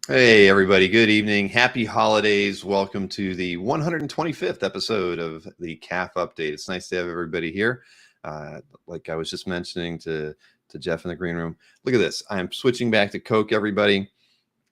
Hey, everybody. Good evening. Happy holidays. Welcome to the 125th episode of the CAF Update. It's nice to have everybody here. Like I was just mentioning to Jeff in the green room, look at this. I am switching back to Coke, everybody.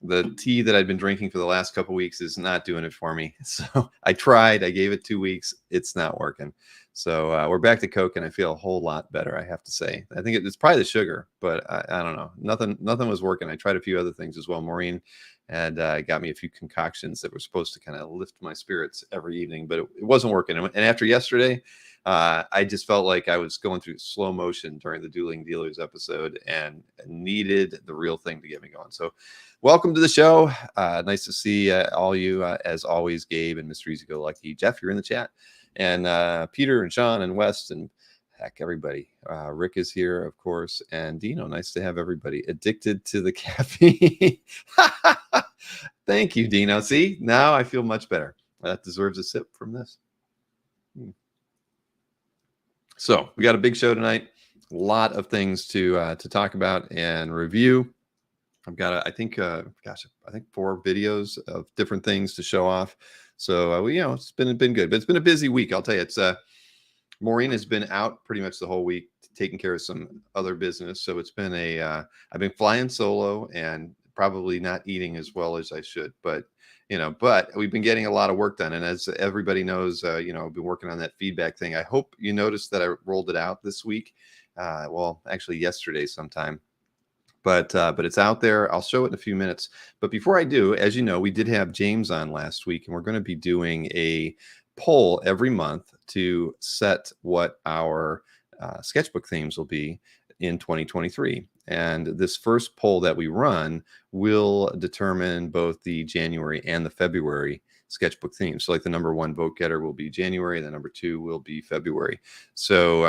The tea that I've been drinking for the last couple of weeks is not doing it for me. So I tried. I gave it 2 weeks. It's not working. So we're back to Coke, and I feel a whole lot better, I have to say. I think it's probably the sugar, but I don't know. Nothing was working. I tried a few other things as well. Maureen had got me a few concoctions that were supposed to kind of lift my spirits every evening, but it wasn't working. And after yesterday, I just felt like I was going through slow motion during the Dueling Dealers episode and needed the real thing to get me going. So welcome to the show. Nice to see all you, as always, Gabe and Mr. Easy Go Lucky. Jeff, you're in the chat. And Peter and Sean and West and heck, everybody. Rick is here, of course. And Dino, nice to have everybody addicted to the caffeine. Thank you, Dino. See, now I feel much better. That deserves a sip from this. So we got a big show tonight. A lot of things to talk about and review. I've got, I think 4 videos of different things to show off. So it's been good, but it's been a busy week. I'll tell you, it's Maureen has been out pretty much the whole week taking care of some other business. So it's been I've been flying solo and probably not eating as well as I should, but we've been getting a lot of work done. And as everybody knows, I've been working on that feedback thing. I hope you noticed that I rolled it out this week. Well, actually yesterday sometime. But it's out there. I'll show it in a few minutes. But before I do, as you know, we did have James on last week, and we're going to be doing a poll every month to set what our sketchbook themes will be in 2023. And this first poll that we run will determine both the January and the February sketchbook themes. So like the number 1 vote getter will be January, the number 2 will be February. So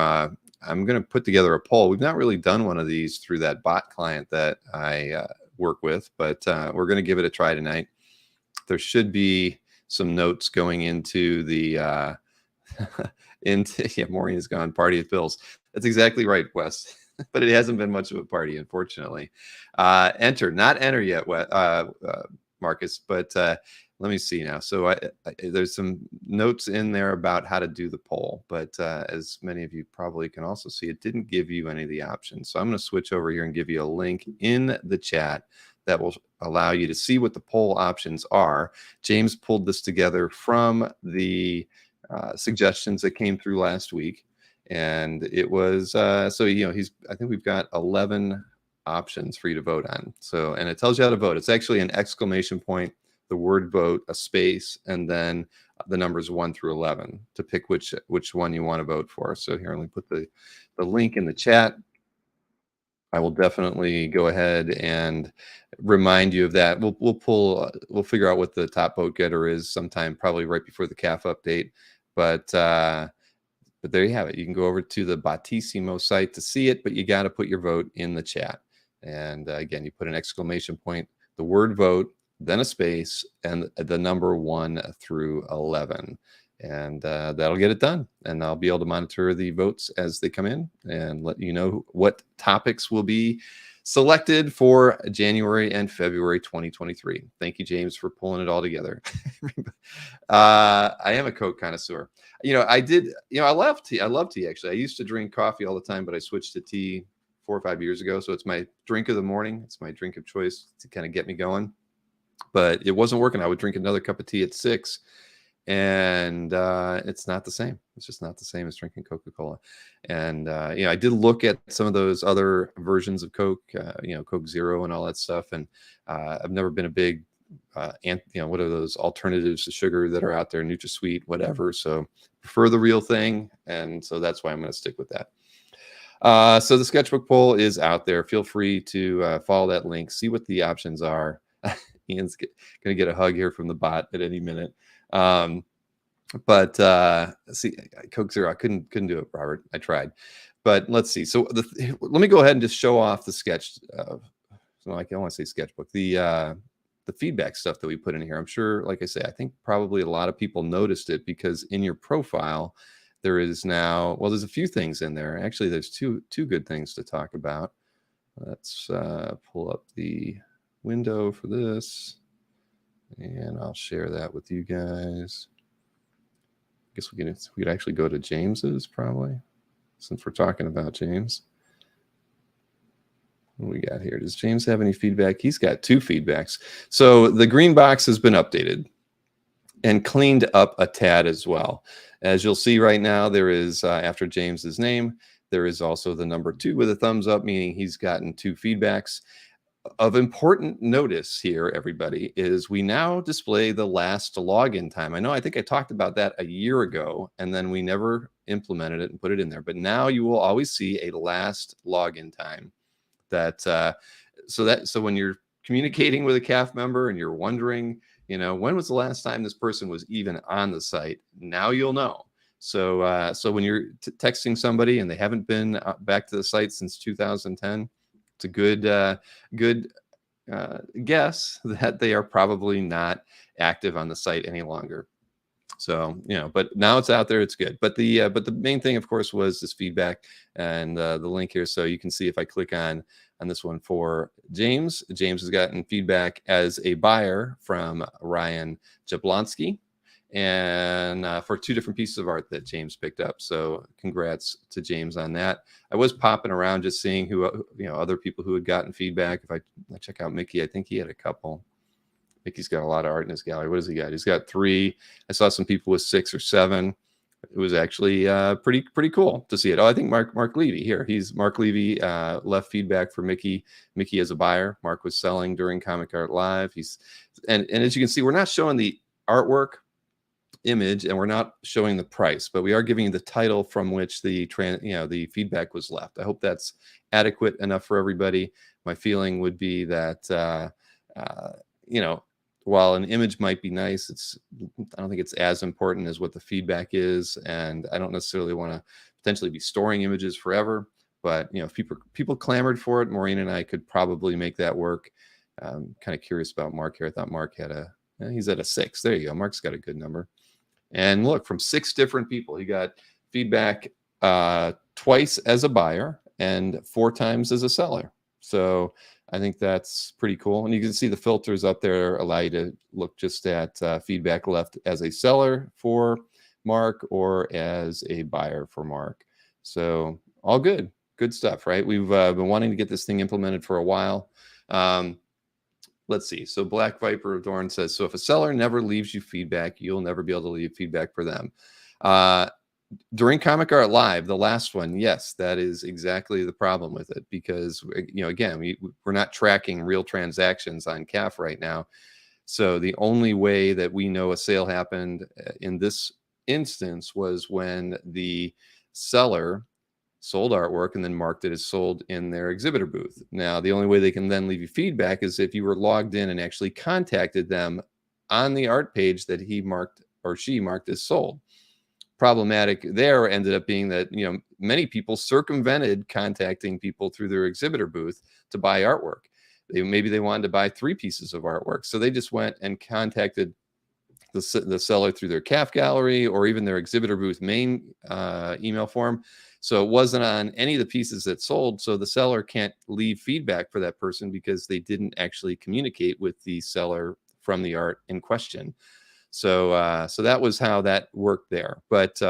I'm going to put together a poll. We've not really done one of these through that bot client that I work with, but we're going to give it a try tonight. There should be some notes going into the Maureen is gone. Party at Bill's. That's exactly right, Wes. But it hasn't been much of a party, unfortunately. Not enter yet, Marcus. But let me see now. So there's some notes in there about how to do the poll, but as many of you probably can also see, it didn't give you any of the options. So I'm going to switch over here and give you a link in the chat that will allow you to see what the poll options are. James pulled this together from the suggestions that came through last week, and it was I think we've got 11 options for you to vote on. So, and it tells you how to vote. It's actually an exclamation point, the word vote, a space, and then the numbers 1 through 11 to pick which one you want to vote for. So here, let me put the link in the chat. I will definitely go ahead and remind you of that. We'll figure out what the top vote getter is sometime, probably right before the CAF update. But there you have it. You can go over to the Bottissimo site to see it, but you got to put your vote in the chat. And again, you put an exclamation point, the word vote, then a space, and the number 1 through 11. And that'll get it done. And I'll be able to monitor the votes as they come in and let you know what topics will be selected for January and February 2023. Thank you, James, for pulling it all together. I am a Coke connoisseur. I love tea. I love tea, actually. I used to drink coffee all the time, but I switched to tea 4 or 5 years ago. So it's my drink of the morning. It's my drink of choice to kind of get me going. But it wasn't working. I would drink another cup of tea at 6. And it's not the same. It's just not the same as drinking Coca-Cola. And I did look at some of those other versions of Coke, Coke Zero and all that stuff. And I've never been a big what are those alternatives to sugar that are out there, NutraSweet, whatever. So prefer the real thing, and so that's why I'm going to stick with that. So the sketchbook poll is out there. Feel free to follow that link, see what the options are. Ian's going to get a hug here from the bot at any minute. But see, Coke Zero, I couldn't do it, Robert. I tried, but let's see. So let me go ahead and just show off the sketch. So I don't want to say sketchbook, the feedback stuff that we put in here. I'm sure, like I say, I think probably a lot of people noticed it because in your profile, there is now, well, there's a few things in there. Actually, there's two good things to talk about. Let's pull up the window for this, and I'll share that with you guys. I guess we could actually go to James's probably, since we're talking about James. What do we got here? Does James have any feedback? He's got 2 feedbacks. So the green box has been updated and cleaned up a tad as well. As you'll see right now, there is, after James's name, there is also the number 2 with a thumbs up, meaning he's gotten 2 feedbacks. Of important notice here, everybody, is we now display the last login time. I think I talked about that a year ago, and then we never implemented it and put it in there. But now you will always see a last login time. So when you're communicating with a CAF member and you're wondering, when was the last time this person was even on the site, now you'll know. So when you're texting somebody and they haven't been back to the site since 2010, it's a good guess that they are probably not active on the site any longer. So, but now it's out there, it's good. But the main thing, of course, was this feedback and the link here. So you can see if I click on this one for James has gotten feedback as a buyer from Ryan Jablonski, and for 2 different pieces of art that James picked up. So congrats to James on that. I was popping around just seeing who, other people who had gotten feedback. If I check out Mickey, I think he had a couple. Mickey's got a lot of art in his gallery. What does he got? He's got 3. I saw some people with 6 or 7. It was actually pretty cool to see it. Oh, I think Mark Levy here. Mark Levy left feedback for Mickey. Mickey as a buyer. Mark was selling during Comic Art Live. And as you can see, we're not showing the artwork image and we're not showing the price, but we are giving you the title from which the feedback was left. I hope that's adequate enough for everybody. My feeling would be that while an image might be nice, I don't think it's as important as what the feedback is, and I don't necessarily want to potentially be storing images forever. But if people clamored for it, Maureen and I could probably make that work. I'm kind of curious about Mark here. I thought Mark he's at a 6. There you go. Mark's got a good number. And look, from 6 different people, he got feedback twice as a buyer and 4 times as a seller. So I think that's pretty cool. And you can see the filters up there allow you to look just at feedback left as a seller for Mark or as a buyer for Mark. So all good stuff, right? We've been wanting to get this thing implemented for a while. Let's see. So Black Viper of Dorn says, so if a seller never leaves you feedback, you'll never be able to leave feedback for them. During Comic Art Live, the last one, yes, that is exactly the problem with it, because again, we're not tracking real transactions on CAF right now. So the only way that we know a sale happened in this instance was when the seller sold artwork and then marked it as sold in their exhibitor booth. Now, the only way they can then leave you feedback is if you were logged in and actually contacted them on the art page that he marked or she marked as sold. Problematic there ended up being that many people circumvented contacting people through their exhibitor booth to buy artwork. Maybe they wanted to buy 3 pieces of artwork, so they just went and contacted the seller through their CAF gallery or even their exhibitor booth main email form. So it wasn't on any of the pieces that sold, so the seller can't leave feedback for that person because they didn't actually communicate with the seller from the art in question. So that was how that worked there. But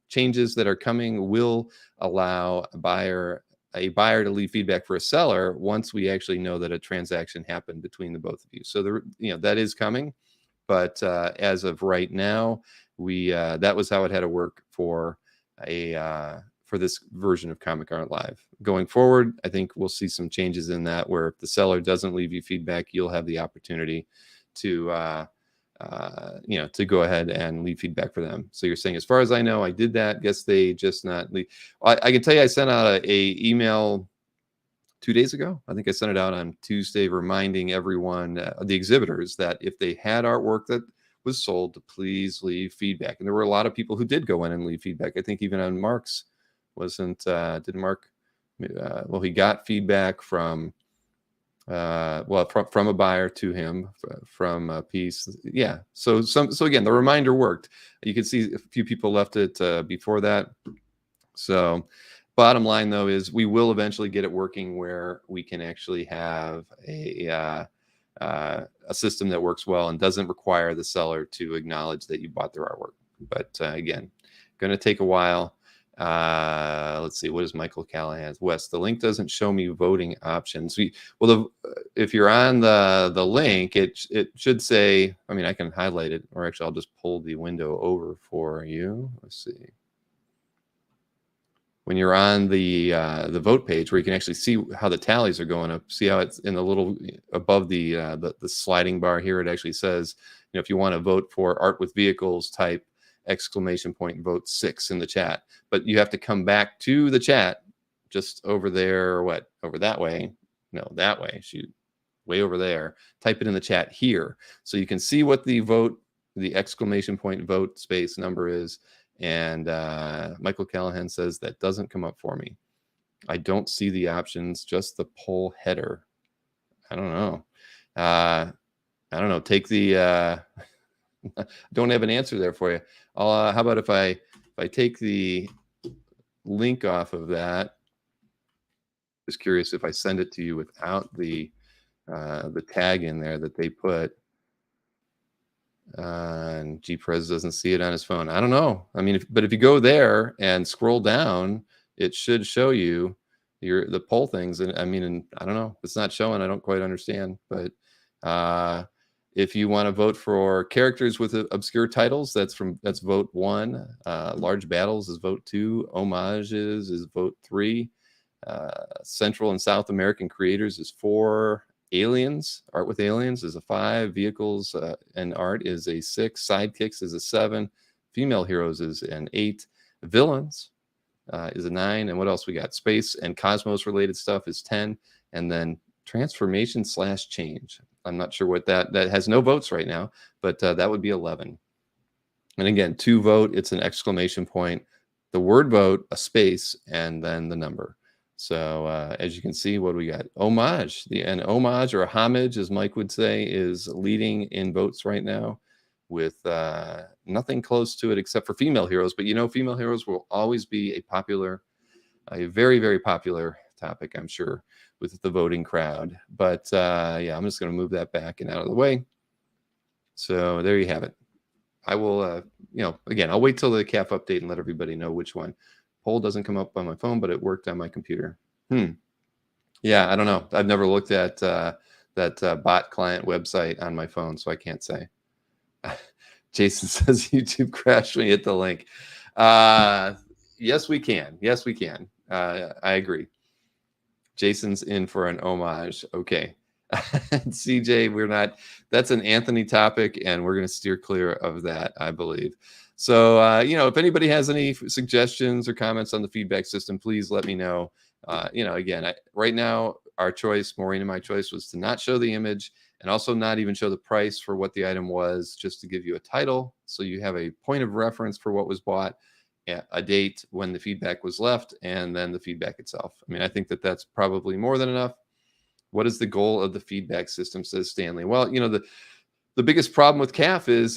changes that are coming will allow a buyer to leave feedback for a seller once we actually know that a transaction happened between the both of you. So that is coming, but as of right now, that was how it had to work for this version of Comic Art Live. Going forward, I think we'll see some changes in that, where if the seller doesn't leave you feedback, you'll have the opportunity to go ahead and leave feedback for them. So you're saying, as far as I know, I did that. Guess they just not leave. I can tell you, I sent out a email 2 days ago. I think I sent it out on Tuesday, reminding everyone, the exhibitors, that if they had artwork that was sold, to please leave feedback. And there were a lot of people who did go in and leave feedback. I think even on Mark's did Mark? Well, he got feedback from a buyer to him from a piece. Yeah. So again, the reminder worked. You can see a few people left it before that. So bottom line, though, is we will eventually get it working where we can actually have a system that works well and doesn't require the seller to acknowledge that you bought their artwork. But again, going to take a while. Let's see, what is Michael Callahan's? Wes, the link doesn't show me voting options. If you're on the link, it should say, I mean, I can highlight it, or actually I'll just pull the window over for you. Let's see. When you're on the vote page, where you can actually see how the tallies are going up, see how it's in the little above the sliding bar here. It actually says, if you want to vote for Art with Vehicles, type !vote 6 in the chat. But you have to come back to the chat, just over there, or over that way? No, that way. Shoot, way over there. Type it in the chat here, so you can see what the vote, the !vote space number is. And Michael Callahan says that doesn't come up for me. I don't see the options, just the poll header. I don't know. I don't know. Take the don't have an answer there for you. How about if I take the link off of that? Just curious if I send it to you without the tag in there that they put. And G-Prez doesn't see it on his phone. I don't know. I mean, but if you go there and scroll down, it should show you the poll things. And I mean, and I don't know. If it's not showing, I don't quite understand. But if you want to vote for characters with obscure titles, that's vote 1. Large battles is vote 2. Homages is vote 3. Central and South American creators is 4. Aliens, Art with Aliens is a 5. Vehicles and Art is a 6. Sidekicks is a 7. Female Heroes is an 8. Villains is a 9. And what else we got? Space and Cosmos related stuff is 10. And then Transformation/Change. I'm not sure what that has no votes right now, but that would be 11. And again, to vote, it's an exclamation point, the word vote, a space, and then the number. So as you can see, what do we got? Homage. An homage, or a homage, as Mike would say, is leading in votes right now, with nothing close to it except for Female Heroes. But Female Heroes will always be a very, very popular topic, I'm sure, with the voting crowd. But yeah, I'm just going to move that back and out of the way. So there you have it. I will, again, I'll wait till the CAF update and let everybody know which one. Poll doesn't come up on my phone, but it worked on my computer. Yeah, I don't know. I've never looked at that bot client website on my phone, so I can't say. Jason says YouTube crashed when you hit the link. Yes, we can. Yes, we can. I agree. Jason's in for an homage. Okay. CJ, that's an Anthony topic, and we're going to steer clear of that, I believe. So, if anybody has any suggestions or comments on the feedback system, please let me know. Again, right now, Maureen and my choice was to not show the image, and also not even show the price for what the item was, just to give you a title, so you have a point of reference for what was bought, a date when the feedback was left, and then the feedback itself. I mean, I think that that's probably more than enough. What is the goal of the feedback system, says Stanley? Well, the biggest problem with CAF is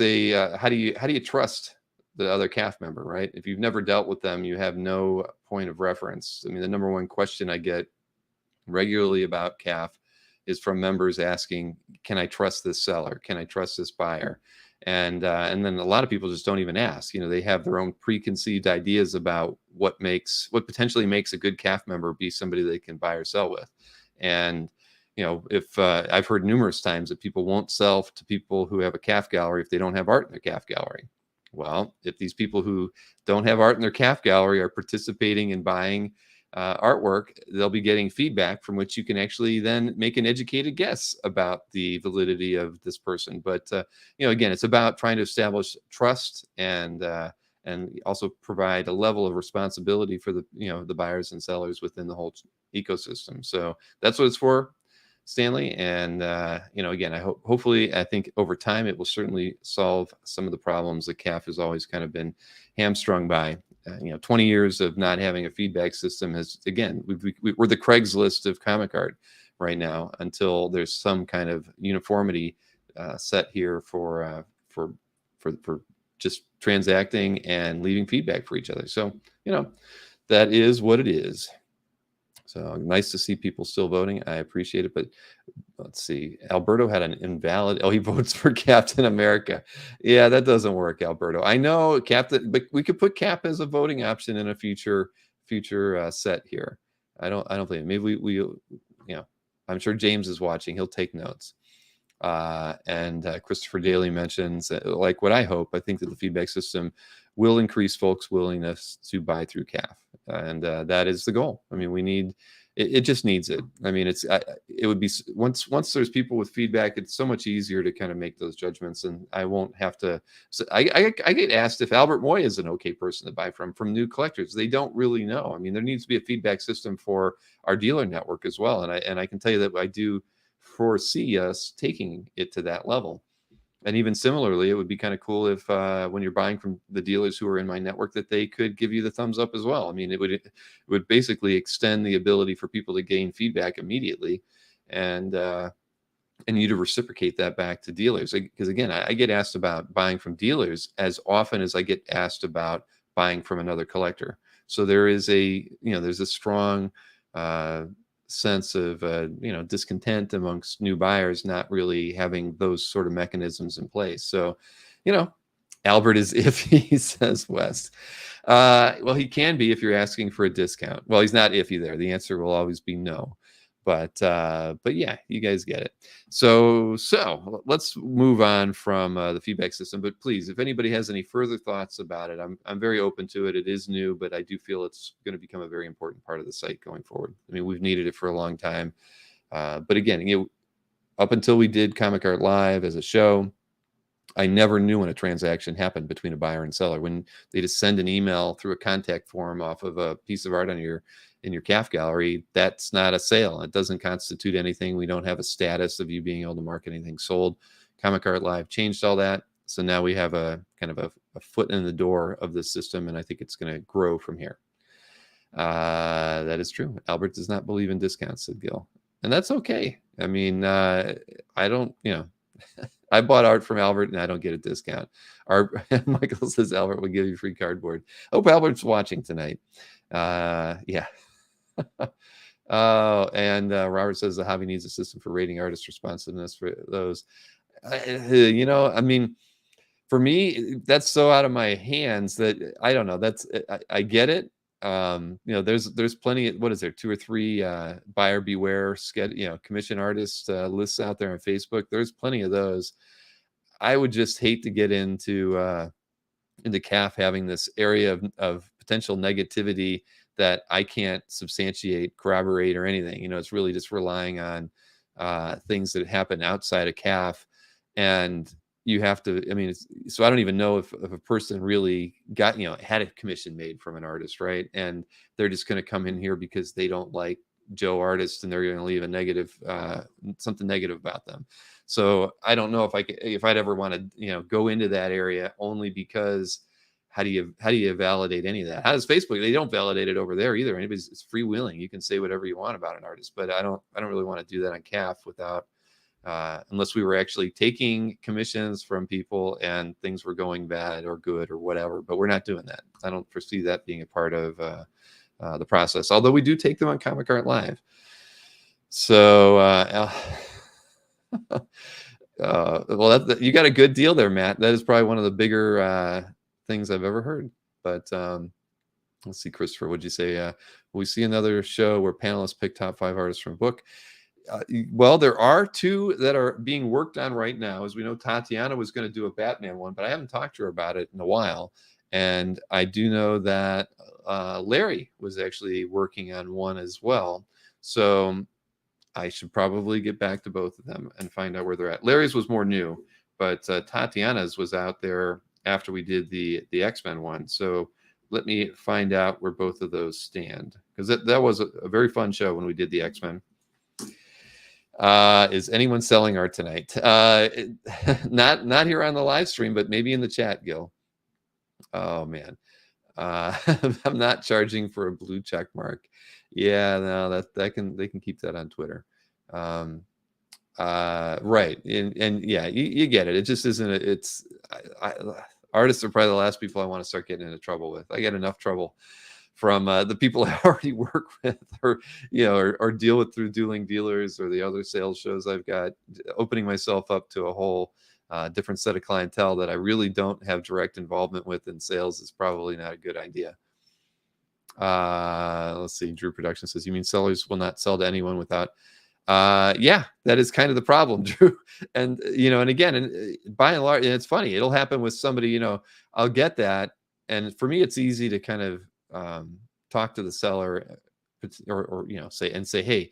how do you trust the other CAF member, right? If you've never dealt with them, you have no point of reference. I mean, the number one question I get regularly about CAF is from members asking, can I trust this seller? Can I trust this buyer? And then a lot of people just don't even ask. They have their own preconceived ideas about what potentially makes a good CAF member be somebody they can buy or sell with. And if I've heard numerous times that people won't sell to people who have a CAF gallery if they don't have art in their CAF gallery. Well, if these people who don't have art in their CAF gallery are participating in buying artwork, they'll be getting feedback from which you can actually then make an educated guess about the validity of this person. But again, it's about trying to establish trust and also provide a level of responsibility for the buyers and sellers within the whole ecosystem. So that's what it's for, Stanley. And again, hopefully I think over time it will certainly solve some of the problems that CAF has always kind of been hamstrung by. 20 years of not having a feedback system has, again, we're the Craigslist of comic art right now, until there's some kind of uniformity set here for just transacting and leaving feedback for each other. So that is what it is. So nice to see people still voting. I appreciate it. But let's see. Alberto had an invalid. Oh, he votes for Captain America. Yeah, that doesn't work, Alberto. I know Captain, but we could put Cap as a voting option in a future set here. I don't think maybe I'm sure James is watching. He'll take notes. And Christopher Daly mentions, like what I hope, I think that the feedback system will increase folks' willingness to buy through CAF. And that is the goal. I mean, we need, it just needs it. I mean, it would be, once there's people with feedback, it's so much easier to kind of make those judgments. And I won't have to, so I get asked if Albert Moy is an okay person to buy from new collectors. They don't really know. I mean, there needs to be a feedback system for our dealer network as well. And I can tell you that I do foresee us taking it to that level. And even similarly, it would be kind of cool if when you're buying from the dealers who are in my network, that they could give you the thumbs up as well. I mean, it would basically extend the ability for people to gain feedback immediately, and you to reciprocate that back to dealers. Because again, I get asked about buying from dealers as often as I get asked about buying from another collector. So there is there's a strong sense of discontent amongst new buyers not really having those sort of mechanisms in place. So Albert is iffy, says West. Well, he can be if you're asking for a discount. Well, he's not iffy there. The answer will always be no. But yeah, you guys get it. So let's move on from the feedback system. But please, if anybody has any further thoughts about it, I'm very open to it. It is new, but I do feel it's going to become a very important part of the site going forward. I mean, we've needed it for a long time. But again, up until we did Comic Art Live as a show, I never knew when a transaction happened between a buyer and seller. When they just send an email through a contact form off of a piece of art in your CAF gallery, that's not a sale. It doesn't constitute anything. We don't have a status of you being able to mark anything sold. Comic Art Live changed all that. So now we have a kind of a foot in the door of the system, and I think it's going to grow from here. That is true. Albert does not believe in discounts, said Gil. And that's okay. I mean, I don't, I bought art from Albert and I don't get a discount. Michael says Albert will give you free cardboard. Hope Albert's watching tonight. Yeah. And Robert says the hobby needs a system for rating artist responsiveness for those. I mean, for me, that's so out of my hands that I don't know. I get it. There's plenty. What is there? 2 or 3 buyer beware commission artist lists out there on Facebook. There's plenty of those. I would just hate to get into CAF having this area of potential negativity that I can't substantiate, corroborate, or anything. It's really just relying on things that happen outside of CAF, and you have to. I mean, so I don't even know if a person really got had a commission made from an artist, right? And they're just going to come in here because they don't like Joe artist, and they're going to leave a negative, something negative about them. So I don't know if I'd ever want to go into that area, only because how do you validate any of that? How does Facebook? They don't validate it over there either. It's freewheeling. You can say whatever you want about an artist, but I don't really want to do that on CAF without. Unless we were actually taking commissions from people and things were going bad or good or whatever, but we're not doing that. I don't foresee that being a part of the process, although we do take them on Comic Art Live. So, well, you got a good deal there, Matt. That is probably one of the bigger things I've ever heard. But let's see, Christopher, what'd you say? Will we see another show where panelists pick top 5 artists from a book? Well, there are 2 that are being worked on right now. As we know, Tatiana was going to do a Batman one, but I haven't talked to her about it in a while. And I do know that Larry was actually working on one as well. So I should probably get back to both of them and find out where they're at. Larry's was more new, but Tatiana's was out there after we did the X-Men one. So let me find out where both of those stand, because that was a very fun show when we did the X-Men. Is anyone selling art tonight? Not here on the live stream, but maybe in the chat, Gil. Oh man, I'm not charging for a blue check mark. Yeah, no, they can keep that on Twitter. Right, and yeah, you get it. It just isn't. Artists are probably the last people I want to start getting into trouble with. I get enough trouble from the people I already work with, or or deal with through Dueling Dealers or the other sales shows I've got. Opening myself up to a whole different set of clientele that I really don't have direct involvement with in sales is probably not a good idea. Let's see. Drew Production says, "You mean sellers will not sell to anyone without?" Yeah, that is kind of the problem, Drew. And and again, by and large, and it's funny. It'll happen with somebody. I'll get that, and for me, it's easy to kind of talk to the seller, or say, hey,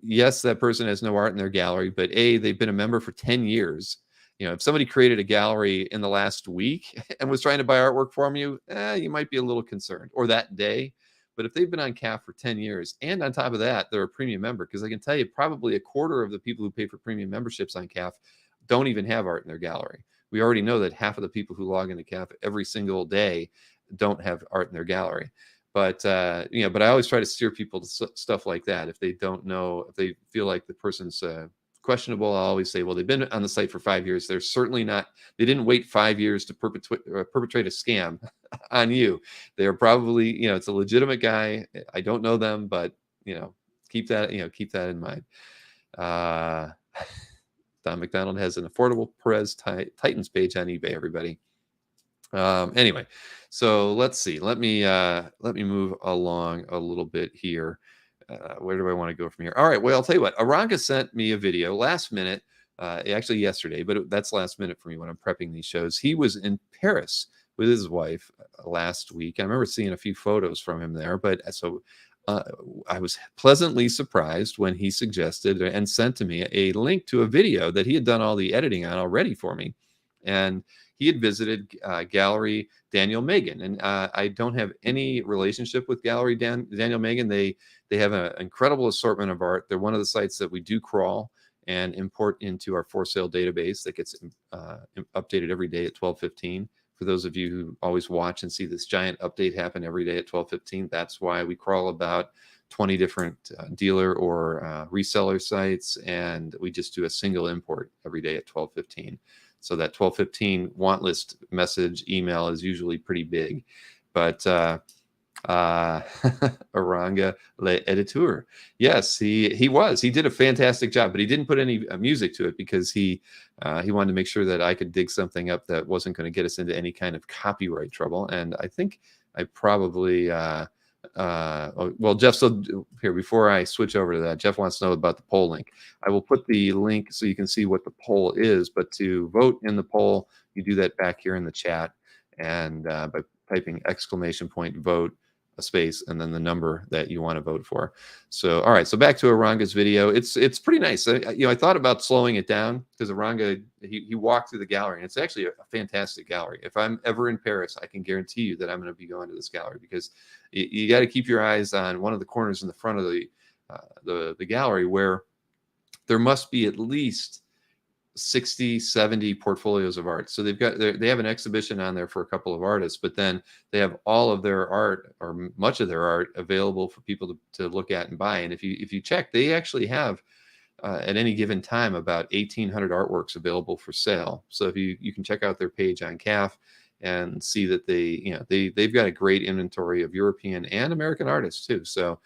yes, that person has no art in their gallery, but they've been a member for 10 years. If somebody created a gallery in the last week and was trying to buy artwork from you, you might be a little concerned, or that day. But if they've been on CAF for 10 years, and on top of that, they're a premium member, because I can tell you probably a quarter of the people who pay for premium memberships on CAF don't even have art in their gallery. We already know that half of the people who log into CAF every single day don't have art in their gallery. But but I always try to steer people to stuff like that. If they don't know, if they feel like the person's questionable, I'll always say, well, they've been on the site for 5 years. They're certainly not. They didn't wait 5 years to perpetrate a scam on you. They're probably, it's a legitimate guy. I don't know them, but keep that in mind. Don McDonald has an affordable Perez Titans page on eBay, everybody. Anyway, so let's see. Let me move along a little bit here. Where do I want to go from here? All right. Well, I'll tell you what. Aranga sent me a video last minute, actually yesterday, but that's last minute for me when I'm prepping these shows. He was in Paris with his wife last week. I remember seeing a few photos from him there, but so I was pleasantly surprised when he suggested and sent to me a link to a video that he had done all the editing on already for me. And he had visited Gallery Daniel Megan, and I don't have any relationship with Gallery Daniel Megan. They have an incredible assortment of art. They're one of the sites that we do crawl and import into our for sale database that gets updated every day at 12:15. For those of you who always watch and see this giant update happen every day at 12:15, that's why we crawl about 20 different dealer or reseller sites, and we just do a single import every day at 12:15. So that 12:15 want list message email is usually pretty big. But Aranga Le Editeur, yes, he did a fantastic job, but he didn't put any music to it because he wanted to make sure that I could dig something up that wasn't going to get us into any kind of copyright trouble. And I think I probably well, Jeff, so here, before I switch over to that, Jeff wants to know about the poll link. I will put the link so you can see what the poll is, but to vote in the poll, you do that back here in the chat, and by typing !vote, a space, and then the number that you want to vote for. So, all right, so back to Aranga's video. It's pretty nice. I thought about slowing it down because Aranga, he walked through the gallery, and it's actually a fantastic gallery. If I'm ever in Paris, I can guarantee you that I'm going to be going to this gallery, because you got to keep your eyes on one of the corners in the front of the gallery, where there must be at least 60, 70 portfolios of art. So they have an exhibition on there for a couple of artists, but then they have all of their art, or much of their art, available for people to look at and buy. And if you check, they actually have at any given time about 1,800 artworks available for sale. So if you can check out their page on CAF and see that they've got a great inventory of European and American artists too. So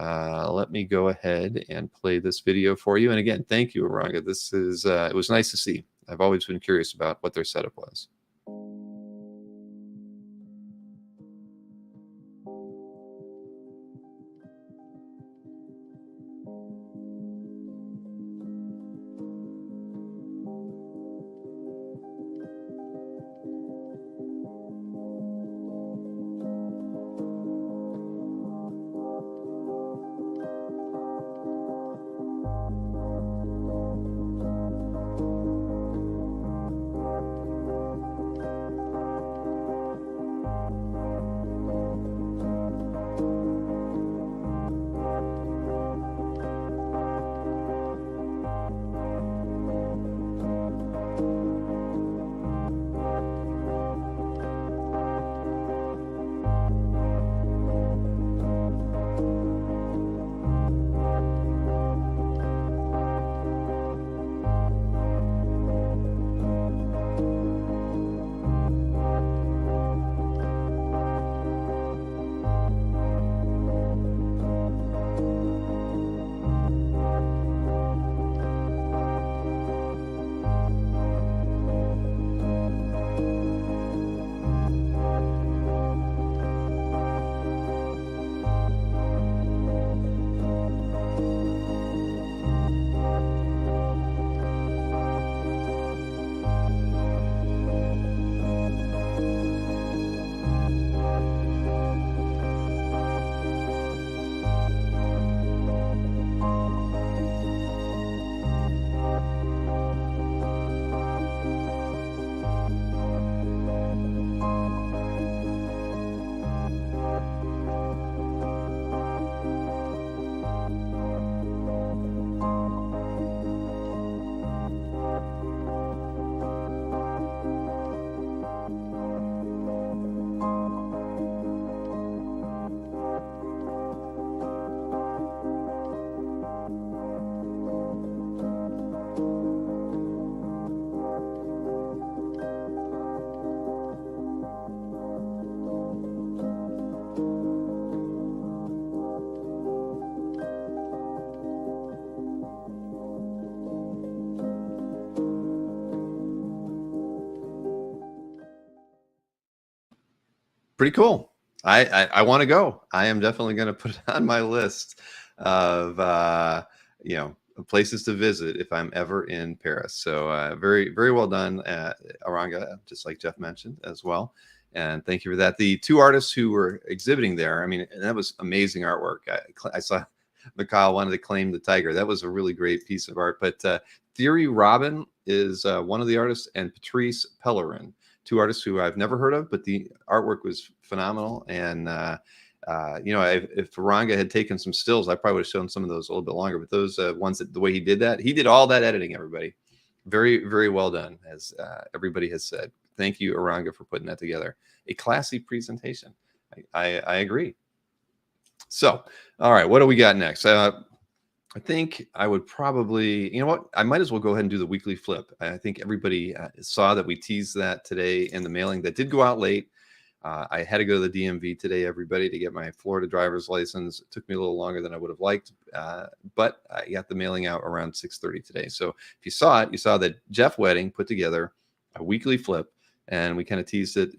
let me go ahead and play this video for you. And again, thank you, Aranga. This is it was nice to see. I've always been curious about what their setup was. pretty cool. I want to go. I am definitely going to put it on my list of places to visit if I'm ever in Paris. So very, very well done, Aranga, just like Jeff mentioned as well. And thank you for that. The two artists who were exhibiting there, I mean, that was amazing artwork. I saw Mikhail wanted to claim the tiger. That was a really great piece of art. But Thierry Robin is one of the artists, and Patrice Pellerin, two artists who I've never heard of, but the artwork was phenomenal. And if Aranga had taken some stills, I probably would have shown some of those a little bit longer. But those ones, that the way he did all that editing. Everybody, very, very well done, as everybody has said. Thank you, Aranga, for putting that together. A classy presentation. I agree. So, all right, what do we got next? I think I would probably, you know what? I might as well go ahead and do the weekly flip. I think everybody saw that we teased that today in the mailing. That did go out late. I had to go to the DMV today, everybody, to get my Florida driver's license. It took me a little longer than I would have liked, but I got the mailing out around 6:30 today. So if you saw it, you saw that Jeff Wedding put together a weekly flip, and we kind of teased it.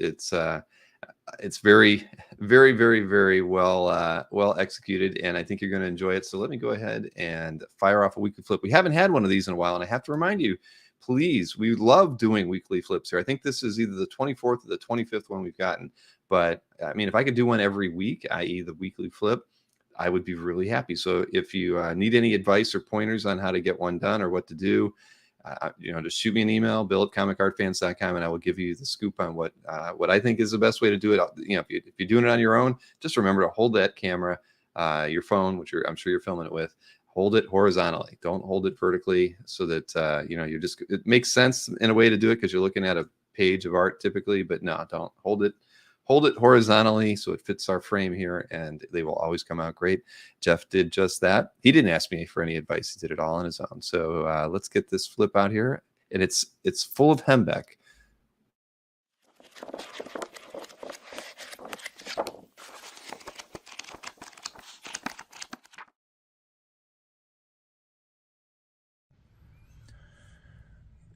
It's very, very, very, very well executed, and I think you're going to enjoy it. So let me go ahead and fire off a weekly flip. We haven't had one of these in a while, and I have to remind you, please, we love doing weekly flips here. I think this is either the 24th or the 25th one we've gotten. But I mean, if I could do one every week, i.e. the weekly flip, I would be really happy. So if you need any advice or pointers on how to get one done or what to do, just shoot me an email, bill@comicartfans.com, and I will give you the scoop on what I think is the best way to do it. If you're doing it on your own, just remember to hold that camera, your phone, which I'm sure you're filming it with, hold it horizontally. Don't hold it vertically, so that it makes sense in a way to do it because you're looking at a page of art typically, but no, don't hold it horizontally so it fits our frame here, and they will always come out great. Jeff did just that. He didn't ask me for any advice. He did it all on his own. So let's get this flip out here, and it's full of Hembeck.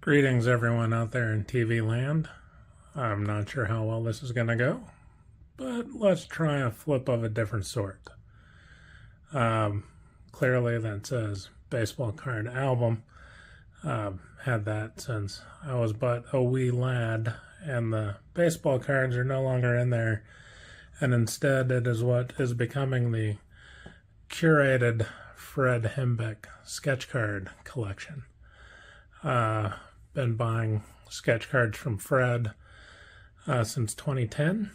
Greetings, everyone out there in TV land. I'm not sure how well this is going to go, but let's try a flip of a different sort. Clearly that says baseball card album. Had that since I was but a wee lad, and the baseball cards are no longer in there, and instead it is what is becoming the curated Fred Hembeck sketch card collection. Been buying sketch cards from Fred since 2010.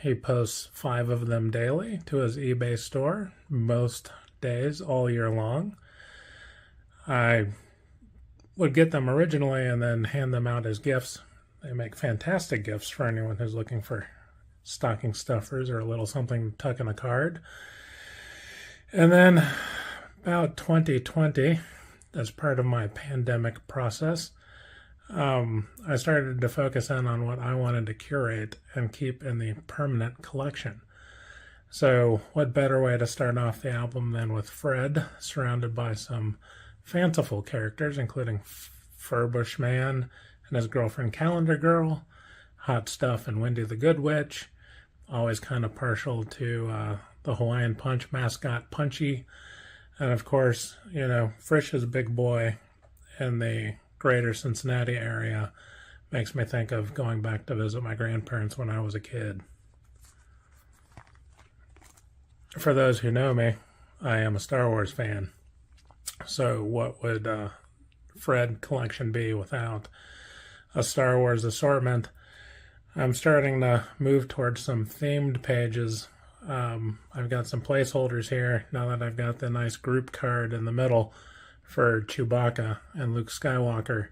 He posts 5 of them daily to his eBay store, most days all year long. I would get them originally and then hand them out as gifts. They make fantastic gifts for anyone who's looking for stocking stuffers or a little something to tuck in a card. And then about 2020, as part of my pandemic process, I started to focus in on what I wanted to curate and keep in the permanent collection. So what better way to start off the album than with Fred, surrounded by some fanciful characters, including Furbush Man and his girlfriend Calendar Girl, Hot Stuff and Wendy the Good Witch, always kind of partial to the Hawaiian Punch mascot Punchy, and of course, Frisch's Big Boy in the greater Cincinnati area makes me think of going back to visit my grandparents when I was a kid. For those who know me, I am a Star Wars fan. So what would Fred collection be without a Star Wars assortment? I'm starting to move towards some themed pages. I've got some placeholders here now that I've got the nice group card in the middle for Chewbacca and Luke Skywalker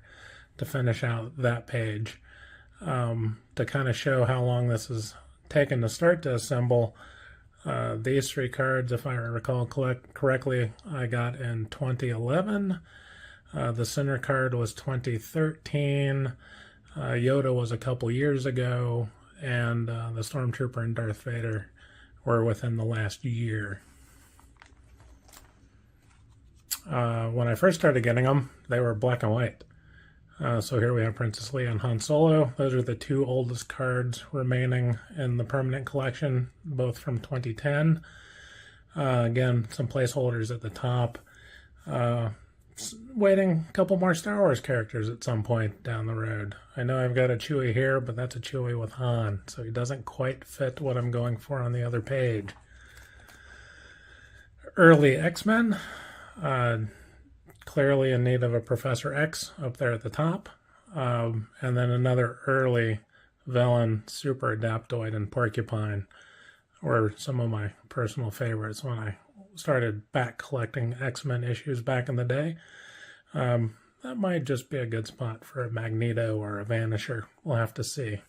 to finish out that page. To kind of show how long this has taken to start to assemble, these 3 cards, if I recall correctly, I got in 2011. The center card was 2013. Yoda was a couple years ago, and the Stormtrooper and Darth Vader were within the last year. When I first started getting them, they were black and white. So here we have Princess Leia and Han Solo. Those are the two oldest cards remaining in the permanent collection, both from 2010. Again, some placeholders at the top. Waiting a couple more Star Wars characters at some point down the road. I know I've got a Chewie here, but that's a Chewie with Han, so he doesn't quite fit what I'm going for on the other page. Early X-Men, clearly in need of a Professor X up there at the top, and then another early villain, Super Adaptoid and Porcupine, were some of my personal favorites when I started back collecting X-Men issues back in the day. That might just be a good spot for a Magneto or a Vanisher. We'll have to see.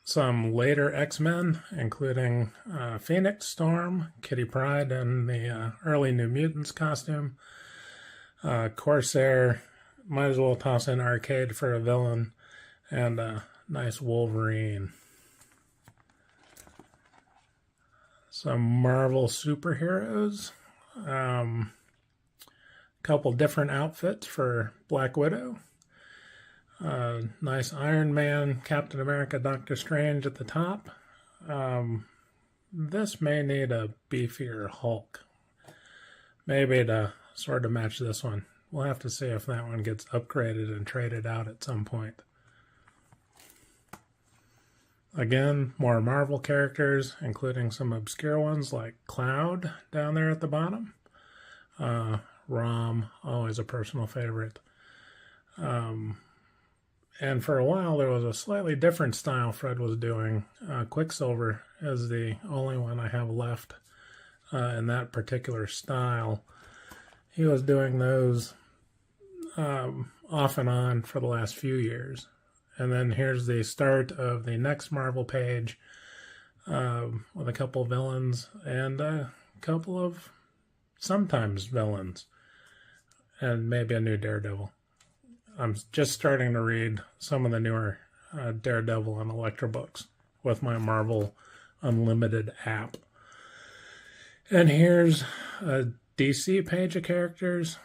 Some later X-Men, including Phoenix, Storm, Kitty Pryde, and the early New Mutants costume. Corsair, might as well toss in Arcade for a villain, and a nice Wolverine. Some Marvel superheroes. Couple different outfits for Black Widow. Nice Iron Man, Captain America, Doctor Strange at the top. This may need a beefier Hulk. Maybe to sort of match this one. We'll have to see if that one gets upgraded and traded out at some point. Again, more Marvel characters, including some obscure ones like Cloud down there at the bottom. Rom, always a personal favorite. And for a while, there was a slightly different style Fred was doing. Quicksilver is the only one I have left in that particular style. He was doing those off and on for the last few years. And then here's the start of the next Marvel page with a couple villains and a couple of sometimes villains. And maybe a new Daredevil. I'm just starting to read some of the newer Daredevil and Elektra books with my Marvel Unlimited app. And here's a DC page of characters.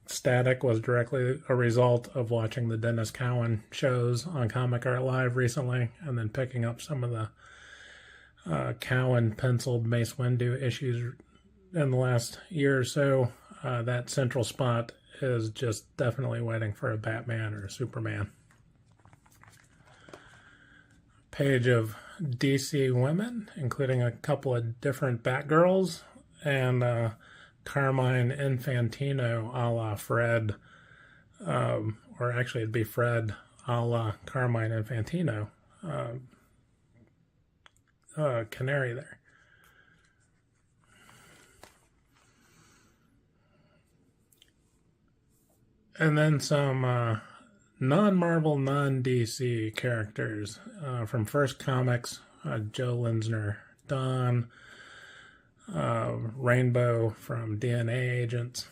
Static was directly a result of watching the Dennis Cowan shows on Comic Art Live recently, and then picking up some of the Cowan penciled Mace Windu issues in the last year or so. That central spot is just definitely waiting for a Batman or a Superman. Page of DC women, including a couple of different Batgirls and Carmine Infantino a la Fred, or actually it'd be Fred a la Carmine Infantino. Canary there. And then some non-Marvel, non-DC characters from First Comics, Joe Linsner, Dawn, Rainbow from DNA Agents,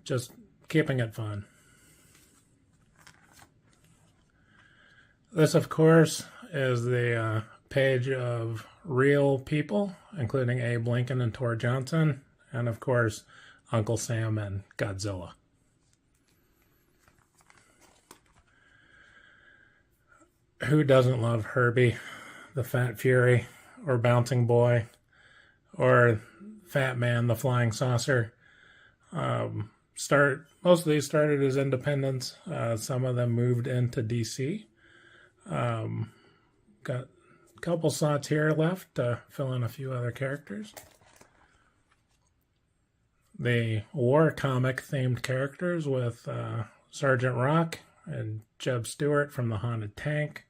just keeping it fun. This, of course, is the page of real people, including Abe Lincoln and Tor Johnson, and of course, Uncle Sam and Godzilla. Who doesn't love Herbie, the Fat Fury, or Bouncing Boy, or Fat Man, the Flying Saucer? Most of these started as independents. Some of them moved into DC. Got a couple slots here left to fill in a few other characters. The war comic themed characters with Sergeant Rock and Jeb Stewart from the Haunted Tank,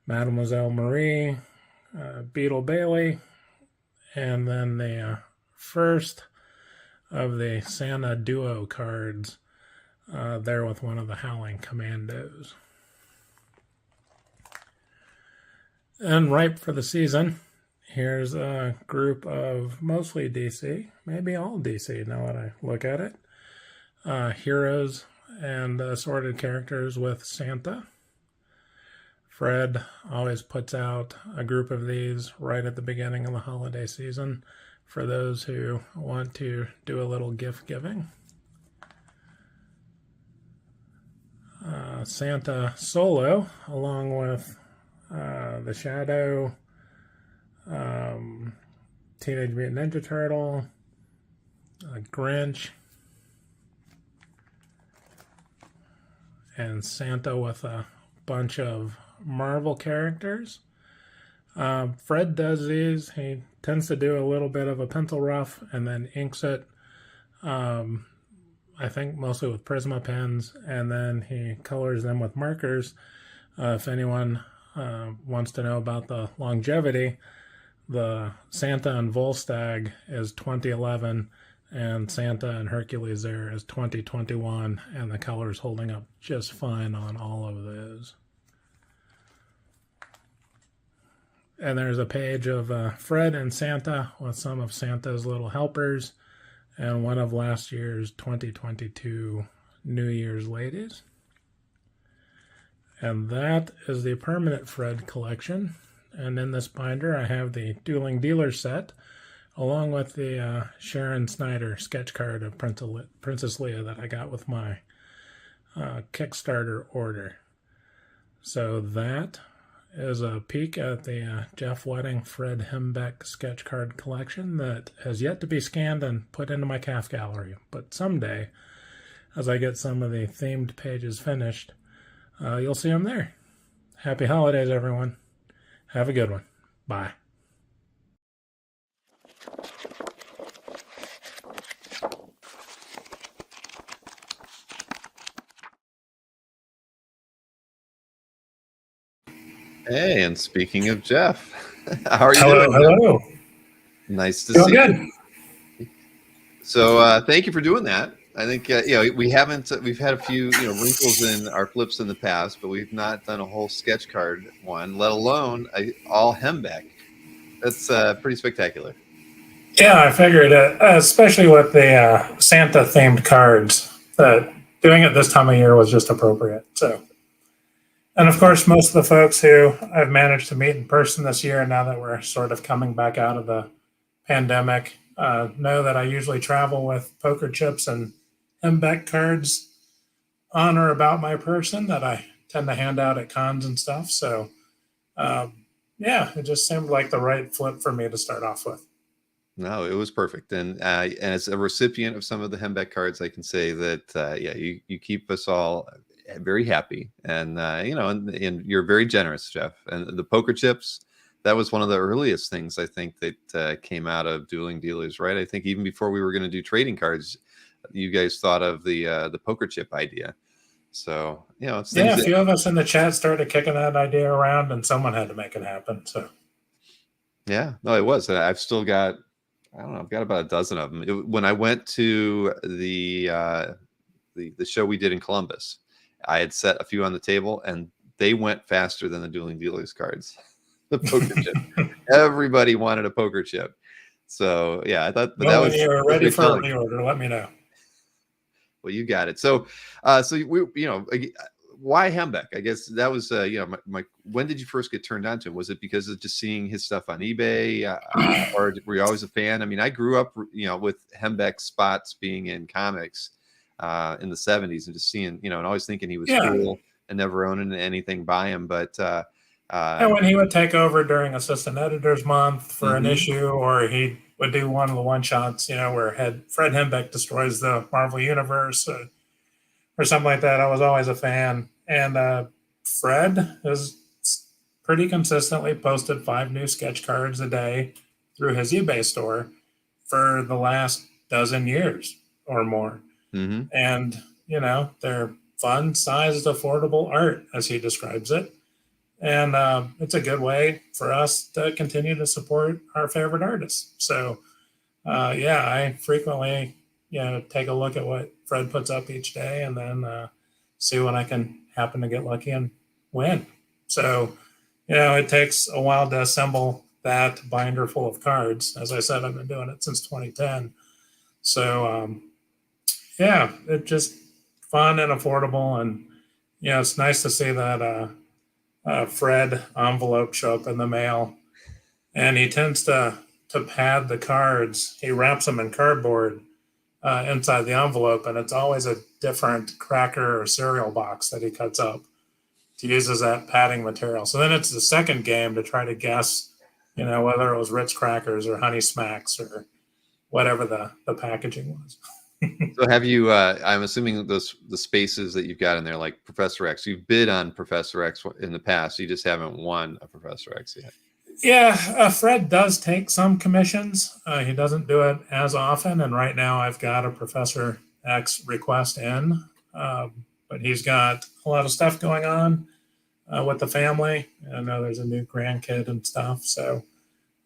Mademoiselle Marie, Beetle Bailey, and then the first of the Santa Duo cards there with one of the Howling Commandos. And ripe for the season, here's a group of mostly DC, maybe all DC now that I look at it. Heroes and assorted characters with Santa. Fred always puts out a group of these right at the beginning of the holiday season for those who want to do a little gift giving. Santa Solo, along with the Shadow, Teenage Mutant Ninja Turtle, Grinch, and Santa with a bunch of Marvel characters. Fred does these. He tends to do a little bit of a pencil rough and then inks it, I think mostly with Prisma pens, and then he colors them with markers. If anyone wants to know about the longevity, the Santa and Volstagg is 2011, and Santa and Hercules there is 2021, and the color's holding up just fine on all of those. And there's a page of Fred and Santa with some of Santa's little helpers and one of last year's 2022 New Year's ladies. And that is the permanent Fred collection. And in this binder, I have the Dueling Dealers set, along with the Sharon Snyder sketch card of Princess Leia that I got with my Kickstarter order. So that is a peek at the Jeff Wedding Fred Hembeck sketch card collection that has yet to be scanned and put into my calf gallery. But someday, as I get some of the themed pages finished, you'll see them there. Happy holidays, everyone. Have a good one. Bye. Hey, and speaking of Jeff, how are you doing? Hello. Nice to Doing see good. you. So thank you for doing that. I think we've had a few wrinkles in our flips in the past, but we've not done a whole sketch card one, let alone all Hembeck. That's pretty spectacular. Yeah, I figured, especially with the Santa themed cards, that doing it this time of year was just appropriate. So, and of course, most of the folks who I've managed to meet in person this year, now that we're sort of coming back out of the pandemic, know that I usually travel with poker chips and Hembeck cards on or about my person that I tend to hand out at cons and stuff. So, yeah, it just seemed like the right flip for me to start off with. No, it was perfect. And as a recipient of some of the Hembeck cards, I can say that you keep us all very happy, and and you're very generous, Jeff. And the poker chips, that was one of the earliest things I think that came out of Dueling Dealers, right? I think even before we were going to do trading cards, you guys thought of the poker chip idea. So it's a few of us in the chat started kicking that idea around, and someone had to make it happen. So yeah, no, it was. I've still got, I don't know, I've got about a dozen of them. When I went to the show we did in Columbus, I had set a few on the table, and they went faster than the Dueling Dealers cards. The poker chip. Everybody wanted a poker chip. So yeah, I thought, but that was, when you were ready for a reorder, let me know. Well, you got it. So we, why Hembeck? I guess that was, my, when did you first get turned on to him? Was it because of just seeing his stuff on eBay, or were you always a fan? I mean, I grew up, with Hembeck spots being in comics in the 70s, and just seeing, and always thinking he was cool, and never owning anything by him. But and when he would take over during Assistant Editors Month for an issue, or he would do one of the one-shots, where Fred Hembeck destroys the Marvel Universe, or something like that, I was always a fan. And Fred has pretty consistently posted 5 new sketch cards a day through his eBay store for the last dozen years or more. Mm-hmm. And, they're fun-sized, affordable art, as he describes it. And it's a good way for us to continue to support our favorite artists. So, I frequently, take a look at what Fred puts up each day, and then see when I can happen to get lucky and win. So, it takes a while to assemble that binder full of cards. As I said, I've been doing it since 2010. So, it's just fun and affordable. And, it's nice to see that Fred envelope show up in the mail. And he tends to to pad the cards, he wraps them in cardboard inside the envelope, and it's always a different cracker or cereal box that he cuts up to use as that padding material. So then it's the second game to try to guess, whether it was Ritz crackers or Honey Smacks or whatever the packaging was. So have you, I'm assuming the spaces that you've got in there, like Professor X, you've bid on Professor X in the past. You just haven't won a Professor X yet. Yeah, Fred does take some commissions. He doesn't do it as often. And right now I've got a Professor X request in, but he's got a lot of stuff going on with the family. I know there's a new grandkid and stuff. So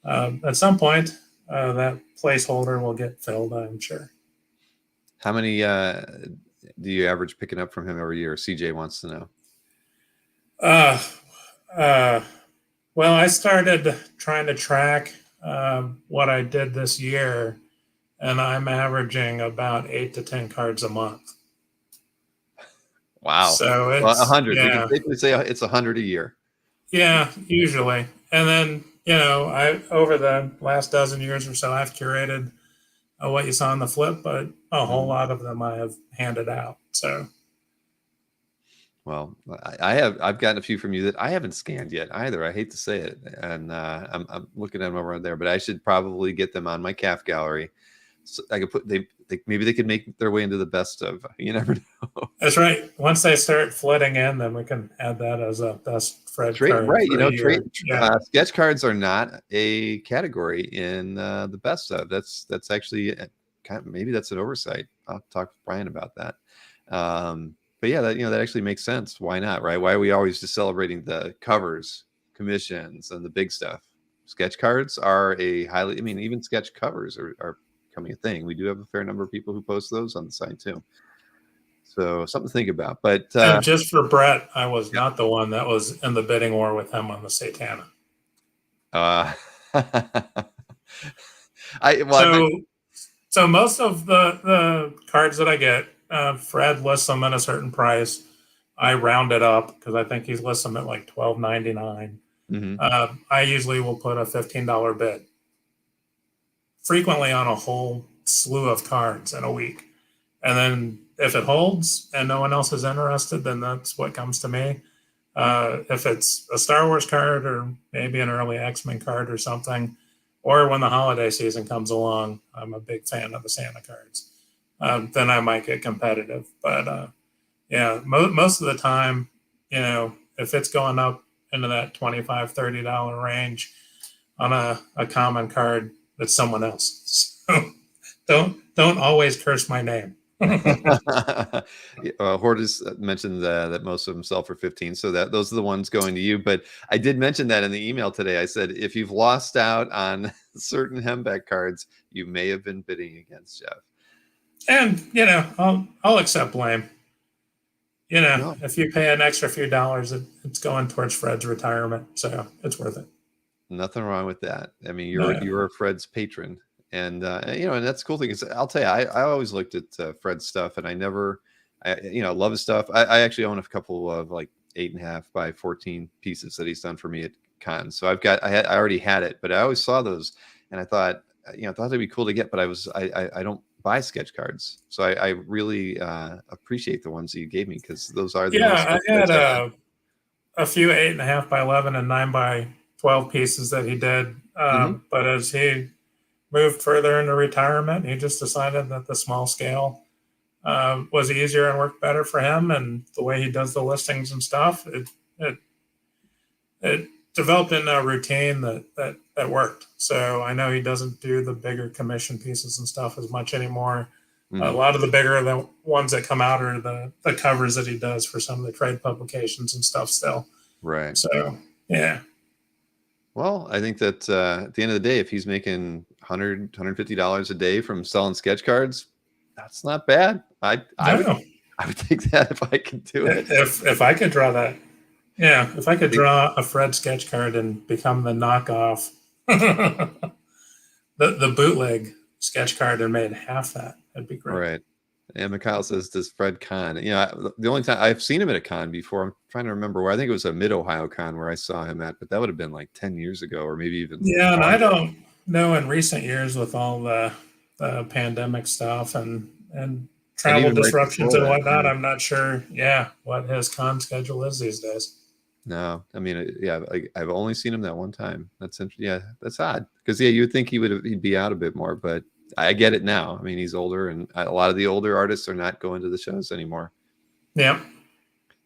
at some point, that placeholder will get filled, I'm sure. How many do you average picking up from him every year? CJ wants to know. Well, I started trying to track what I did this year, and I'm averaging about 8 to 10 cards a month. Wow. So it's 100. Yeah. We can safely say it's 100 a year. Yeah, usually. And then, I over the last dozen years or so, I've curated what you saw on the flip, but a whole lot of them I have handed out. So, well, I've gotten a few from you that I haven't scanned yet either. I hate to say it, and I'm looking at them over there, but I should probably get them on my calf gallery. So I could put maybe they could make their way into the best of. You never know. That's right. Once they start flooding in, then we can add that as a best Fred card. Right. Sketch cards are not a category in the best of. That's actually maybe that's an oversight. I'll talk to Brian about that. But yeah, that actually makes sense. Why not, right? Why are we always just celebrating the covers, commissions, and the big stuff? Sketch cards are even sketch covers are becoming a thing. We do have a fair number of people who post those on the site too. So something to think about. But and just for Brett, I was not the one that was in the bidding war with him on the Satana. So most of the cards that I get, Fred lists them at a certain price. I round it up because I think he's lists them at like $12.99. Mm-hmm. I usually will put a $15 bid, frequently on a whole slew of cards in a week. And then if it holds and no one else is interested, then that's what comes to me. If it's a Star Wars card or maybe an early X-Men card or something, or when the holiday season comes along, I'm a big fan of the Santa cards. Then I might get competitive. But most of the time, if it's going up into that $25, $30 range on a common card, it's someone else. So don't always curse my name. Hortus mentioned that most of them sell for 15, so those are the ones going to you. But I did mention that in the email today. I said if you've lost out on certain Hembeck cards, you may have been bidding against Jeff. And I'll accept blame. If you pay an extra few dollars, it's going towards Fred's retirement, so it's worth it. Nothing wrong with that. I mean, you're Fred's patron. And and that's the cool thing is I'll tell you, I always looked at Fred's stuff, and I love his stuff. I actually own a couple of like 8.5 by 14 pieces that he's done for me at cons. So I already had it, but I always saw those, and I thought it'd be cool to get, but I don't buy sketch cards, so I really appreciate the ones that you gave me because those are the I had a few 8.5 by 11 and 9 by 12 pieces that he did, but as he moved further into retirement, he just decided that the small scale was easier and worked better for him, and the way he does the listings and stuff, it developed in a routine that worked. So I know he doesn't do the bigger commission pieces and stuff as much anymore. A lot of the bigger the ones that come out are the covers that he does for some of the trade publications and stuff still. Right. So yeah. Well, I think that at the end of the day, if he's making $100, $150 a day from selling sketch cards, that's not bad. I would take that if I could do it. If I could draw that. Yeah, if I could draw a Fred sketch card and become the knockoff, the bootleg sketch card and made half that, that'd be great. Right. And Mikhail says, does Fred con? The only time I've seen him at a con before, I'm trying to remember where. I think it was a Mid-Ohio con where I saw him at, but that would have been like 10 years ago or maybe even. Yeah, and I don't No, in recent years with all the pandemic stuff and And travel even right disruptions before and that. whatnot, I'm not sure. Yeah, what his con schedule is these days. No, I mean, yeah, I've only seen him that one time. Yeah, that's odd because yeah, you would think he'd be out a bit more, but I get it now. I mean, he's older, and a lot of the older artists are not going to the shows anymore, Yeah,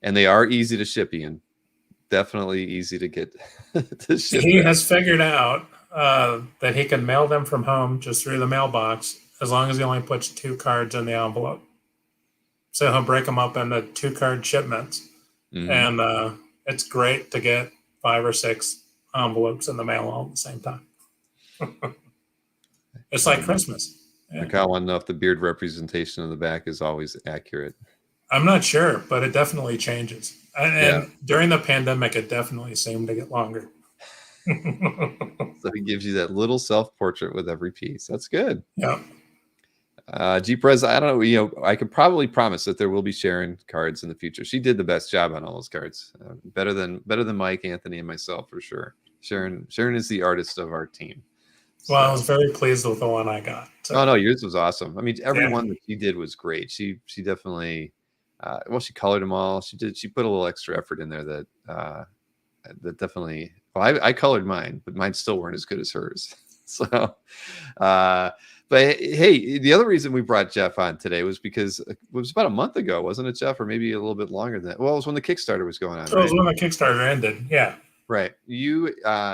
and they are easy to ship, Ian. Definitely easy to get to ship he out. has figured out that he can mail them from home just through the mailbox as long as he only puts 2 cards in the envelope. So he'll break them up into 2 card shipments, Hmm. and it's great to get 5 or 6 envelopes in the mail all at the same time. It's like Christmas. I Yeah. kind of want to know if the beard representation on the back is always accurate. I'm not sure, but it definitely changes. Yeah, And during the pandemic, it definitely seemed to get longer. so he gives you that little self-portrait with every piece. That's good. Yeah. G-Prez, I don't know. I could probably promise that there will be Sharon cards in the future. She did the best job on all those cards, better than Mike, Anthony, and myself for sure. Sharon is the artist of our team. Well, I So, was very pleased with the one I got. oh So, no, yours was awesome. I mean, every yeah. one that she did was great. She definitely, well, she colored them all. She put a little extra effort in there that definitely. Well, I colored mine, but mine still weren't as good as hers. So, uh, but hey, the other reason we brought Jeff on today was because it was about a month ago, wasn't it, Jeff? Or maybe a little bit longer than that. Well, it was when the Kickstarter was going on, So it was right? when the Kickstarter ended. Yeah. Right.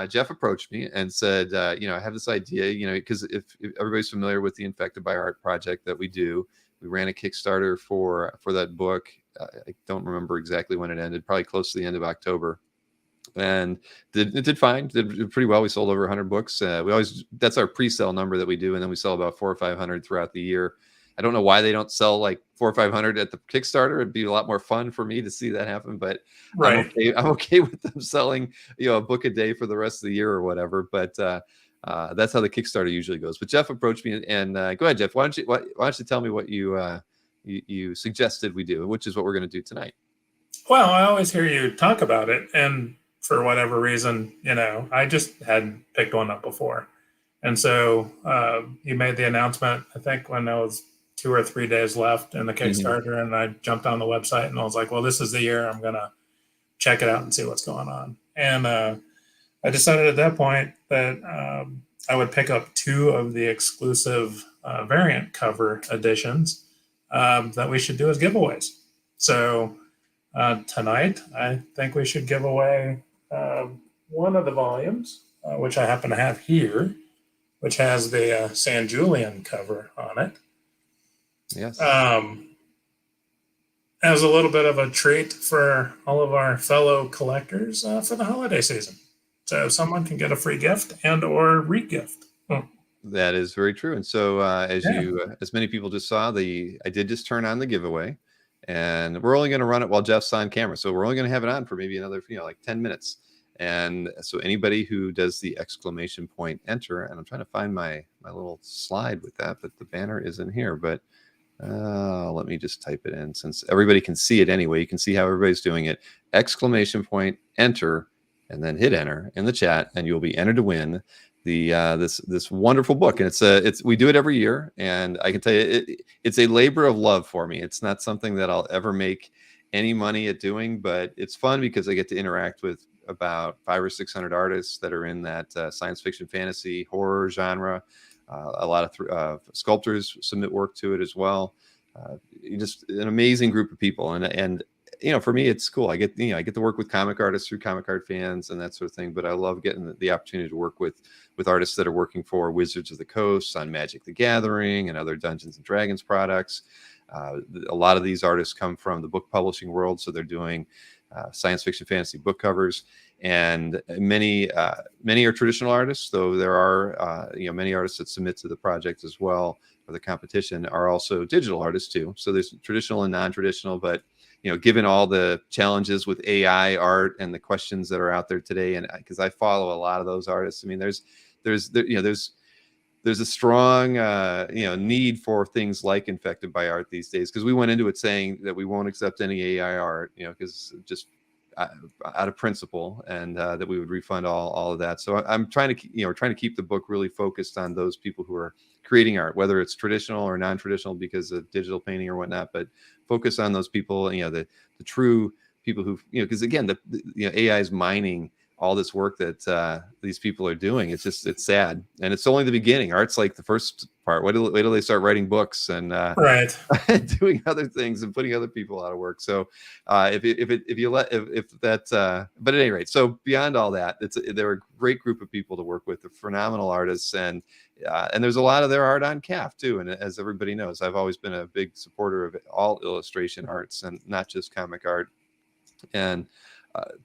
Jeff approached me and said, I have this idea, because if everybody's familiar with the Infected by Art project that we do, we ran a Kickstarter for that book. I don't remember exactly when it ended, probably close to the end of October. And it did fine, did pretty well. We sold over 100 books. That's our pre-sale number that we do, and then we sell about 400 or 500 throughout the year. I don't know why they don't sell like 400 or 500 at the Kickstarter. It'd be a lot more fun for me to see that happen, but I'm Right. okay. I'm okay with them selling, a book a day for the rest of the year or whatever. But that's how the Kickstarter usually goes. But Jeff approached me, and go ahead, Jeff. Why don't you tell me what you suggested we do, which is what we're going to do tonight. Well, I always hear you talk about it. And for whatever reason, I just hadn't picked one up before. And so you made the announcement, I think, when there was 2 or 3 days left in the Mhm. Kickstarter. And I jumped on the website and I was like, well, this is the year I'm going to check it out and see what's going on. And I decided at that point that I would pick up 2 of the exclusive variant cover editions that we should do as giveaways. So tonight, I think we should give away one of the volumes, which I happen to have here, which has the San Julian cover on it. Yes. As a little bit of a treat for all of our fellow collectors for the holiday season. So someone can get a free gift and or re-gift. That is very true. And so, Yeah. as many people just saw, I did just turn on the giveaway, and we're only going to run it while Jeff's on camera. So we're only going to have it on for maybe another, like 10 minutes. And so anybody who does the exclamation point enter, and I'm trying to find my little slide with that, but the banner isn't here. But let me just type it in since everybody can see it anyway. You can see how everybody's doing it. Exclamation point enter, and then hit enter in the chat, and you'll be entered to win the this wonderful book. And it's we do it every year, and I can tell you it's a labor of love for me. It's not something that I'll ever make any money at doing, but it's fun because I get to interact with about 500 or 600 artists that are in that science fiction, fantasy, horror genre. A lot of sculptors submit work to it as well. Just an amazing group of people, and for me, it's cool. I get to work with comic artists through Comic Art Fans and that sort of thing. But I love getting the opportunity to work with artists that are working for Wizards of the Coast on Magic the Gathering and other Dungeons and Dragons products. A lot of these artists come from the book publishing world, so they're doing science fiction, fantasy book covers, and many are traditional artists. Though there are many artists that submit to the project as well, or the competition, are also digital artists too. So there's traditional and non-traditional, but given all the challenges with AI art and the questions that are out there today, and because I follow a lot of those artists, I mean, there's a strong need for things like Infected by Art these days, because we went into it saying that we won't accept any AI art, because just out of principle, and that we would refund all of that. So I'm trying to, we're trying to keep the book really focused on those people who are creating art, whether it's traditional or non-traditional because of digital painting or whatnot, but focus on those people, the true people who, because again, AI is mining all this work that these people are doing. It's sad, and it's only the beginning. Art's like the first part. Wait till they start writing books and Right. doing other things and putting other people out of work. So but at any rate, so beyond all that, they're a great group of people to work with. They're phenomenal artists, and there's a lot of their art on CAF too. And as everybody knows, I've always been a big supporter of all illustration arts and not just comic art. And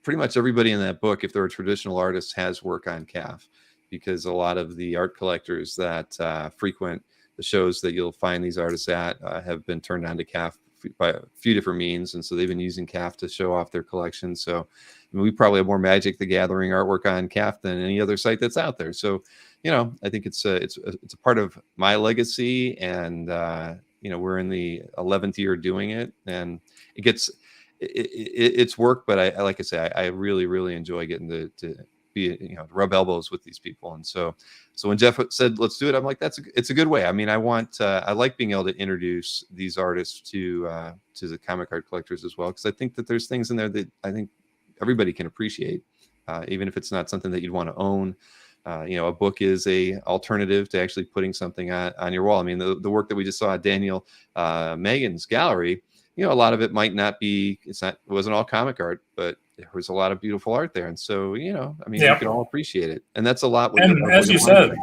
pretty much everybody in that book, if they're a traditional artist, has work on CAF, because a lot of the art collectors that frequent the shows that you'll find these artists at have been turned on to CAF by a few different means, and so they've been using CAF to show off their collection. So we probably have more Magic the Gathering artwork on CAF than any other site that's out there. So I think it's a part of my legacy, and we're in the 11th year doing it, and it's work, but I like I say, I really, really enjoy getting to be, rub elbows with these people. And so when Jeff said, let's do it, I'm like, it's a good way. I mean, I like being able to introduce these artists to the comic art collectors as well, because I think that there's things in there that I think everybody can appreciate, even if it's not something that you'd want to own. A book is a alternative to actually putting something on your wall. I mean, the work that we just saw at Daniel Megan's gallery, a lot of it might not be, it wasn't all comic art, but there was a lot of beautiful art there. And so, we can all appreciate it. And that's a lot. And as you said,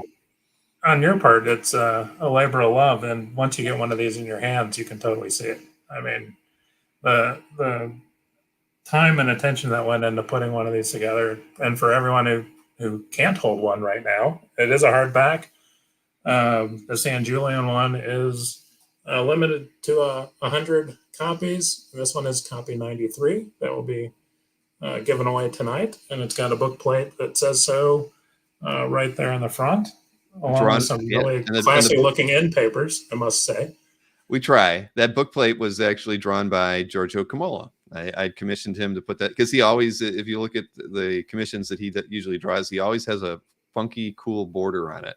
on your part, it's a labor of love. And once you get one of these in your hands, you can totally see it. I mean, the time and attention that went into putting one of these together, and for everyone who can't hold one right now, it is a hardback. The San Julian one is limited to 100 copies. This one is copy 93 that will be given away tonight, and it's got a book plate that says so right there in the front, along with some really classy looking end papers, I must say. We try. That book plate was actually drawn by Giorgio Camola. I commissioned him to put that, because he always, if you look at the commissions that he usually draws, he always has a funky, cool border on it.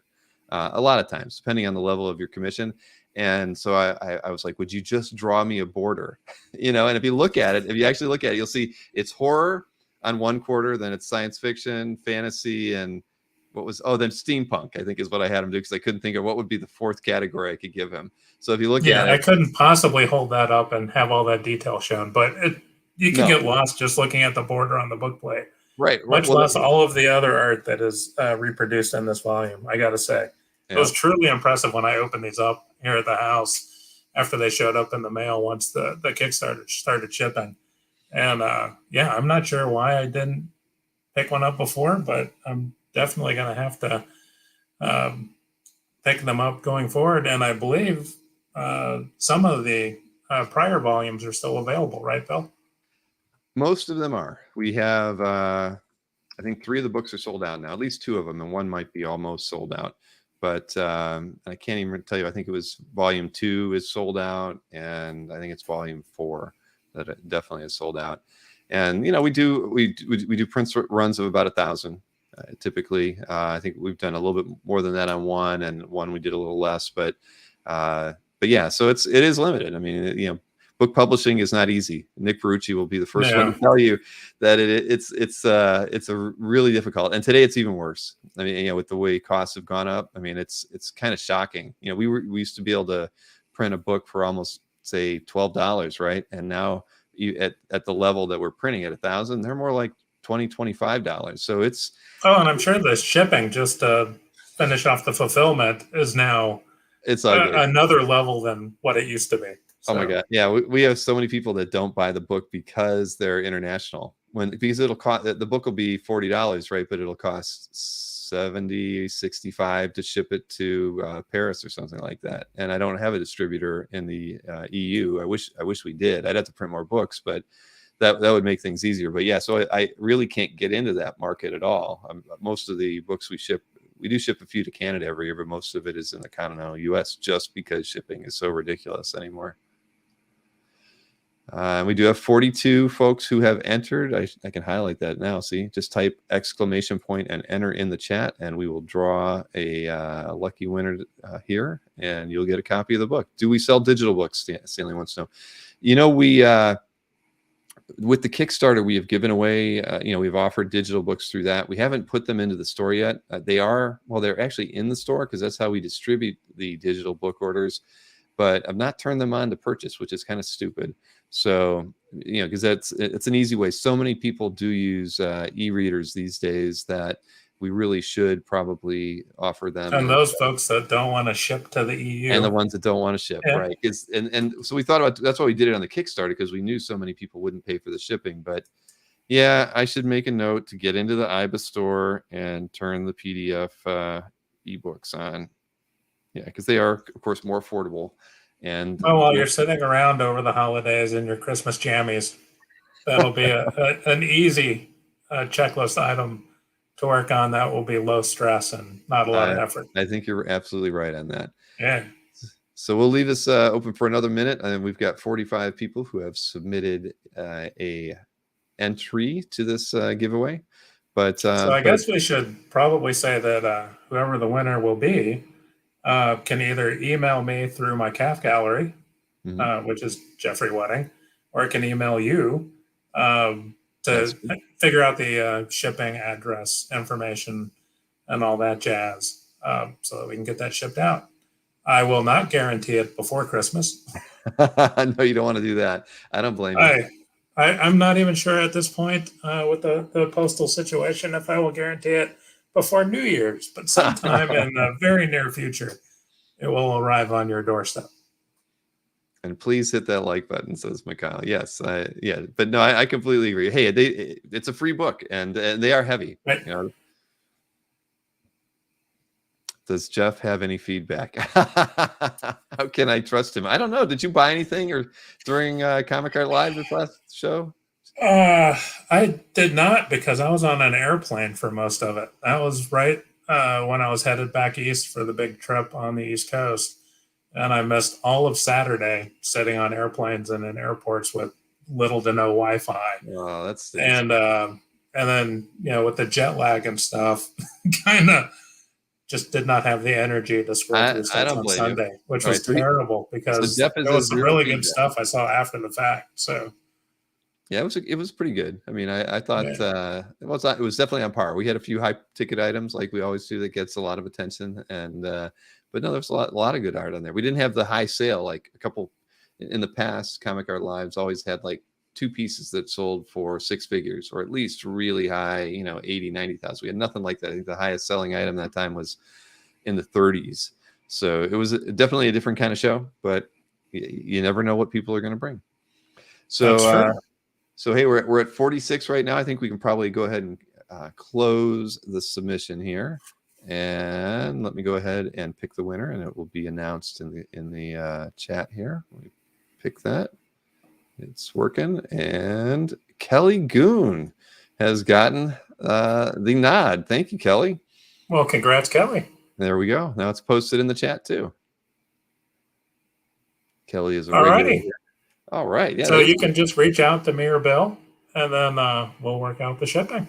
A lot of times, depending on the level of your commission. And so I was like, would you just draw me a border? And if you actually look at it, you'll see it's horror on one quarter, then it's science fiction, fantasy, and then steampunk, I think is what I had him do, because I couldn't think of what would be the fourth category I could give him. So if you look at it, I couldn't possibly hold that up and have all that detail shown, but you can get lost just looking at the border on the book plate. Right. Much less all of the other art that is reproduced in this volume, I got to say. It was truly impressive when I opened these up here at the house after they showed up in the mail once the Kickstarter started shipping. And I'm not sure why I didn't pick one up before, but I'm definitely going to have to pick them up going forward. And I believe some of the prior volumes are still available, right, Bill? Most of them are. We have, I think 3 of the books are sold out now, at least 2 of them, and one might be almost sold out. But I can't even tell you. I think it was volume 2 is sold out, and I think it's volume 4 that it definitely is sold out. And we do print runs of about 1,000 typically. I think we've done a little bit more than that on one, and one we did a little less. But yeah, so it is limited. I mean, book publishing is not easy. Nick Perucci will be the first one to tell you that it's a really difficult. And today it's even worse. I mean, with the way costs have gone up, I mean, it's kind of shocking. We used to be able to print a book for almost, say, $12, right? And now at the level that we're printing at 1,000, they're more like $20, $25. So it's and I'm sure the shipping, just to finish off the fulfillment, is now another level than what it used to be. So. Oh my God. Yeah. We have so many people that don't buy the book because they're international, because it'll cost, the book will be $40, right? But it'll cost $70, $65 to ship it to Paris or something like that. And I don't have a distributor in the EU. I wish we did. I'd have to print more books, but that would make things easier. But yeah, so I really can't get into that market at all. Most of the books we do ship a few to Canada every year, but most of it is in the continental US, just because shipping is so ridiculous anymore. We do have 42 folks who have entered. I can highlight that now. See, just type exclamation point and enter in the chat, and we will draw a lucky winner here, and you'll get a copy of the book. Do we sell digital books? Stanley wants to know. You know, we with the Kickstarter, we have given away, we've offered digital books through that. We haven't put them into the store yet. They're actually in the store because that's how we distribute the digital book orders. But I've not turned them on to purchase, which is kind of stupid. So, because it's an easy way. So many people do use e-readers these days that we really should probably offer them. And those folks that don't want to ship to the EU. And the ones that don't want to ship, right? And so we thought about, that's why we did it on the Kickstarter, because we knew so many people wouldn't pay for the shipping. But yeah, I should make a note to get into the IBA store and turn the PDF ebooks on. Yeah, because they are, of course, more affordable. And while you're sitting around over the holidays in your Christmas jammies, that'll be an easy checklist item to work on. That will be low stress and not a lot of effort. I think you're absolutely right on that. Yeah. So we'll leave this open for another minute, and we've got 45 people who have submitted a entry to this giveaway. But so I guess we should probably say that whoever the winner will be can either email me through my CAF gallery, which is Jeffrey Wedding, or can email you to figure out the shipping address information and all that jazz, so that we can get that shipped out. I will not guarantee it before Christmas. No, you don't want to do that. I don't blame you. I'm not even sure at this point with the postal situation if I will guarantee it before New Year's, but sometime in the very near future, it will arrive on your doorstep. And please hit that like button, says Mikhail. Yes, yeah, but no, I completely agree. Hey, it's a free book, and they are heavy. Right. Does Jeff have any feedback? How can I trust him? I don't know. Did you buy anything or during Comic Art Live this last show? I did not, because I was on an airplane for most of it. That was right when I was headed back east for the big trip on the East Coast. And I missed all of Saturday sitting on airplanes and in airports with little to no Wi-Fi. Oh, that's and then with the jet lag and stuff, kind of just did not have the energy to scroll through stuff on Sunday, which was terrible, because there was some really good stuff I saw after the fact. So yeah, it was pretty good. I mean, I thought it was definitely on par. We had a few high ticket items like we always do that gets a lot of attention, and but no, there's a lot of good art on there. We didn't have the high sale like a couple in the past. Comic Art Lives always had like 2 pieces that sold for 6 figures, or at least really high, 80, 90,000. We had nothing like that. I think the highest selling item that time was in the 30s. So it was definitely a different kind of show, but you never know what people are going to bring. So, so hey, we're at 46 right now. I think we can probably go ahead and close the submission here. And let me go ahead and pick the winner, and it will be announced in the chat here. Let me pick that. It's working, and Kelly Goon has gotten the nod. Thank you, Kelly. Well, congrats, Kelly. There we go. Now it's posted in the chat too. Kelly is a Alrighty. All right. Yeah. So you can just reach out to me or Bill, and then we'll work out the shipping.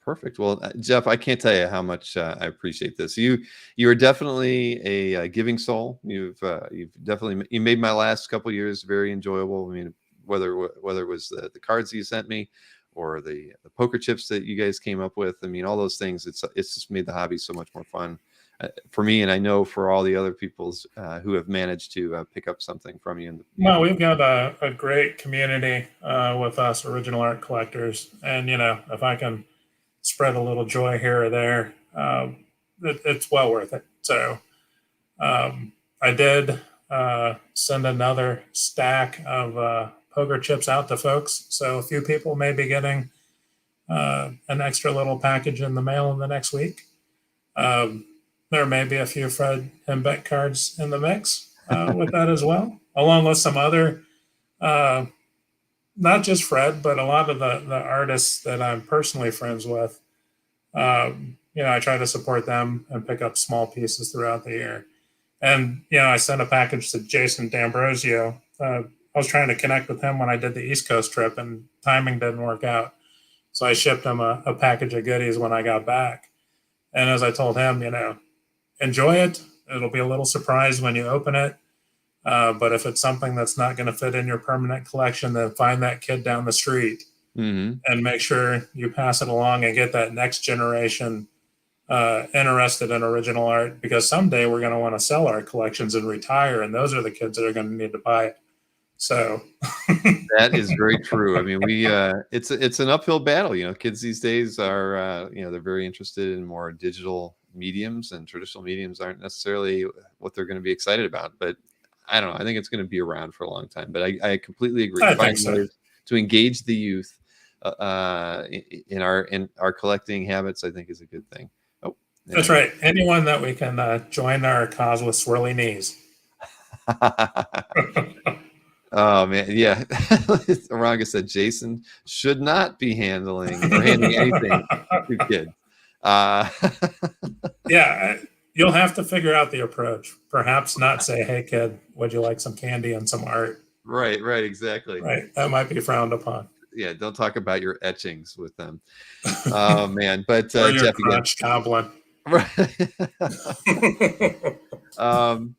Perfect. Well, Jeff, I can't tell you how much I appreciate this. You are definitely a giving soul. You've definitely made my last couple of years very enjoyable. I mean, whether it was the cards that you sent me, or the poker chips that you guys came up with. I mean, all those things. It's just made the hobby so much more fun for me, and I know for all the other people's who have managed to pick up something from you. No, we've got a great community with us original art collectors, and if I can spread a little joy here or there, it's well worth it. So I did send another stack of poker chips out to folks. So a few people may be getting an extra little package in the mail in the next week. There may be a few Fred Hembeck cards in the mix with that as well, along with some other, not just Fred, but a lot of the artists that I'm personally friends with. I try to support them and pick up small pieces throughout the year. And, I sent a package to Jason D'Ambrosio, a I was trying to connect with him when I did the East Coast trip, and timing didn't work out. So I shipped him a package of goodies when I got back. And as I told him, enjoy it. It'll be a little surprise when you open it. But if it's something that's not going to fit in your permanent collection, then find that kid down the street and make sure you pass it along and get that next generation interested in original art, because someday we're going to want to sell our collections and retire, and those are the kids that are going to need to buy it. So that is very true. I mean, it's an uphill battle. Kids these days are they're very interested in more digital mediums, and traditional mediums aren't necessarily what they're going to be excited about. But I don't know. I think it's going to be around for a long time. But I completely agree. Finding ways to engage the youth in our collecting habits, I think, is a good thing. Oh, yeah. That's right. Anyone that we can join our cause with swirly knees. Oh man, yeah. Aranga said Jason should not be handing anything to kids. Yeah, you'll have to figure out the approach. Perhaps not say, "Hey kid, would you like some candy and some art?" Right, exactly. Right, that might be frowned upon. Yeah, don't talk about your etchings with them. Oh man, but or your Jeff crotch goblin. Right.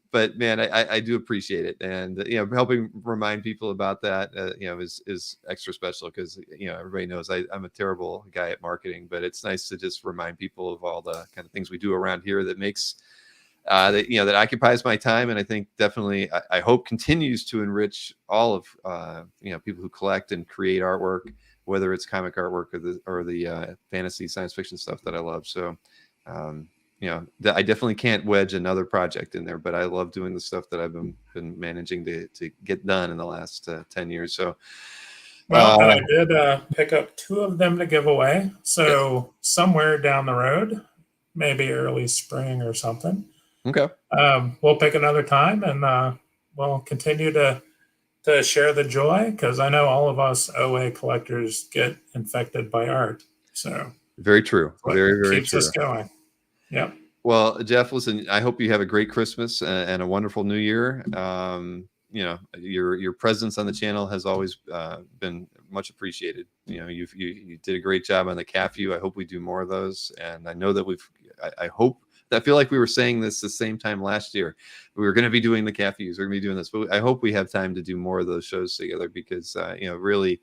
But man, I do appreciate it, and helping remind people about that is extra special, because everybody knows I'm a terrible guy at marketing, but it's nice to just remind people of all the kind of things we do around here that makes that occupies my time, and I think definitely I hope continues to enrich all of people who collect and create artwork, whether it's comic artwork or the fantasy science fiction stuff that I love. So I definitely can't wedge another project in there, but I love doing the stuff that I've been managing to get done in the last 10 years. So, well, and I did pick up 2 of them to give away. So somewhere down the road, maybe early spring or something. Okay. We'll pick another time, and we'll continue to share the joy, because I know all of us OA collectors get infected by art. So very true. Very, very keeps true. us going. Yep. Well, Jeff, listen, I hope you have a great Christmas and a wonderful New Year. Your presence on the channel has always been much appreciated. You did a great job on the CAFU. I hope we do more of those. And I know that I feel like we were saying this the same time last year. We were going to be doing the CAFUs. We're going to be doing this, but I hope we have time to do more of those shows together, because, really,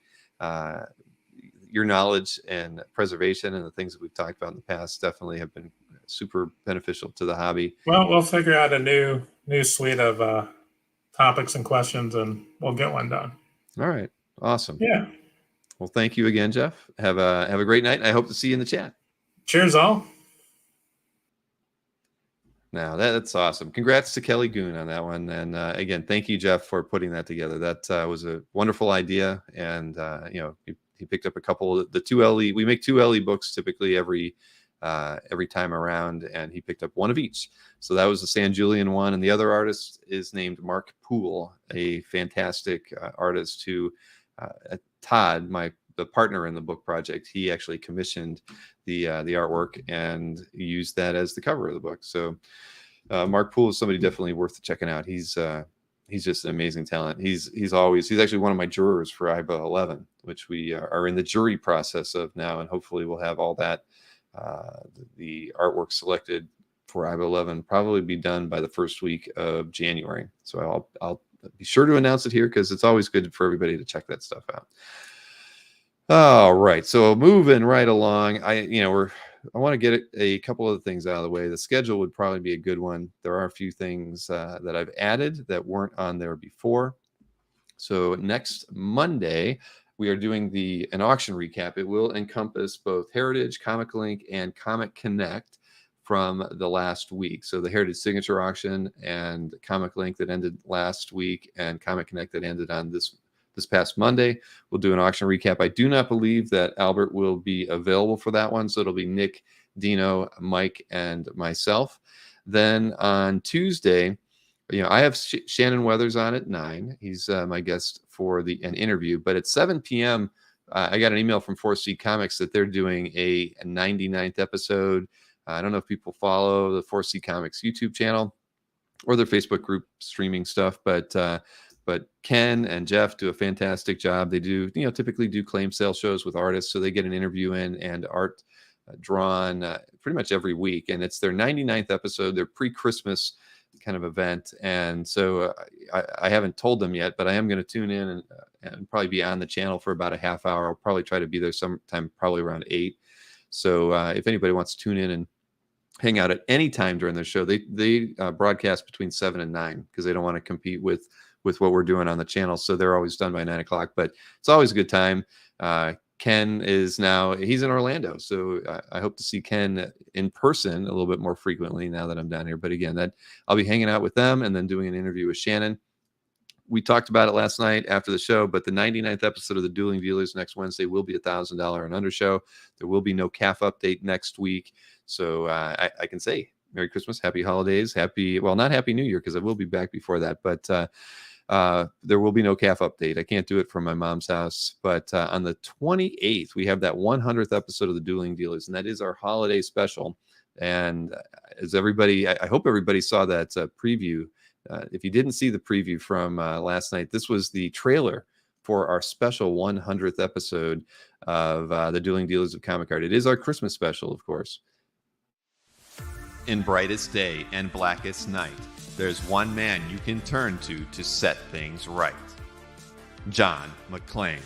your knowledge and preservation and the things that we've talked about in the past definitely have been super beneficial to the hobby. Well, we'll figure out a new suite of topics and questions, and we'll get one done. All right. Awesome. Yeah. Well, thank you again, Jeff. Have a great night. I hope to see you in the chat. Cheers, all. Now that's awesome. Congrats to Kelly Goon on that one. And again, thank you, Jeff, for putting that together. That was a wonderful idea. And, he picked up a couple of the 2 LE. We make 2 LE books typically every time around, and he picked up one of each. So that was the San Julian one, and the other artist is named Mark Poole, a fantastic artist who Todd, the partner in the book project, he actually commissioned the artwork and used that as the cover of the book. So Mark Poole is somebody definitely worth checking out. He's just an amazing talent. He's actually one of my jurors for IBA 11, which we are in the jury process of now, and hopefully we'll have all that the artwork selected for IBA 11 probably be done by the first week of January. So I'll be sure to announce it here, because it's always good for everybody to check that stuff out. All right, so moving right along, I want to get a couple of things out of the way. The schedule would probably be a good one. There are a few things that I've added that weren't on there before. So next Monday, we are doing an auction recap. It will encompass both Heritage, Comic Link, and Comic Connect from the last week. So the Heritage Signature Auction and Comic Link that ended last week, and Comic Connect that ended on this past Monday. We'll do an auction recap. I do not believe that Albert will be available for that one, so it'll be Nick, Dino, Mike, and myself. Then on Tuesday, I have Shannon Weathers on at 9. He's my guest for an interview. But at 7 p.m., I got an email from 4C Comics that they're doing a 99th episode. I don't know if people follow the 4C Comics YouTube channel or their Facebook group streaming stuff, but But Ken and Jeff do a fantastic job. They do, typically do claim sale shows with artists, so they get an interview in and art drawn pretty much every week. And it's their 99th episode, their pre-Christmas kind of event. And so I haven't told them yet, but I am going to tune in and probably be on the channel for about a half hour. I'll probably try to be there sometime, probably around 8. So if anybody wants to tune in and hang out at any time during their show, they broadcast between 7 and 9 because they don't want to compete with what we're doing on the channel. So they're always done by 9 o'clock, but it's always a good time. Ken he's in Orlando. So I hope to see Ken in person a little bit more frequently now that I'm down here. But again, that I'll be hanging out with them and then doing an interview with Shannon. We talked about it last night after the show, but the 99th episode of the Dueling Dealers next Wednesday will be $1,000 and under show. There will be no CAF update next week. So I can say Merry Christmas, Happy Holidays, not Happy New Year, because I will be back before that. But there will be no CAF update. I can't do it from my mom's house. But on the 28th, we have that 100th episode of the Dueling Dealers, and that is our holiday special. And as everybody, I hope everybody saw that preview. If you didn't see the preview from last night, this was the trailer for our special 100th episode of the Dueling Dealers of Comic Art. It is our Christmas special, of course. In brightest day and blackest night, there's one man you can turn to set things right. John McClane.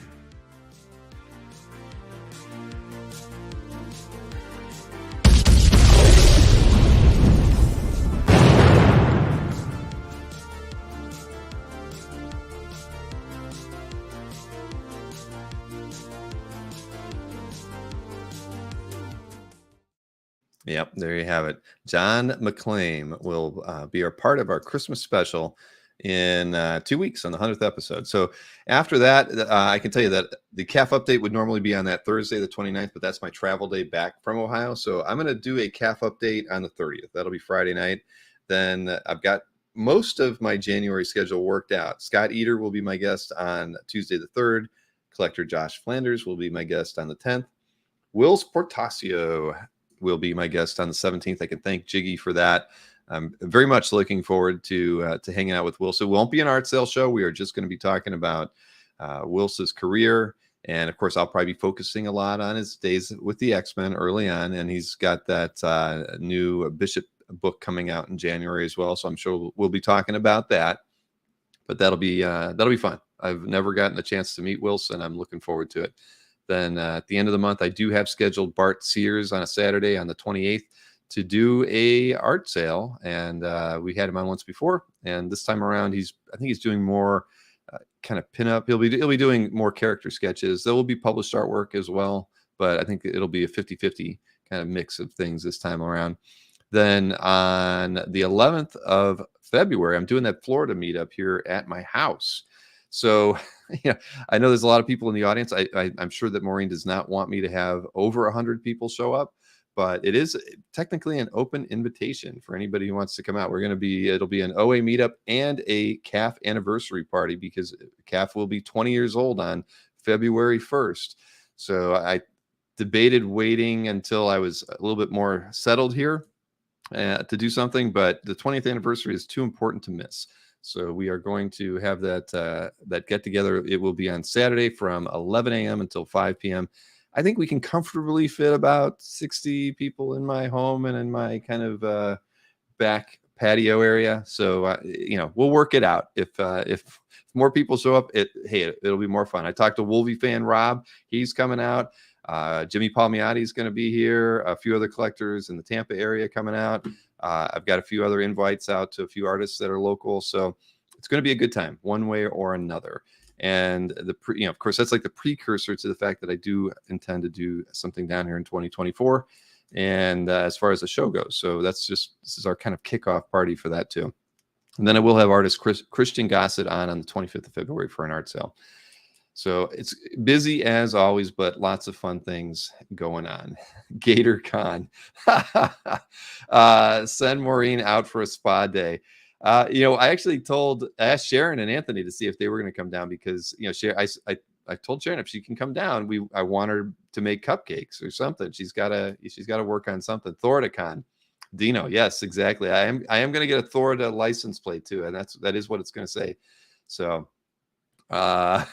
Yep, there you have it. John McClane will be a part of our Christmas special in 2 weeks on the 100th episode. So after that, I can tell you that the CAF update would normally be on that Thursday, the 29th, but that's my travel day back from Ohio. So I'm going to do a CAF update on the 30th. That'll be Friday night. Then I've got most of my January schedule worked out. Scott Eater will be my guest on Tuesday the 3rd. Collector Josh Flanders will be my guest on the 10th. Will Portasio will be my guest on the 17th. I can thank Jiggy for that. I'm very much looking forward to hanging out with Will. So it won't be an art sale show. We are just going to be talking about Will's career. And of course, I'll probably be focusing a lot on his days with the X-Men early on. And he's got that new Bishop book coming out in January as well. So I'm sure we'll be talking about that. But that'll be fun. I've never gotten a chance to meet Wilson. I'm looking forward to it. Then at the end of the month, I do have scheduled Bart Sears on a Saturday on the 28th to do a art sale. And we had him on once before. And this time around, I think he's doing more kind of pinup. He'll be doing more character sketches. There will be published artwork as well. But I think it'll be a 50-50 kind of mix of things this time around. Then on the 11th of February, I'm doing that Florida meetup here at my house. So, I know there's a lot of people in the audience. I'm sure that Maureen does not want me to have over 100 people show up, but it is technically an open invitation for anybody who wants to come out. It'll be an OA meetup and a CAF anniversary party because CAF will be 20 years old on February 1st. So I debated waiting until I was a little bit more settled here to do something, but the 20th anniversary is too important to miss. So we are going to have that get together. It will be on Saturday from 11 a.m. until 5 p.m. I think we can comfortably fit about 60 people in my home and in my kind of back patio area. So we'll work it out. If more people show up, it'll be more fun. I talked to Wolvie fan Rob. He's coming out. Jimmy Palmiotti is going to be here. A few other collectors in the Tampa area coming out. I've got a few other invites out to a few artists that are local. So it's going to be a good time one way or another. And of course, that's like the precursor to the fact that I do intend to do something down here in 2024. And as far as the show goes, so this is our kind of kickoff party for that too. And then I will have artist Christian Gossett on the 25th of February for an art sale. So it's busy as always, but lots of fun things going on. Gator Con. Send Maureen out for a spa day. I actually asked Sharon and Anthony to see if they were going to come down because, I told Sharon if she can come down, I want her to make cupcakes or something. She's got to work on something. Thoradicon. Dino. Yes, exactly. I am going to get a Thorida license plate too. And that is what it's going to say. So uh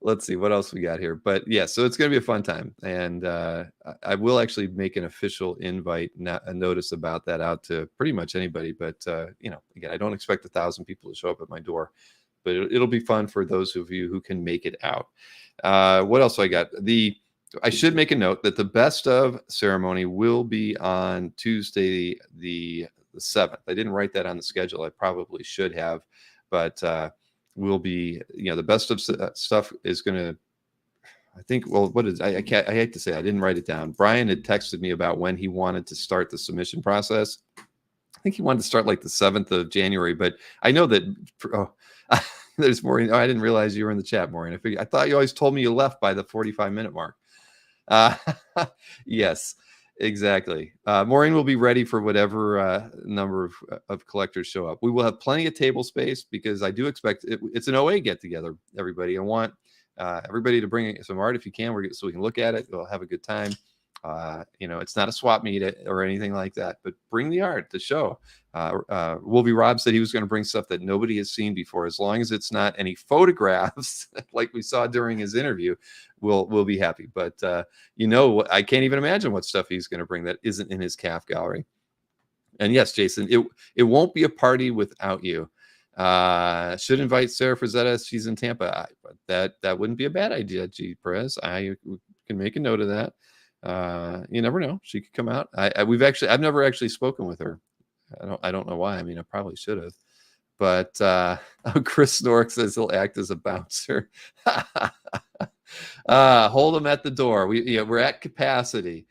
let's see what else we got here. But yeah, so it's going to be a fun time. And I will actually make an official invite, a notice about that out to pretty much anybody. But, again, I don't expect 1,000 people to show up at my door, but it'll be fun for those of you who can make it out. What else I got? I should make a note that the best of ceremony will be on Tuesday, the 7th. I didn't write that on the schedule. I probably should have, but will be, the best of stuff is going to, I think, well, what is, I hate to say, I didn't write it down. Brian had texted me about when he wanted to start the submission process. I think he wanted to start like the 7th of January, but I know that, there's Maureen. Oh, I didn't realize you were in the chat, Maureen. I thought you always told me you left by the 45-minute mark. Yes, exactly. Maureen will be ready for whatever number of collectors show up. We will have plenty of table space because I do expect it's an OA get together, everybody. I want everybody to bring some art if you can, so we can look at it. We'll have a good time. It's not a swap meet or anything like that, but bring the art to show. Wolby Rob said he was going to bring stuff that nobody has seen before, as long as it's not any photographs like we saw during his interview. We'll be happy. But I can't even imagine what stuff he's going to bring that isn't in his calf gallery. And yes, Jason, it won't be a party without you. Should invite Sarah Frazetta. She's in Tampa, but that wouldn't be a bad idea. G. Perez, I can make a note of that. You never know, she could come out. I've never actually spoken with her. I don't know why. I mean, I probably should have, but Chris Snork says he'll act as a bouncer. Hold him at the door. We're at capacity.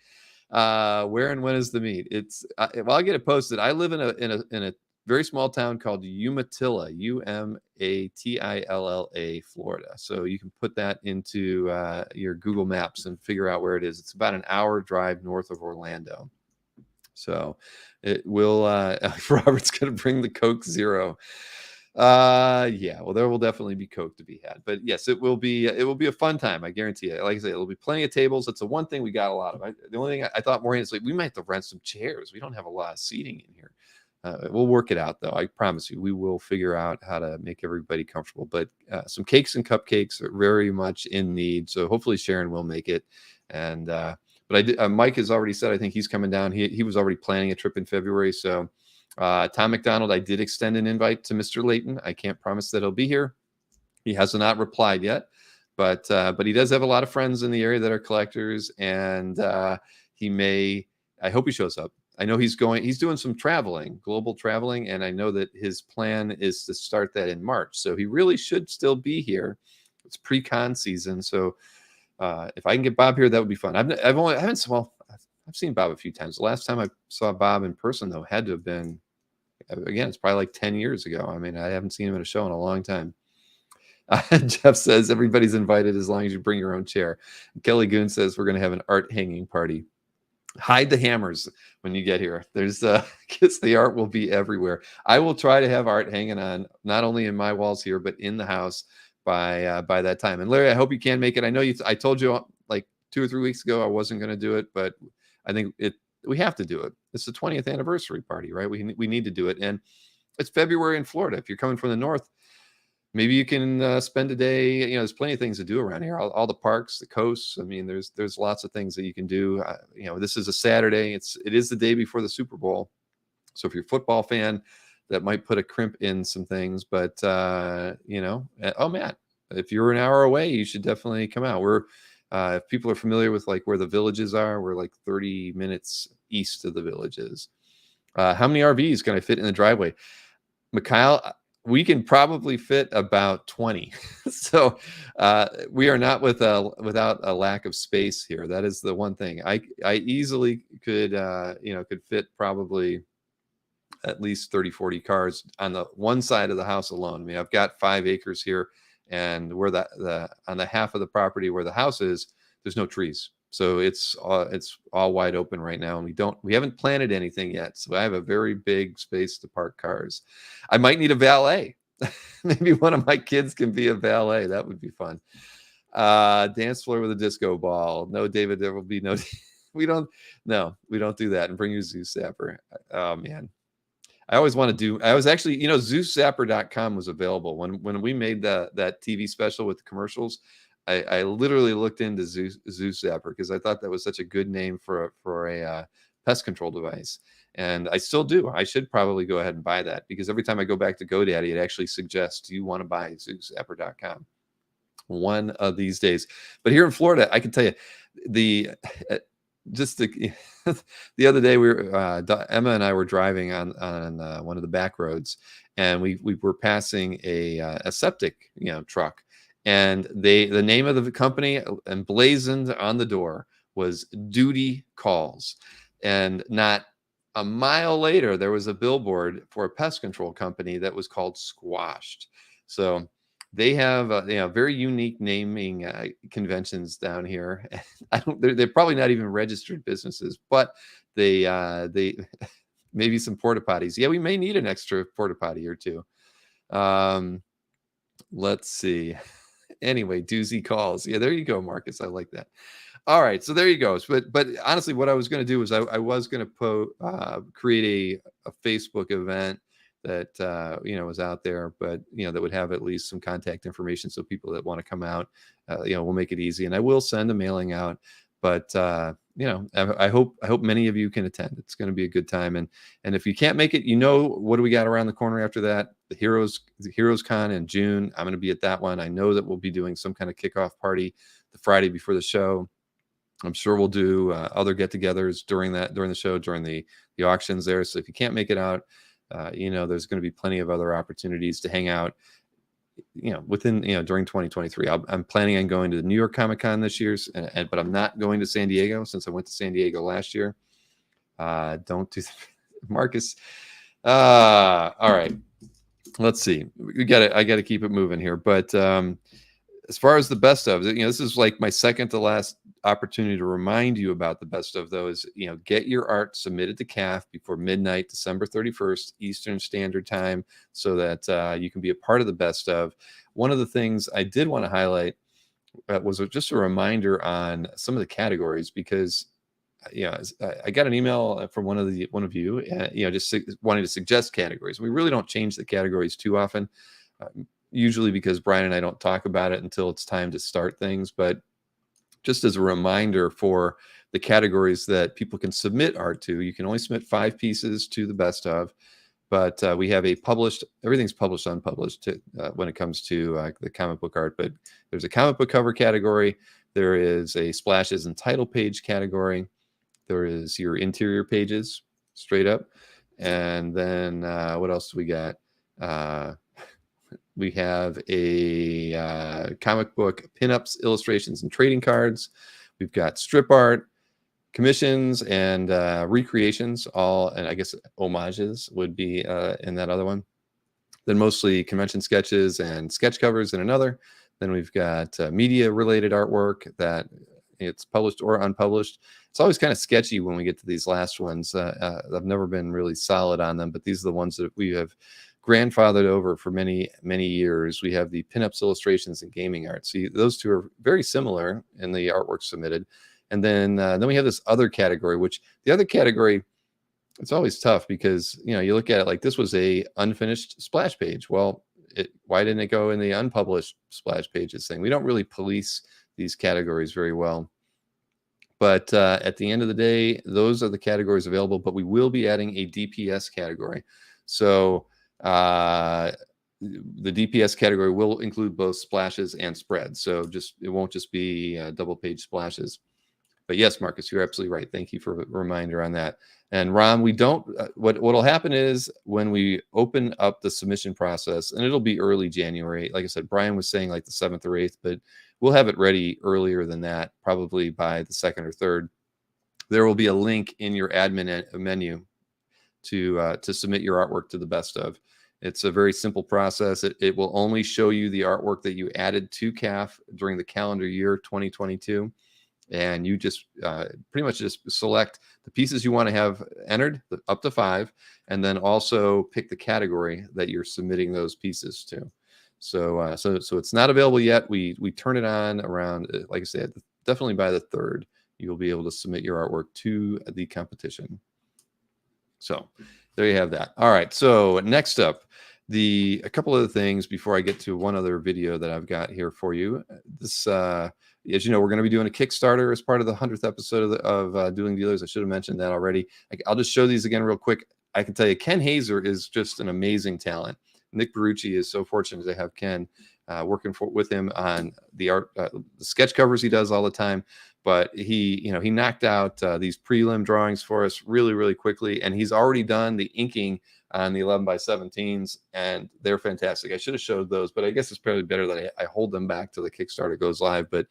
Where and when is the meet? I'll get it posted. I live in a very small town called Umatilla, Umatilla, Florida. So you can put that into your Google Maps and figure out where it is. It's about an hour drive north of Orlando. So it will, Robert's going to bring the Coke Zero. Yeah, well, there will definitely be Coke to be had, but yes, it will be a fun time. I guarantee it. Like I say, it'll be plenty of tables. That's the one thing we got a lot of. The only thing I thought, Maureen, is like, we might have to rent some chairs. We don't have a lot of seating in here. We'll work it out, though. I promise you, we will figure out how to make everybody comfortable. But some cakes and cupcakes are very much in need. So hopefully Sharon will make it. And but Mike has already said I think he's coming down. He was already planning a trip in February. So Tom McDonald, I did extend an invite to Mr. Layton. I can't promise that he'll be here. He has not replied yet, but he does have a lot of friends in the area that are collectors, and he may. I hope he shows up. I know he's doing some global traveling, and I know that his plan is to start that in March. So he really should still be here. It's pre-con season, so if I can get Bob here, that would be fun. I've seen Bob a few times. The last time I saw Bob in person, though, had to have been, again, it's probably like 10 years ago. I mean, I haven't seen him at a show in a long time. Jeff says everybody's invited as long as you bring your own chair. Kelly Goon says we're going to have an art hanging party. Hide the hammers when you get here. There's because the art will be everywhere. I will try to have art hanging on not only in my walls here, but in the house by that time. And Larry, I hope you can make it. I know I told you like 2 or 3 weeks ago I wasn't going to do it, but I think we have to do it. It's the 20th anniversary party, right? We need to do it, and it's February in Florida. If you're coming from the north, maybe you can spend a day. There's plenty of things to do around here. All the parks, the coasts. I mean, there's lots of things that you can do. This is a Saturday. It is the day before the Super Bowl, so if you're a football fan, that might put a crimp in some things. But oh man, if you're an hour away, you should definitely come out. If people are familiar with like where the villages are, we're like 30 minutes east of the villages. How many RVs can I fit in the driveway? Mikhail, we can probably fit about 20. So we are not without a lack of space here. That is the one thing. I easily could fit probably at least 30, 40 cars on the one side of the house alone. I mean, I've got 5 acres here, and where on the half of the property where the house is, there's no trees. So it's all wide open right now, and we haven't planted anything yet. So I have a very big space to park cars. I might need a valet. Maybe one of my kids can be a valet. That would be fun. Dance floor with a disco ball. No, David, there will be no. We don't do that. And bring your zoo sapper. Oh man. I always want to do. I was actually, ZeusZapper.com was available when we made that TV special with the commercials. I literally looked into Zeus Zapper because I thought that was such a good name for a pest control device, and I still do. I should probably go ahead and buy that because every time I go back to GoDaddy, it actually suggests, do you want to buy ZeusZapper.com one of these days? But here in Florida, I can tell you the just the the other day we were Emma and I were driving on one of the back roads, and we were passing a septic truck, and the name of the company emblazoned on the door was Duty Calls, and not a mile later there was a billboard for a pest control company that was called Squashed. So they have very unique naming conventions down here. They're probably not even registered businesses, but they maybe some porta potties. Yeah, we may need an extra porta potty or two. Let's see. Anyway, Doozy Calls. Yeah, there you go, Marcus. I like that. All right, so there you go. But honestly, what I was going to do was I was going to create a Facebook event that was out there, but that would have at least some contact information, so people that want to come out, we'll make it easy, and I will send a mailing out. But I hope many of you can attend. It's going to be a good time, and if you can't make it, what do we got around the corner after that? The Heroes Con in June. I'm going to be at that one. I know that we'll be doing some kind of kickoff party the Friday before the show. I'm sure we'll do other get-togethers during the show, during the auctions there. So if you can't make it out, there's going to be plenty of other opportunities to hang out, within, during 2023. I'm planning on going to the New York Comic Con this year, but I'm not going to San Diego since I went to San Diego last year. Don't do Marcus. All right. Let's see. I got to keep it moving here. But as far as the best of, this is like my second to last opportunity to remind you about the best of those. Get your art submitted to CAF before midnight, December 31st, Eastern Standard Time, so that you can be a part of the best of. One of the things I did want to highlight was just a reminder on some of the categories, because I got an email from one of you, just wanting to suggest categories. We really don't change the categories too often, usually because Brian and I don't talk about it until it's time to start things. But just as a reminder for the categories that people can submit art to, you can only submit 5 pieces to the best of, but we have everything's published, unpublished when it comes to the comic book art. But there's a comic book cover category. There is a splashes and title page category. There is your interior pages straight up. And then what else do we got? We have a comic book pinups, illustrations, and trading cards. We've got strip art, commissions, and recreations, and I guess homages would be in that other one. Then mostly convention sketches and sketch covers in another. Then we've got media-related artwork that it's published or unpublished. It's always kind of sketchy when we get to these last ones. I've never been really solid on them, but these are the ones that we have grandfathered over for many, many years. We have the pinups, illustrations, and gaming art. See, those two are very similar in the artwork submitted. And then we have this other category, which the other category, it's always tough because, you look at it like this was a unfinished splash page. Well, why didn't it go in the unpublished splash pages thing? We don't really police these categories very well. But at the end of the day, those are the categories available, but we will be adding a DPS category. So the DPS category will include both splashes and spreads. So it won't just be double page splashes. But yes, Marcus, you're absolutely right. Thank you for a reminder on that. And Ron, we don't, what'll happen is when we open up the submission process, and it'll be early January, like I said, Brian was saying like the 7th or 8th, but we'll have it ready earlier than that, probably by the 2nd or 3rd. There will be a link in your admin menu to submit your artwork to the best of. It's a very simple process. It will only show you the artwork that you added to CAF during the calendar year 2022. And you just pretty much just select the pieces you want to have entered, up to 5, and then also pick the category that you're submitting those pieces to. So it's not available yet. We turn it on around, like I said, definitely by the 3rd, you'll be able to submit your artwork to the competition. So there you have that. All right. So next up, a couple of things before I get to one other video that I've got here for you. This, as you know, we're going to be doing a Kickstarter as part of the 100th episode of Dueling Dealers. I should have mentioned that already. I'll just show these again real quick. I can tell you, Ken Hazer is just an amazing talent. Nick Barucci is so fortunate to have Ken working with him on the art, the sketch covers he does all the time. But he knocked out these prelim drawings for us really, really quickly, and he's already done the inking on the 11x17s, and they're fantastic. I should have showed those, but I guess it's probably better that I hold them back till the Kickstarter goes live. But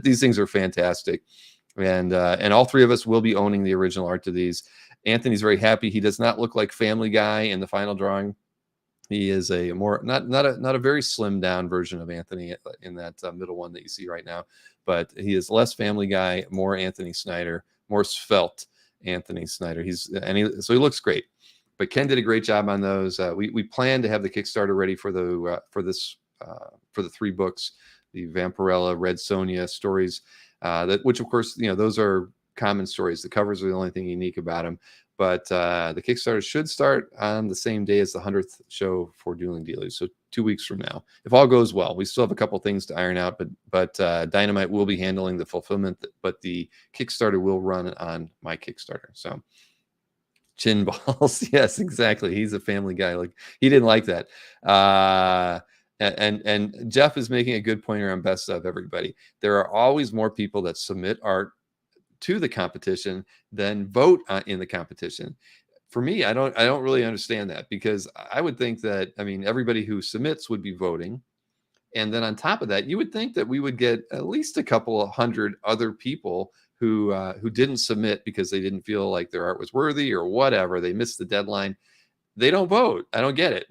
these things are fantastic, and all three of us will be owning the original art to these. Anthony's very happy. He does not look like Family Guy in the final drawing. He is a more not a very slimmed down version of Anthony in that middle one that you see right now, but he is less Family Guy, more Anthony Snyder, more svelte Anthony Snyder. So he looks great. But Ken did a great job on those. We plan to have the Kickstarter ready for the 3 books, the Vampirella, Red Sonja stories, which of course those are common stories. The covers are the only thing unique about them. But the Kickstarter should start on the same day as the 100th show for Dueling Dealers, so 2 weeks from now, if all goes well. We still have a couple things to iron out, but Dynamite will be handling the fulfillment, but the Kickstarter will run on my Kickstarter. So chin balls, yes, exactly. He's a Family Guy. Like, he didn't like that. And Jeff is making a good point around best of everybody. There are always more people that submit art to the competition than vote in the competition. For me, I don't really understand that, because I would think that, everybody who submits would be voting, and then on top of that, you would think that we would get at least a couple of hundred other people who didn't submit because they didn't feel like their art was worthy or whatever. They missed the deadline. They don't vote. I don't get it.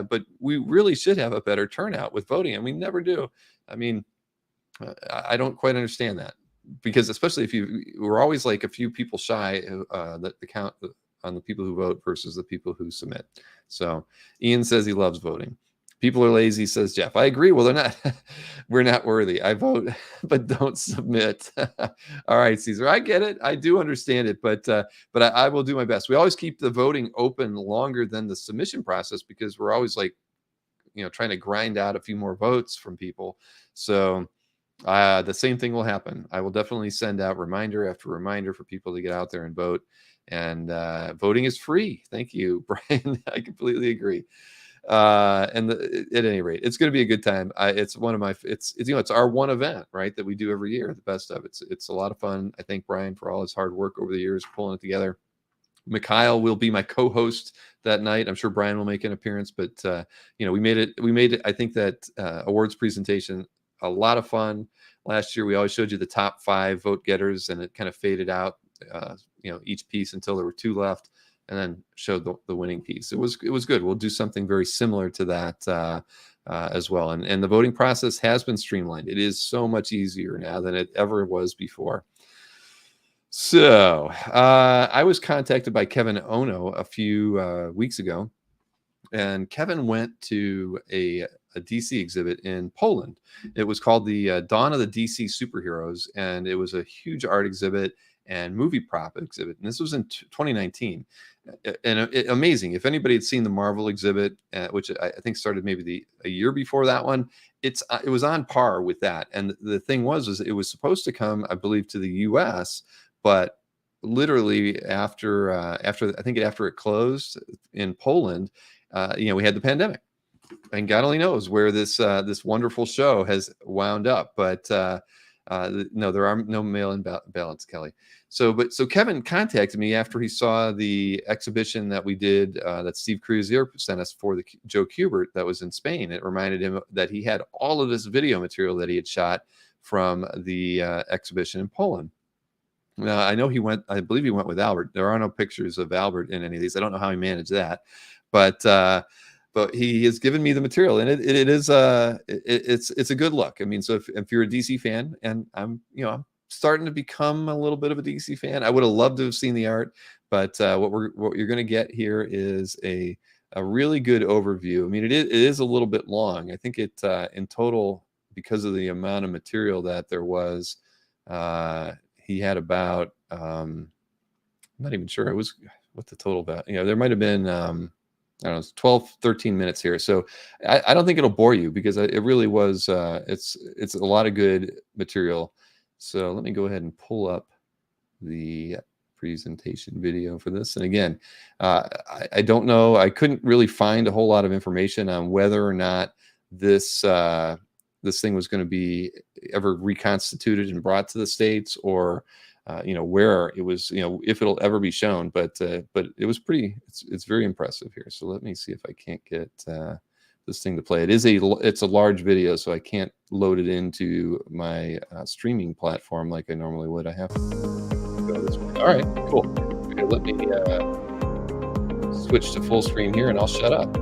But we really should have a better turnout with voting, and we never do. I don't quite understand that. Because especially we're always like a few people shy that the count on the people who vote versus the people who submit. So Ian says he loves voting. People are lazy, says Jeff. I agree. Well, they're not. We're not worthy. I vote, but don't submit. All right, Caesar. I get it. I do understand it, but I will do my best. We always keep the voting open longer than the submission process, because we're always like, trying to grind out a few more votes from people. So the same thing will happen. I will definitely send out reminder after reminder for people to get out there and vote. And voting is free. Thank you, Brian. I completely agree. At any rate, it's going to be a good time. It's one of my. It's our one event, right, that we do every year. The best of it's a lot of fun. I thank Brian for all his hard work over the years pulling it together. Mikhail will be my co-host that night. I'm sure Brian will make an appearance, but we made it. I think that awards presentation, a lot of fun. Last year, we always showed you the top 5 vote getters, and it kind of faded out, each piece until there were 2 left, and then showed the winning piece. It was good. We'll do something very similar to that as well. And the voting process has been streamlined. It is so much easier now than it ever was before. So I was contacted by Kevin Ono a few weeks ago, and Kevin went to a DC exhibit in Poland. It was called the Dawn of the DC Superheroes, and it was a huge art exhibit and movie prop exhibit. And this was in 2019. And amazing. If anybody had seen the Marvel exhibit, which I think started maybe a year before that one, it was on par with that. And the thing was it was supposed to come, I believe, to the U.S., but literally after it closed in Poland, we had the pandemic, and God only knows where this wonderful show has wound up. But no, there are no mail-in ballots, Kelly. So Kevin contacted me after he saw the exhibition that we did, that Steve Cruzier sent us for the Joe Kubert that was in Spain. It reminded him that he had all of this video material that he had shot from the exhibition in Poland. Now, I believe he went with Albert. There are no pictures of Albert in any of these. I don't know how he managed that, but he has given me the material, and it's a good look. So if you're a DC fan, and I'm starting to become a little bit of a DC fan, I would have loved to have seen the art, but what you're going to get here is a really good overview. It is a little bit long. I think it in total, because of the amount of material that there was, he had about I'm not even sure, was what the total value, there might have been, I don't know, 12, 13 minutes here. So I don't think it'll bore you, because it really was, it's a lot of good material. So let me go ahead and pull up the presentation video for this. And again, I don't know, I couldn't really find a whole lot of information on whether or not this this thing was going to be ever reconstituted and brought to the States, or where it was, if it'll ever be shown. But it was it's very impressive here. So let me see if I can't get this thing to play. It's a large video, so I can't load it into my streaming platform like I normally would. I have to go this way. All right, cool. Okay, let me switch to full screen here, and I'll shut up.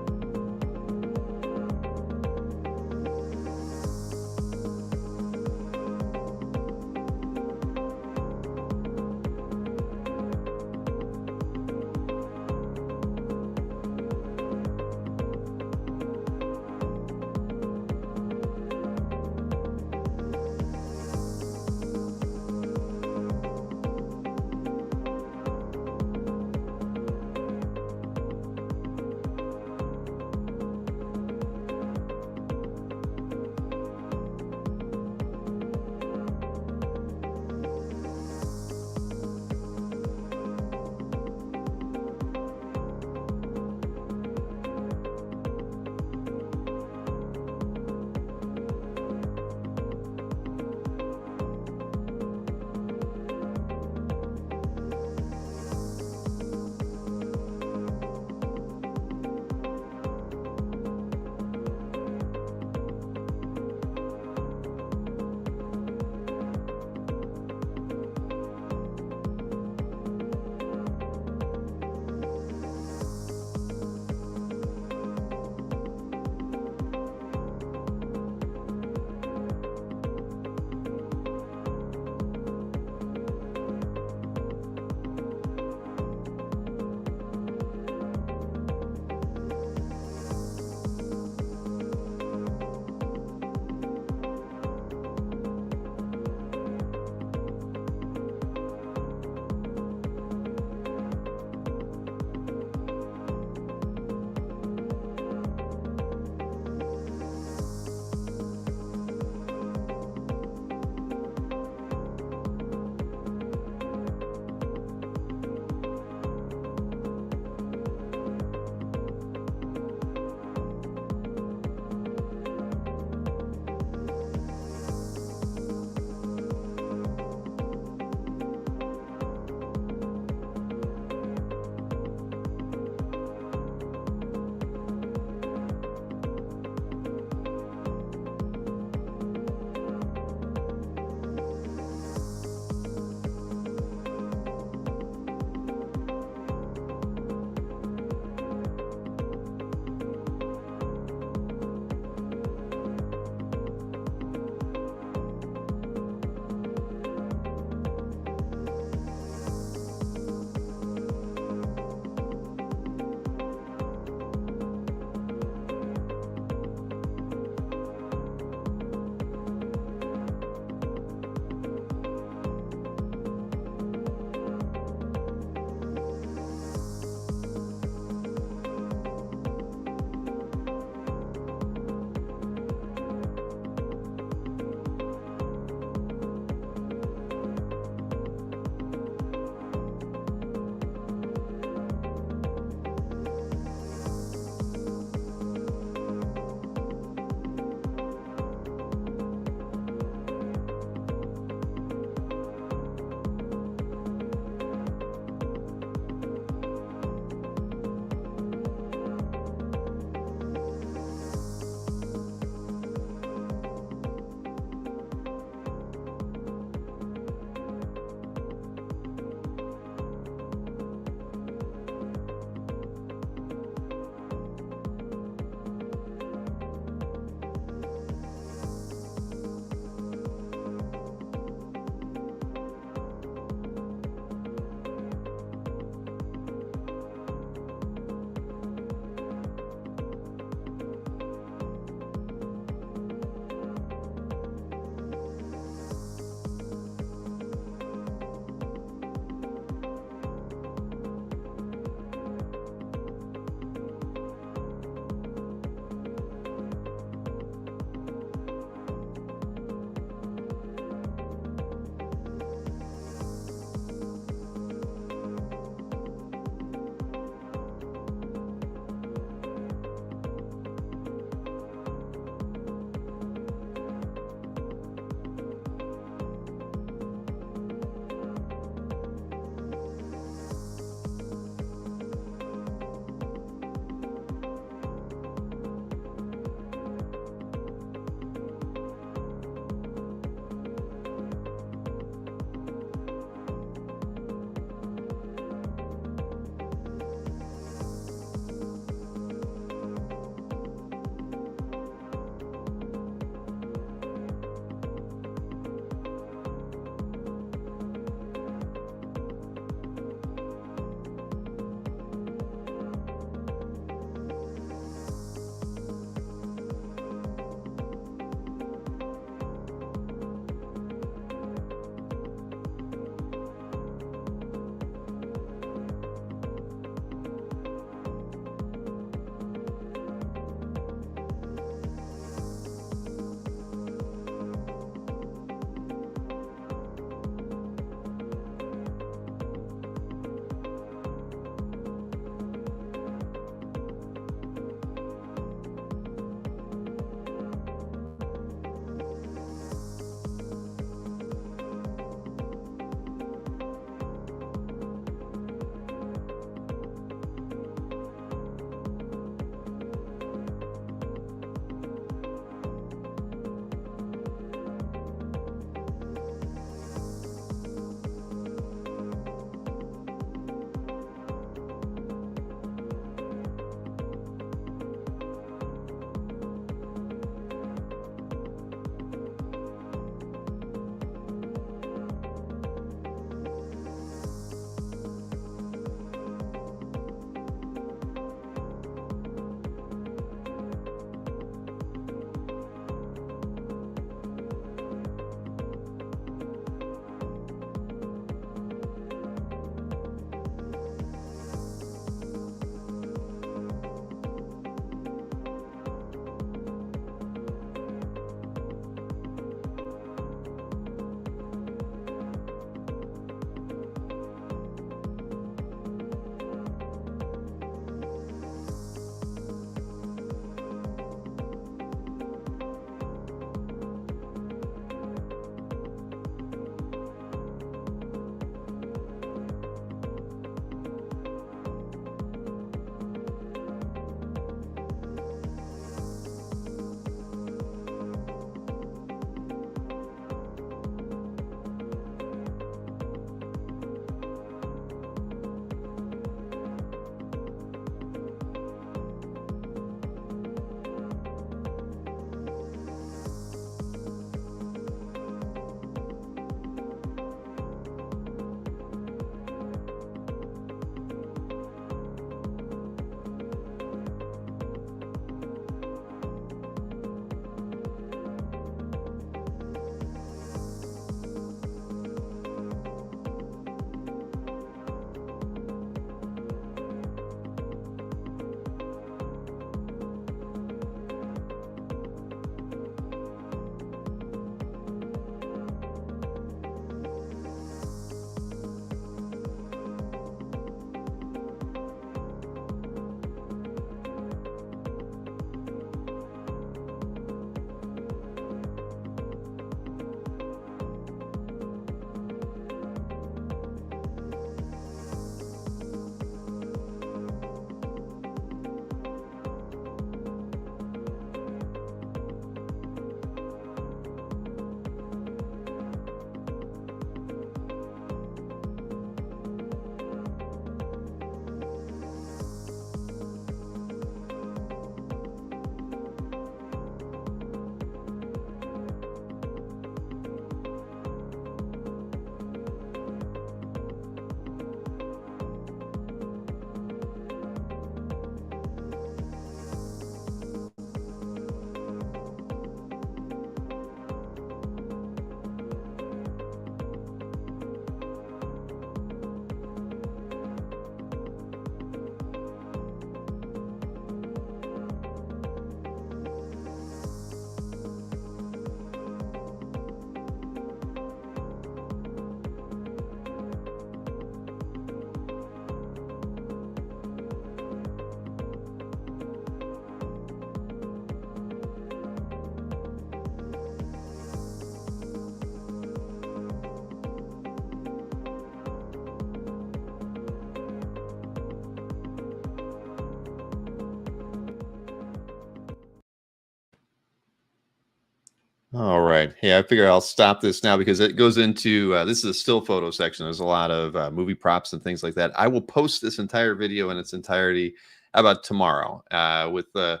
All right. Hey, I figure I'll stop this now because it goes into this is a still photo section. There's a lot of movie props and things like that. I will post this entire video in its entirety about tomorrow with the,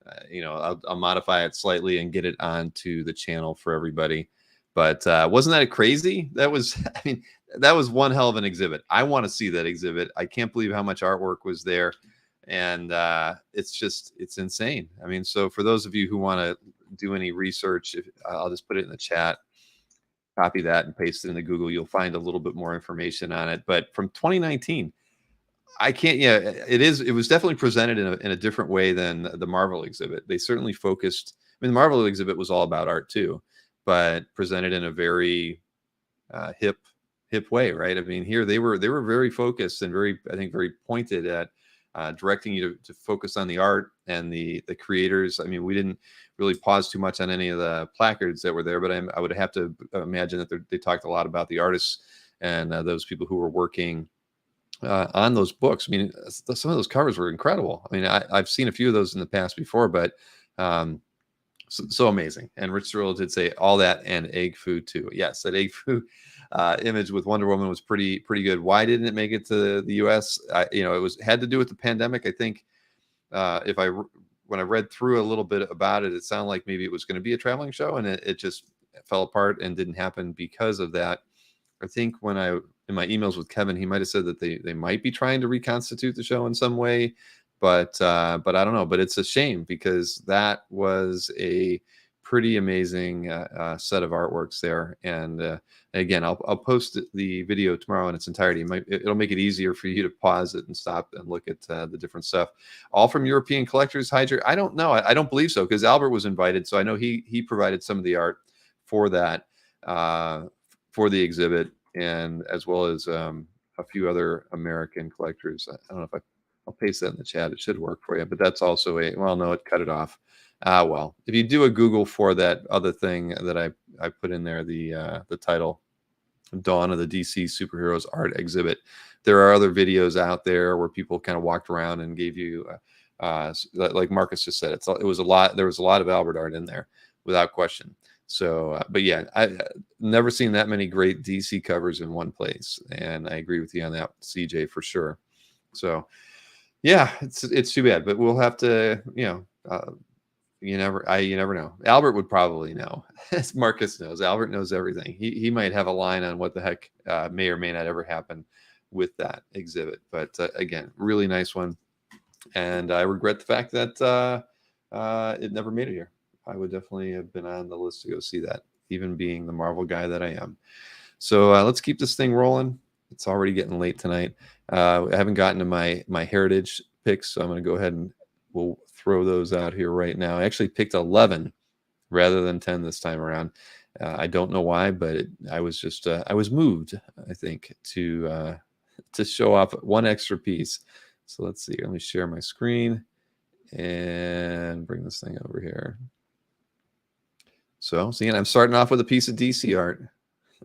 I'll modify it slightly and get it onto the channel for everybody. But wasn't that crazy? That was, I mean, that was one hell of an exhibit. I want to see that exhibit. I can't believe how much artwork was there. And it's insane. I mean, so for those of you who want to do any research, I'll just put it in the chat, copy that and paste it into Google. You'll find a little bit more information on it. But from 2019, I can't. Yeah, it was definitely presented in a different way than the Marvel exhibit. They certainly focused. I mean, the Marvel exhibit was all about art too, but presented in a very hip way, right? I mean, here they were very focused and very, I think, very pointed at directing you to focus on the art and the creators. I mean, we didn't really pause too much on any of the placards that were there, but I would have to imagine that they talked a lot about the artists and those people who were working on those books. I mean, some of those covers were incredible. I mean, I've seen a few of those in the past before, but so amazing. And Rich Cirillo did say all that and egg foo too. Yes, that egg foo image with Wonder Woman was pretty good. Why didn't it make it to the U.S.? It had to do with the pandemic. I think when I read through a little bit about it, it sounded like maybe it was going to be a traveling show, and it just fell apart and didn't happen because of that. I think in my emails with Kevin, he might have said that they might be trying to reconstitute the show in some way, but I don't know. But it's a shame because that was a pretty amazing set of artworks there. And again, I'll post the video tomorrow in its entirety. It'll make it easier for you to pause it and stop and look at the different stuff. All from European collectors. Hydra. I don't know. I don't believe so because Albert was invited, so I know he provided some of the art for that for the exhibit, and as well as a few other American collectors. I don't know if I'll paste that in the chat. It should work for you, but that's also no, it cut it off. Well, if you do a Google for that other thing that I put in there, the title, Dawn of the DC Superheroes Art Exhibit, there are other videos out there where people kind of walked around and gave you, like Marcus just said, there was a lot of Albert art in there without question. So, but yeah, I've never seen that many great DC covers in one place, and I agree with you on that, CJ, for sure. So, yeah, it's too bad, but we'll have to, you never know. Albert would probably know, as Marcus knows. Albert knows everything. He might have a line on what the heck may or may not ever happen with that exhibit. But again, really nice one, and I regret the fact that it never made it here. I would definitely have been on the list to go see that, even being the Marvel guy that I am. So let's keep this thing rolling. It's already getting late tonight. I haven't gotten to my heritage picks, so I'm going to go ahead and we'll throw those out here right now. I actually picked 11 rather than 10 this time around. I don't know why, but I was just I was moved, I think, to show off one extra piece. So let's see. Let me share my screen and bring this thing over here. So, seeing I'm starting off with a piece of DC art.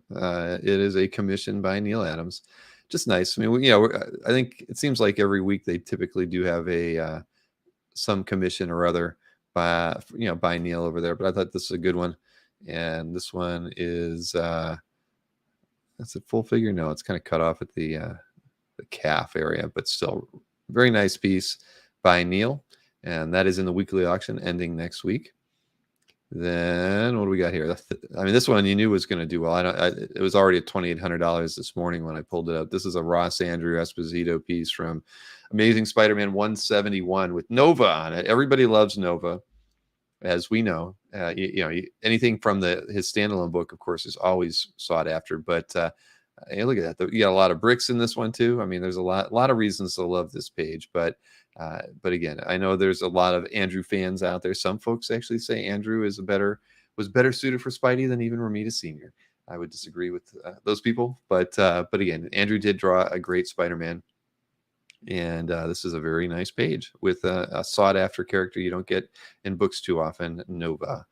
It is a commission by Neil Adams. Just nice. I mean, I think it seems like every week they typically do have a some commission or other by Neil over there. But I thought this is a good one, and this one is that's a full figure. No, it's kind of cut off at the calf area, but still very nice piece by Neil, and that is in the weekly auction ending next week. Then what do we got here? I mean, this one you knew was going to do well. It was already at $2,800 this morning when I pulled it up. This is a Ross Andru Esposito piece from Amazing Spider-Man 171 with Nova on it. Everybody loves Nova, as we know. Anything from his standalone book, of course, is always sought after. But hey, look at that. You got a lot of bricks in this one too. I mean, there's a lot of reasons to love this page, but again, I know there's a lot of Andru fans out there. Some folks actually say Andru was better suited for Spidey than even Romita Sr. I would disagree with those people, but again, Andru did draw a great Spider-Man, and this is a very nice page with a sought-after character you don't get in books too often, Nova.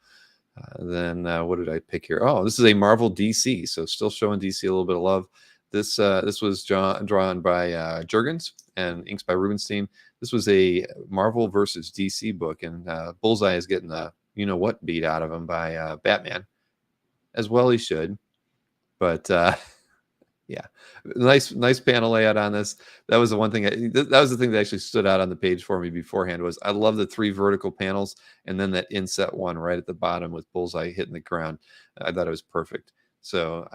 Then what did I pick here? Oh, this is a Marvel DC, so still showing DC a little bit of love. This was drawn by Jurgens and inks by Rubenstein. This was a Marvel versus DC book, and Bullseye is getting you know what beat out of him by Batman, as well he should. But yeah, nice panel layout on this. That was the one thing. That was the thing that actually stood out on the page for me beforehand. Was I love the 3 vertical panels, and then that inset one right at the bottom with Bullseye hitting the ground. I thought it was perfect. So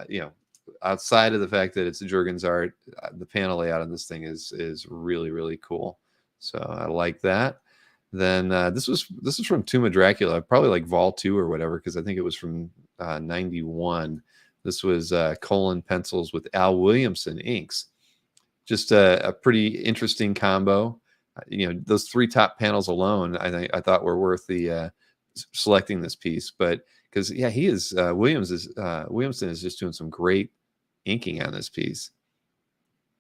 outside of the fact that it's Jurgens art, the panel layout on this thing is really cool. So I like that. Then this is from Tomb of Dracula, probably like Vol 2 or whatever, because I think it was from 91. This was Colin pencils with Al Williamson inks. Just a pretty interesting combo. Those 3 top panels alone, I thought were worth the selecting this piece. But because he is Williamson is just doing some great inking on this piece.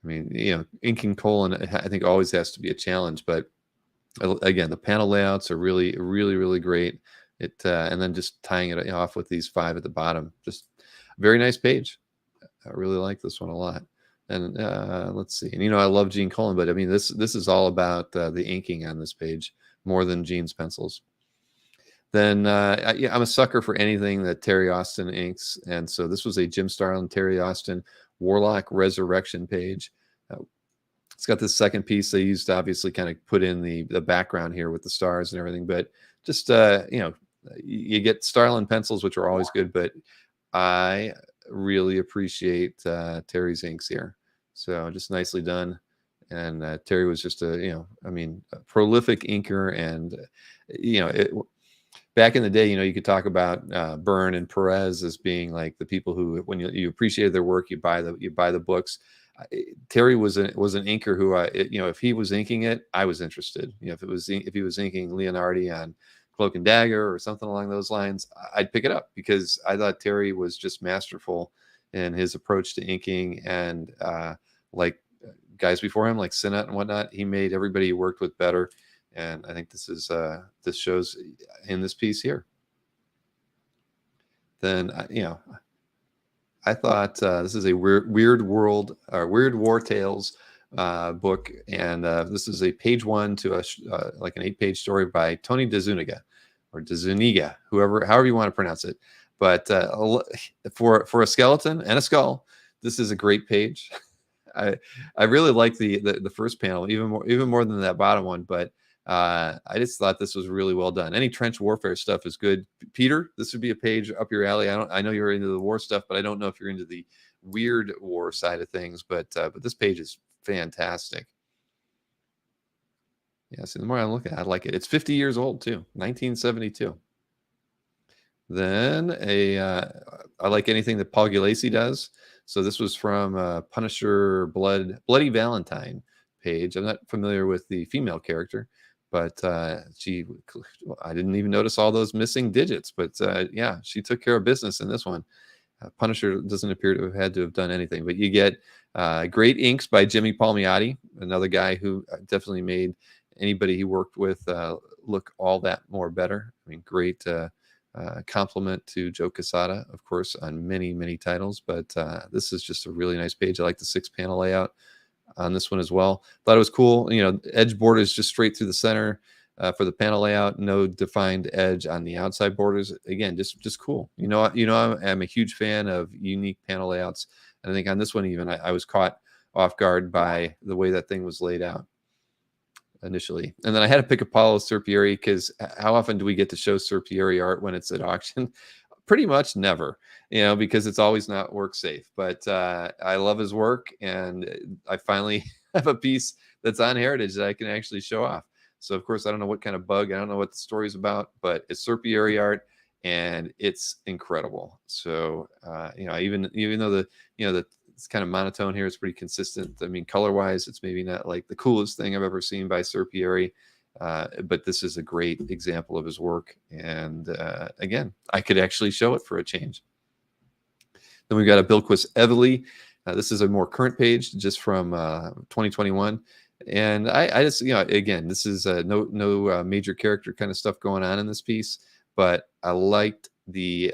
I mean, inking Colin, I think always has to be a challenge. But again, the panel layouts are really great. And then just tying it off with these 5 at the bottom, just very nice page. I really like this one a lot. And let's see. And I love Gene Colan, but I mean this is all about the inking on this page more than Gene's pencils. Then I'm a sucker for anything that Terry Austin inks, and so this was a Jim Starlin, Terry Austin Warlock Resurrection page. It's got this second piece they used to obviously kind of put in the background here with the stars and everything, but just you get Starlin pencils, which are always good, but I really appreciate Terry's inks here. So just nicely done. And Terry was just a prolific inker, and back in the day, you could talk about Byrne and Perez as being like the people who, when you appreciated their work, you buy the books. Terry was an inker who if he was inking it, I was interested. If he was inking Leonardi on Cloak and Dagger or something along those lines, I'd pick it up because I thought Terry was just masterful in his approach to inking, and like guys before him, like Sinnott and whatnot, he made everybody he worked with better. And I think this shows in this piece here. Then I thought this is a Weird World or Weird War Tales book, and this is a page 1 to like an 8-page story by Tony DeZuniga or DeZuniga, however you want to pronounce it. But for a skeleton and a skull, this is a great page. I really like the first panel even more than that bottom one, but I just thought this was really well done. Any trench warfare stuff is good. Peter, this would be a page up your alley. I know you're into the war stuff, but I don't know if you're into the weird war side of things. But this page is fantastic. Yeah, so the more I look at it, I like it. It's 50 years old too, 1972. Then I like anything that Paul Gulacy does. So this was from Punisher Bloody Valentine page. I'm not familiar with the female character, but I didn't even notice all those missing digits. But yeah, she took care of business in this one. Punisher doesn't appear to have done anything, but you get great inks by Jimmy Palmiotti, another guy who definitely made anybody he worked with look all that more better. I mean, great compliment to Joe Quesada, of course, on many titles, but this is just a really nice page. I like the 6-panel layout on this one as well. Thought it was cool. Edge borders just straight through the center for the panel layout. No defined edge on the outside borders. Again, just cool. I'm a huge fan of unique panel layouts, and I think on this one even I was caught off guard by the way that thing was laid out initially. And then I had to pick Apollo Serpieri because how often do we get to show Serpieri art when it's at auction? Pretty much never, because it's always not work safe. But I love his work, and I finally have a piece that's on Heritage that I can actually show off. So of course I don't know what kind of bug, I don't know what the story's about, but it's Serpieri art and it's incredible. So even though the it's kind of monotone here, it's pretty consistent. I mean, color wise, it's maybe not like the coolest thing I've ever seen by Serpieri. But this is a great example of his work. And again, I could actually show it for a change. Then we've got a Bilquis Evely. This is a more current page just from 2021. And I just, again, this is no major character kind of stuff going on in this piece, but I liked the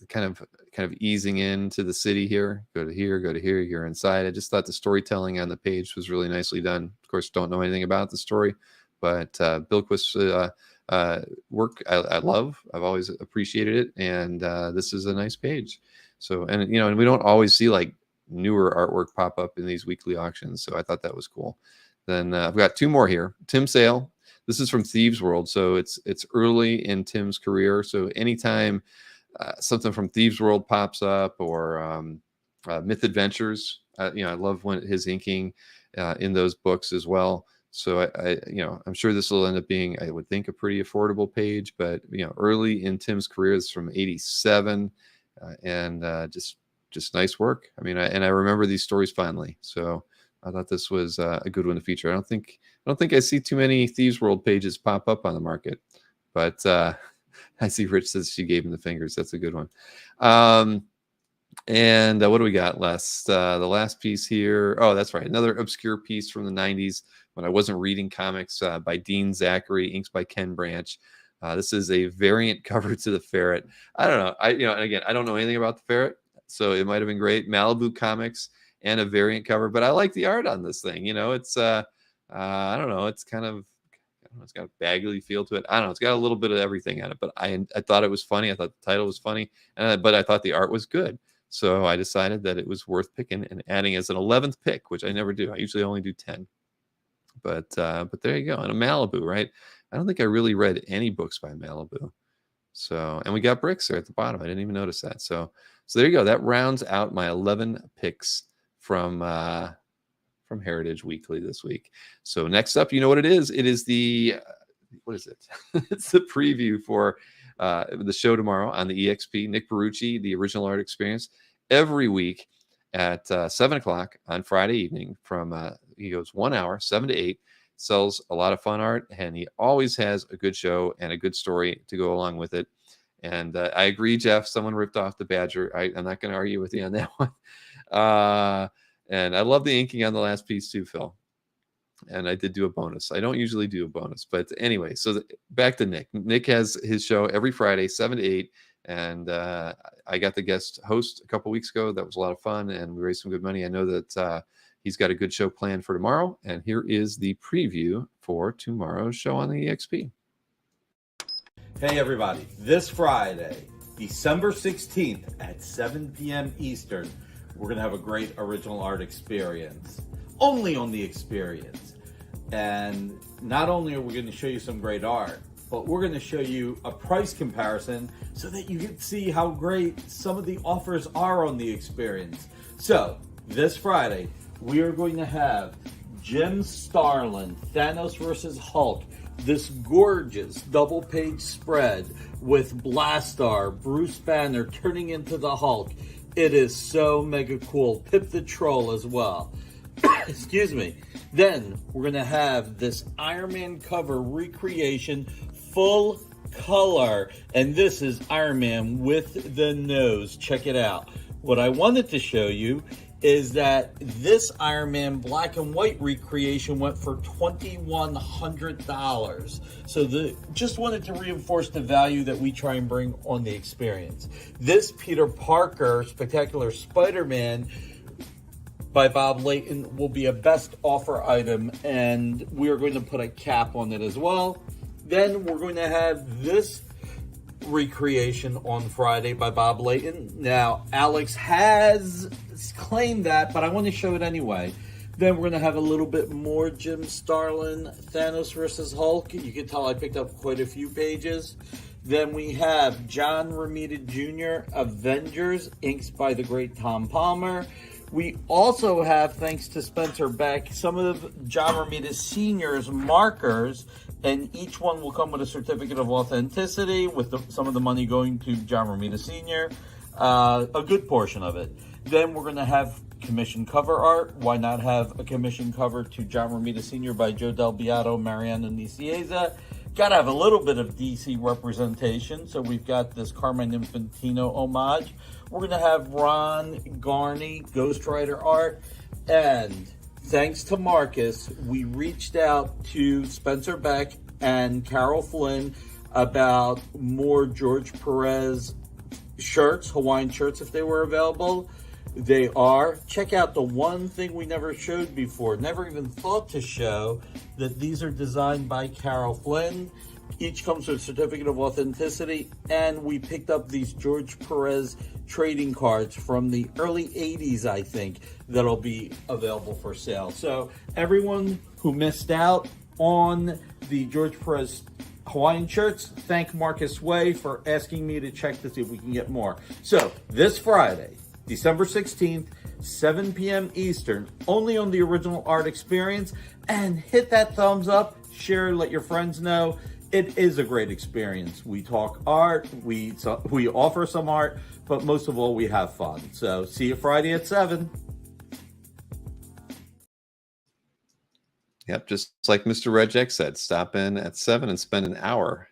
kind of easing into the city here. Go to here, you're inside. I just thought the storytelling on the page was really nicely done. Of course, don't know anything about the story, but Bilquis work I love. I've always appreciated it, and this is a nice page. So, and and we don't always see like newer artwork pop up in these weekly auctions, so I thought that was cool. Then I've got two more here. Tim Sale. This is from Thieves World, so it's early in Tim's career. So anytime something from Thieves World pops up, or Myth Adventures, I love when his inking in those books as well. So I'm sure this will end up being, I would think, a pretty affordable page. But early in Tim's career, it's from '87, and just nice work. I mean, I remember these stories fondly. So I thought this was a good one to feature. I don't think I see too many Thieves World pages pop up on the market, but I see Rich says she gave him the fingers. That's a good one. And what do we got last? The last piece here. Oh, that's right. Another obscure piece from the '90s when I wasn't reading comics, by Dean Zachary, inks by Ken Branch. This is a variant cover to the Ferret. I don't know. And again, I don't know anything about the Ferret, so it might have been great. Malibu Comics and a variant cover, but I like the art on this thing. It's I don't know. It's kind of, it's got a Bagley feel to it. I don't know. It's got a little bit of everything on it, but I thought it was funny. I thought the title was funny, but I thought the art was good. So I decided that it was worth picking and adding as an 11th pick, which I never do. I usually only do 10. But there you go. And a Malibu, right? I don't think I really read any books by Malibu. So, and we got bricks there at the bottom. I didn't even notice that. So there you go. That rounds out my 11 picks from Heritage Weekly this week. So next up, you know what it is? It is the what is it? It's the preview for the show tomorrow on the EXP. Nick Barucci, the Original Art Experience, every week at 7 o'clock on Friday evening. He goes 1 hour, 7 to 8. Sells a lot of fun art, and he always has a good show and a good story to go along with it. And I agree, Jeff. Someone ripped off the Badger. I'm not going to argue with you on that one. And I love the inking on the last piece too, Phil. And I did do a bonus. I don't usually do a bonus, but anyway. So back to Nick. Nick has his show every Friday, 7 to 8. And I got the guest host a couple weeks ago. That was a lot of fun, and we raised some good money. I know that he's got a good show planned for tomorrow. And here is the preview for tomorrow's show on the EXP. Hey, everybody. This Friday, December 16th at 7 p.m. Eastern, we're going to have a great original art experience. Only on the experience. And not only are we going to show you some great art, but we're going to show you a price comparison so that you can see how great some of the offers are on the experience. So, this Friday, we are going to have Jim Starlin, Thanos vs. Hulk, this gorgeous double-page spread with Blastar, Bruce Banner turning into the Hulk. It is so mega cool. Pip the Troll as well. Excuse me. Then we're going to have this Iron Man cover recreation, full color. And this is Iron Man with the nose. Check it out. What I wanted to show you is that this Iron Man black and white recreation went for $2,100. So just wanted to reinforce the value that we try and bring on the experience. This Peter Parker Spectacular Spider-Man by Bob Layton will be a best offer item, and we are going to put a cap on it as well. Then we're going to have this recreation on Friday by Bob Layton. Now, Alex has claimed that, but I want to show it anyway. Then we're going to have a little bit more Jim Starlin, Thanos vs. Hulk. You can tell I picked up quite a few pages. Then we have John Romita Jr., Avengers, inks by the great Tom Palmer. We also have, thanks to Spencer Beck, some of John Romita Sr.'s markers, and each one will come with a certificate of authenticity, with some of the money going to John Romita Sr., a good portion of it. Then we're going to have commission cover art. Why not have a commission cover to John Romita Sr. by Joe Del Beato, Mariano Nicieza? Got to have a little bit of DC representation, so we've got this Carmine Infantino homage. We're going to have Ron Garney, Ghost Rider art. And thanks to Marcus, we reached out to Spencer Beck and Carol Flynn about more George Perez shirts, Hawaiian shirts, if they were available. They are. Check out the one thing we never showed before, never even thought to show, that these are designed by Carol Flynn. Each comes with a certificate of authenticity, and we picked up these George Perez trading cards from the early 80s, I think, that'll be available for sale. So everyone who missed out on the George Perez Hawaiian shirts, thank Marcus Way for asking me to check to see if we can get more. So this Friday, December 16th, 7 p.m. Eastern, only on the Original Art Experience. And hit that thumbs up, share, let your friends know. It is a great experience. We talk art, we offer some art, but most of all, we have fun. So see you Friday at 7. Yep, just like Mr. Rejek said, stop in at 7 and spend an hour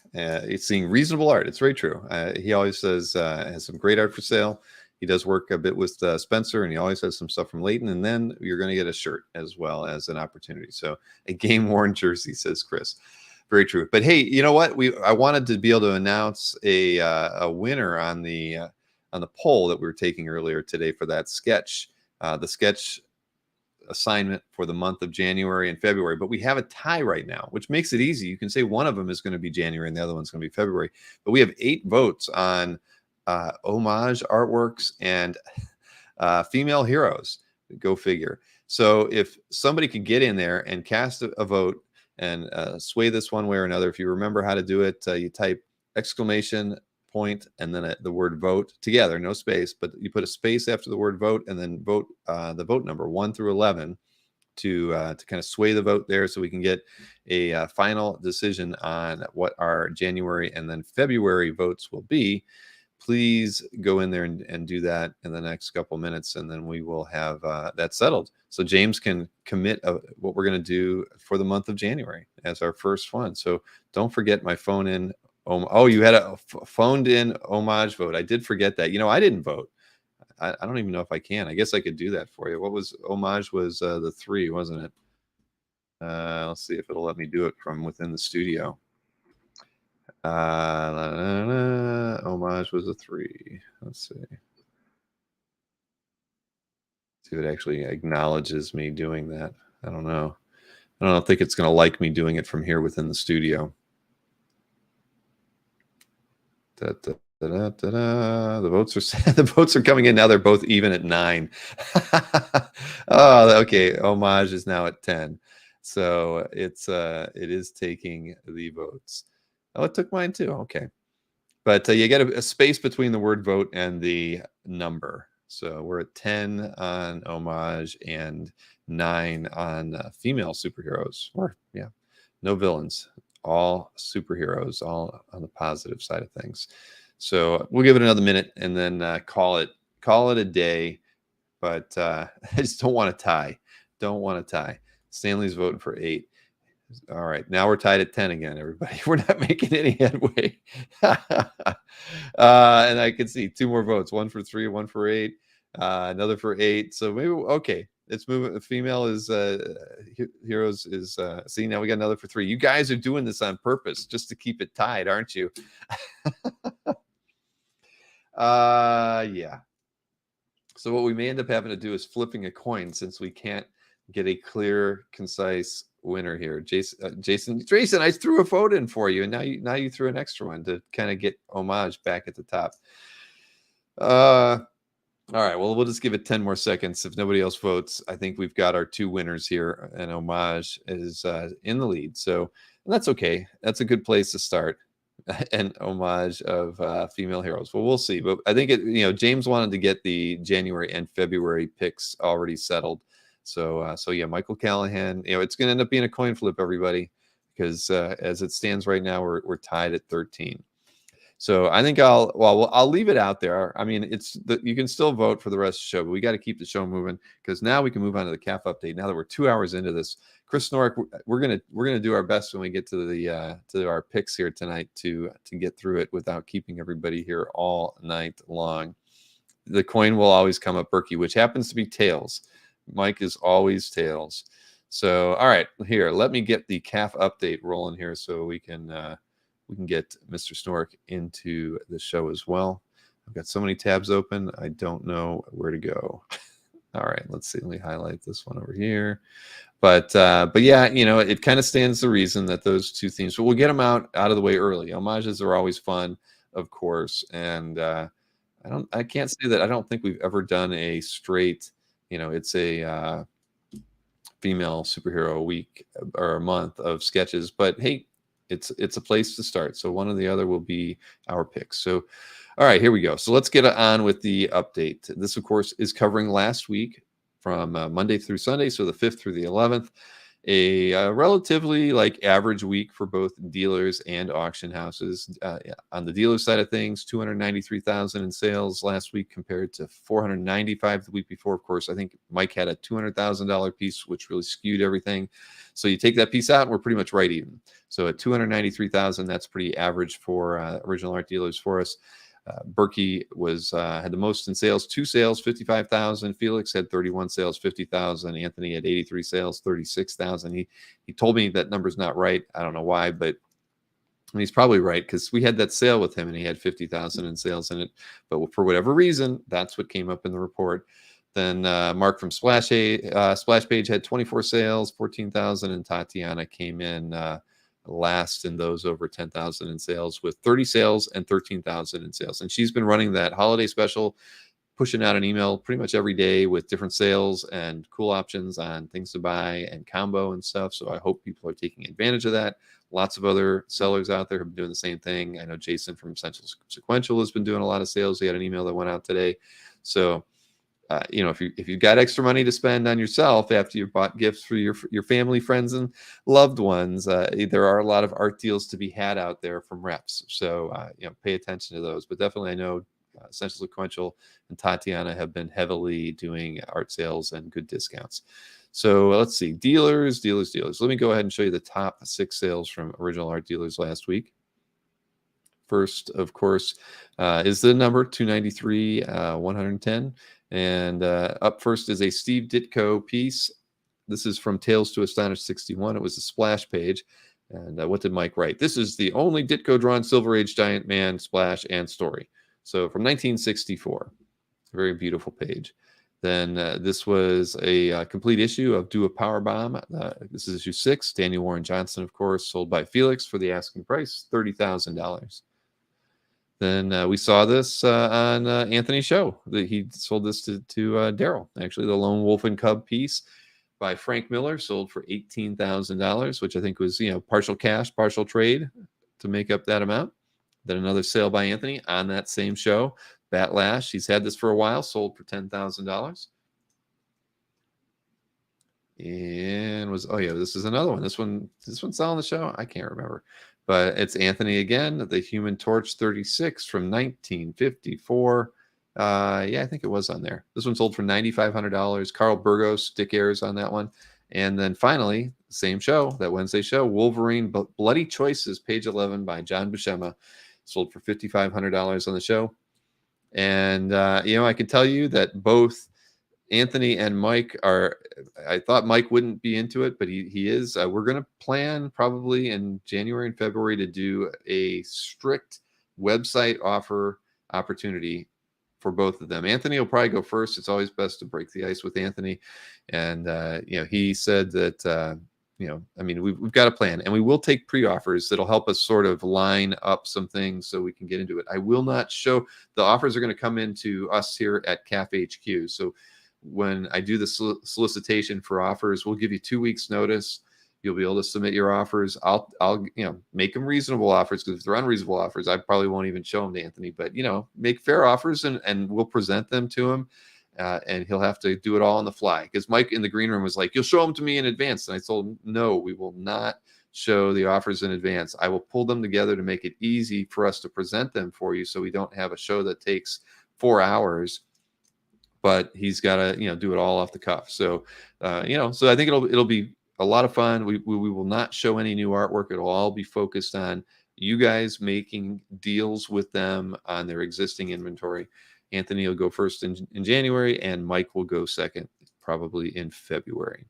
seeing reasonable art. It's very true. He always says has some great art for sale. He does work a bit with Spencer, and he always has some stuff from Leighton. And then you're going to get a shirt as well as an opportunity. So a game-worn jersey, says Chris. Very true. But hey, you know what? I wanted to be able to announce a winner on the poll that we were taking earlier today for that sketch. The sketch assignment for the month of January and February, but we have a tie right now, which makes it easy. You can say one of them is going to be January and the other one's going to be February, but we have 8 votes on homage artworks and female heroes. Go figure. So if somebody could get in there and cast a vote and sway this one way or another, if you remember how to do it, you type exclamation point and then the word vote together, no space, but you put a space after the word vote and then vote the vote number 1 through 11 to kind of sway the vote there, so we can get a final decision on what our January and then February votes will be. Please go in there and do that in the next couple minutes, and then we will have that settled. So James can commit what we're going to do for the month of January as our first one. So don't forget my phone in. Oh, you had a phoned in homage vote. I did forget that. I didn't vote. I don't even know if I can. I guess I could do that for you. What was homage? Was the 3, wasn't it? Let's see if it'll let me do it from within the studio. Homage was a 3. Let's see. See if it actually acknowledges me doing that. I don't know. I don't think it's going to like me doing it from here within the studio. The votes are the votes are coming in now. They're both even at 9. Oh, okay. Homage is now at 10. So it is taking the votes. Oh, it took mine too. Okay. But you get a space between the word vote and the number. So we're at 10 on homage and 9 on female superheroes. Or, yeah, no villains. All superheroes, all on the positive side of things. So we'll give it another minute and then call it a day. But I just don't want to tie. Don't want to tie. Stanley's voting for 8. All right, now we're tied at 10 again, everybody. We're not making any headway. And I can see 2 more votes, 1 for 3, 1 for 8, another for 8. So maybe, okay, let's move. The female is heroes is, see, now we got another for 3. You guys are doing this on purpose just to keep it tied, aren't you? Yeah. So what we may end up having to do is flipping a coin, since we can't get a clear, concise winner here. Jason, I threw a vote in for you, and now you threw an extra one to kind of get homage back at the top. All right, well, we'll just give it 10 more seconds. If nobody else votes, I think we've got our 2 winners here, and homage is in the lead. So that's okay. That's a good place to start. And homage of female heroes. Well, we'll see. But I think James wanted to get the January and February picks already settled. So yeah, Michael Callahan, it's going to end up being a coin flip, everybody, because as it stands right now, we're tied at 13. So I think I'll leave it out there. I mean, you can still vote for the rest of the show, but we got to keep the show moving, because now we can move on to the CAF update. Now that we're 2 hours into this, Chris Norick, we're gonna do our best when we get to our picks here tonight to get through it without keeping everybody here all night long. The coin will always come up Berkey, which happens to be tails. Mike is always tails. So all right, here, let me get the CAF update rolling here so we can get Mr. Snork into the show as well. I've got so many tabs open, I don't know where to go. All right, let's see. Let me highlight this one over here. But yeah, it kind of stands to reason that those two themes. So we'll get them out of the way early. Homages are always fun, of course, and I can't say that I don't think we've ever done a straight. It's a female superhero week or a month of sketches. But hey, it's a place to start. So one or the other will be our picks. So. All right, here we go. So let's get on with the update. This, of course, is covering last week from Monday through Sunday, so the 5th through the 11th. A relatively average week for both dealers and auction houses. On the dealer side of things, 293,000 in sales last week compared to 495 the week before. Of course, I think Mike had a $200,000 piece, which really skewed everything. So you take that piece out, and we're pretty much right even. So at 293,000, that's pretty average for original art dealers for us. Berkey had the most in sales, 2 sales, 55,000. Felix had 31 sales, 50,000. Anthony had 83 sales, 36,000. He told me that number's not right. I don't know why, but he's probably right because we had that sale with him and he had 50,000 in sales in it. But for whatever reason, that's what came up in the report. Then Mark from Splash Page had 24 sales, 14,000, and Tatiana came in last in those over 10,000 in sales with 30 sales and 13,000 in sales. And she's been running that holiday special, pushing out an email pretty much every day with different sales and cool options on things to buy and combo and stuff. So I hope people are taking advantage of that. Lots of other sellers out there have been doing the same thing. I know Jason from Essential Sequential has been doing a lot of sales. He had an email that went out today. So if you've got extra money to spend on yourself after you've bought gifts for your family, friends, and loved ones, there are a lot of art deals to be had out there from reps. So pay attention to those. But definitely, I know Essential Sequential and Tatiana have been heavily doing art sales and good discounts. So let's see, dealers. Let me go ahead and show you the top 6 sales from original art dealers last week. First, of course, is the number 293, 110. And up first is a Steve Ditko piece. This is from Tales to Astonish 61. It was a splash page. And what did Mike write? This is the only Ditko drawn Silver Age Giant Man splash and story. So from 1964. Very beautiful page. Then this was a complete issue of Do a Power Bomb. This is issue 6. Daniel Warren Johnson, of course, sold by Felix for the asking price, $30,000. Then we saw this on Anthony's show. He sold this to Daryl. Actually, the Lone Wolf and Cub piece by Frank Miller sold for $18,000, which I think was partial cash, partial trade to make up that amount. Then another sale by Anthony on that same show. Bat Lash, he's had this for a while, sold for $10,000. And this is another one. This one's selling the show. I can't remember. But it's Anthony again, the Human Torch 36 from 1954. I think it was on there. This one sold for $9,500. Carl Burgos, Dick Ayers on that one. And then finally, same show, that Wednesday show, Wolverine Bloody Choices, page 11 by John Buscema, sold for $5,500 on the show. And, I can tell you that both Anthony and Mike I thought Mike wouldn't be into it, but he is. We're going to plan probably in January and February to do a strict website offer opportunity for both of them. Anthony will probably go first. It's always best to break the ice with Anthony. And, he said that, we've got a plan, and we will take pre-offers that'll help us sort of line up some things so we can get into it. I will not show the offers are going to come into us here at CAF HQ. So when I do the solicitation for offers, we'll give you 2 weeks notice. You'll be able to submit your offers. I'll make them reasonable offers, because if they're unreasonable offers, I probably won't even show them to Anthony. But make fair offers, and we'll present them to him, and he'll have to do it all on the fly. Because Mike in the green room was like, "You'll show them to me in advance," and I told him, "No, we will not show the offers in advance. I will pull them together to make it easy for us to present them for you, so we don't have a show that takes 4 hours." But he's got to, do it all off the cuff. So, so I think it'll be a lot of fun. We will not show any new artwork. It'll all be focused on you guys making deals with them on their existing inventory. Anthony will go first in January, and Mike will go second, probably in February.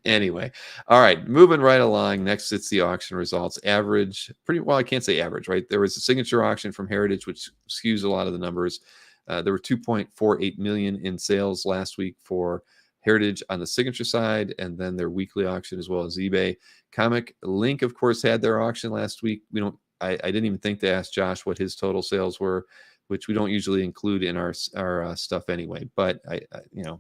Anyway, all right, moving right along. Next, it's the auction results. Average, I can't say average, right? There was a signature auction from Heritage, which skews a lot of the numbers. There were 2.48 million in sales last week for Heritage on the signature side, and then their weekly auction as well as eBay. Comic Link, of course, had their auction last week. I didn't even think to ask Josh what his total sales were, which we don't usually include in our stuff anyway. But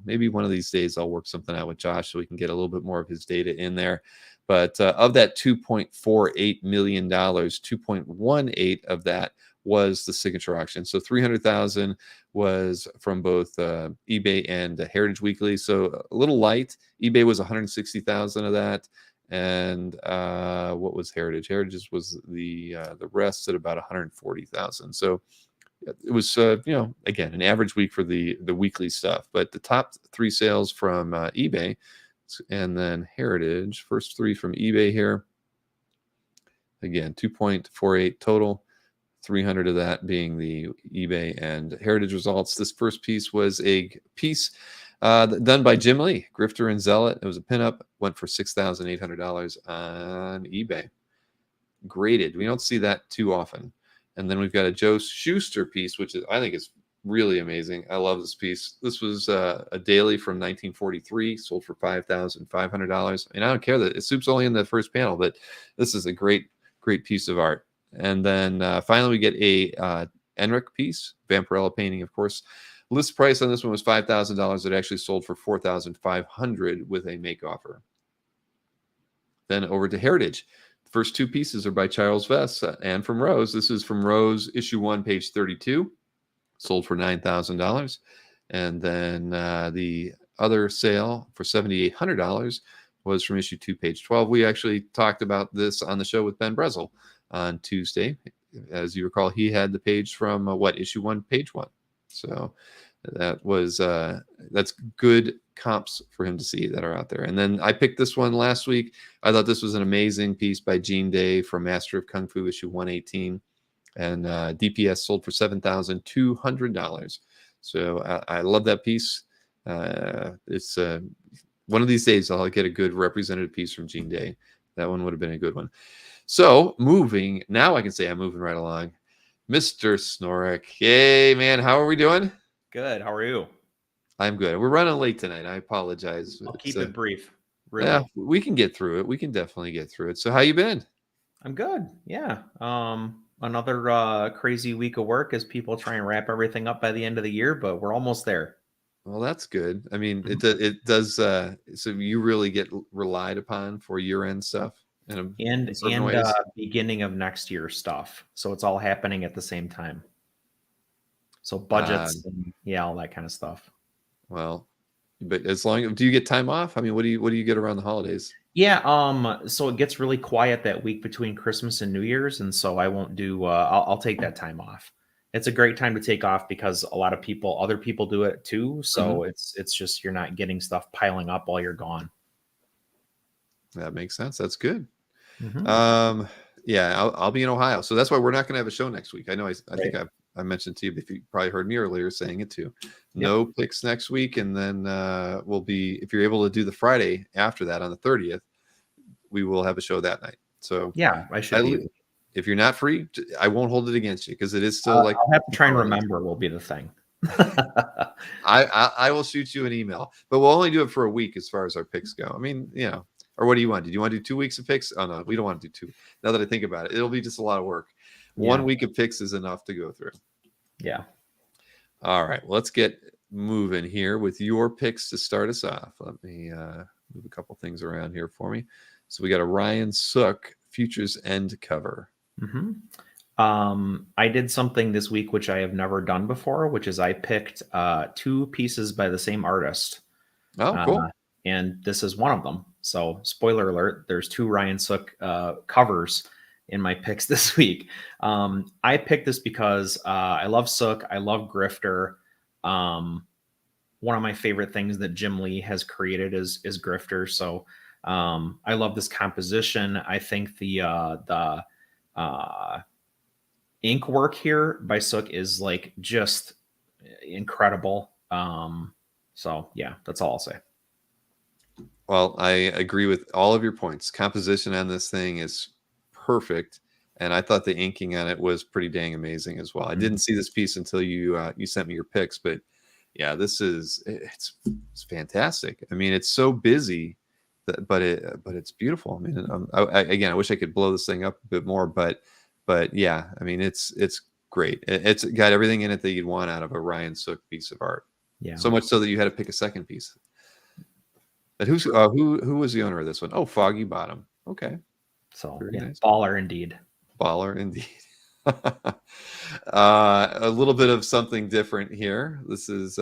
maybe one of these days I'll work something out with Josh so we can get a little bit more of his data in there. But of that $2.48 million, 2.18 of that was the signature auction. So 300,000 was from both eBay and Heritage Weekly. So a little light. eBay was 160,000 of that. And what was Heritage? Heritage was the rest at about 140,000. So it was, again, an average week for the weekly stuff. But the top three sales from eBay and then Heritage, first three from eBay here. Again, 2.48 total. 300 of that being the eBay and Heritage results. This first piece was a piece done by Jim Lee, Grifter and Zealot. It was a pinup, went for $6,800 on eBay. Graded. We don't see that too often. And then we've got a Joe Shuster piece, which I think is really amazing. I love this piece. This was a daily from 1943, sold for $5,500. I don't care that Soup's only in the first panel, but this is a great piece of art. And then finally, we get a Enric piece, Vampirella painting, of course. List price on this one was $5,000. It actually sold for $4,500 with a make offer. Then over to Heritage. The first two pieces are by Charles Vess and from Rose. This is from Rose, issue 1, page 32. Sold for $9,000. And then the other sale for $7,800 was from issue 2, page 12. We actually talked about this on the show with Ben Brezel on Tuesday. As you recall, he had the page from issue 1, page 1. So that was that's good comps for him to see that are out there. And then I picked this one last week. I thought this was an amazing piece by Gene Day from Master of Kung Fu, issue 118. And DPS sold for $7,200. So I love that piece. It's one of these days I'll get a good representative piece from Gene Day. That one would have been a good one. So moving, now I can say I'm moving right along. Mr. Snorik. Hey, man, how are we doing? Good. How are you? I'm good. We're running late tonight. I apologize. I'll keep it brief. Really. Yeah, we can get through it. We can definitely get through it. So how you been? I'm good. Yeah. Another crazy week of work as people try and wrap everything up by the end of the year, but we're almost there. Well, that's good. I mean, it does. So you really get relied upon for year-end stuff. And Beginning of next year stuff. So it's all happening at the same time. So budgets and all that kind of stuff. Well, but do you get time off? I mean, what do you get around the holidays? Yeah. So it gets really quiet that week between Christmas and New Year's. And so I won't do, I'll take that time off. It's a great time to take off because a lot of other people do it too. So it's just, you're not getting stuff piling up while you're gone. That makes sense. That's good. Mm-hmm. I'll be in Ohio. So that's why we're not going to have a show next week. I know I think I mentioned to you, if you probably heard me earlier saying it too. No picks next week. And then we'll be, if you're able to do the Friday after that on the 30th, we will have a show that night. So I should. If you're not free, I won't hold it against you because it is still like. I'll have to try and remember will be the thing. I will shoot you an email, but we'll only do it for a week as far as our picks go. I mean, or what do you want? Did you want to do 2 weeks of picks? Oh, no, we don't want to do 2. Now that I think about it, it'll be just a lot of work. 1 week of picks is enough to go through. Yeah. All right. Well, let's get moving here with your picks to start us off. Let me move a couple things around here for me. So we got a Ryan Sook Futures End cover. Mm-hmm. I did something this week which I have never done before, which is I picked 2 pieces by the same artist. Oh, cool. And this is one of them. So spoiler alert, there's 2 Ryan Sook covers in my picks this week. I picked this because I love Sook. I love Grifter. One of my favorite things that Jim Lee has created is Grifter. So I love this composition. I think the ink work here by Sook is like just incredible. So yeah, that's all I'll say. Well, I agree with all of your points. Composition on this thing is perfect. and I thought the inking on it was pretty dang amazing as well. I didn't see this piece until you sent me your picks, but yeah, it's fantastic. I mean, it's so busy, but it's beautiful. I mean, again, I wish I could blow this thing up a bit more, but yeah, I mean, it's great. It's got everything in it that you'd want out of a Ryan Sook piece of art. Yeah. So much so that you had to pick a second piece. But who was the owner of this one? Oh, Foggy Bottom. Okay, So very yeah, nice. baller indeed. Baller indeed. A little bit of something different here. This is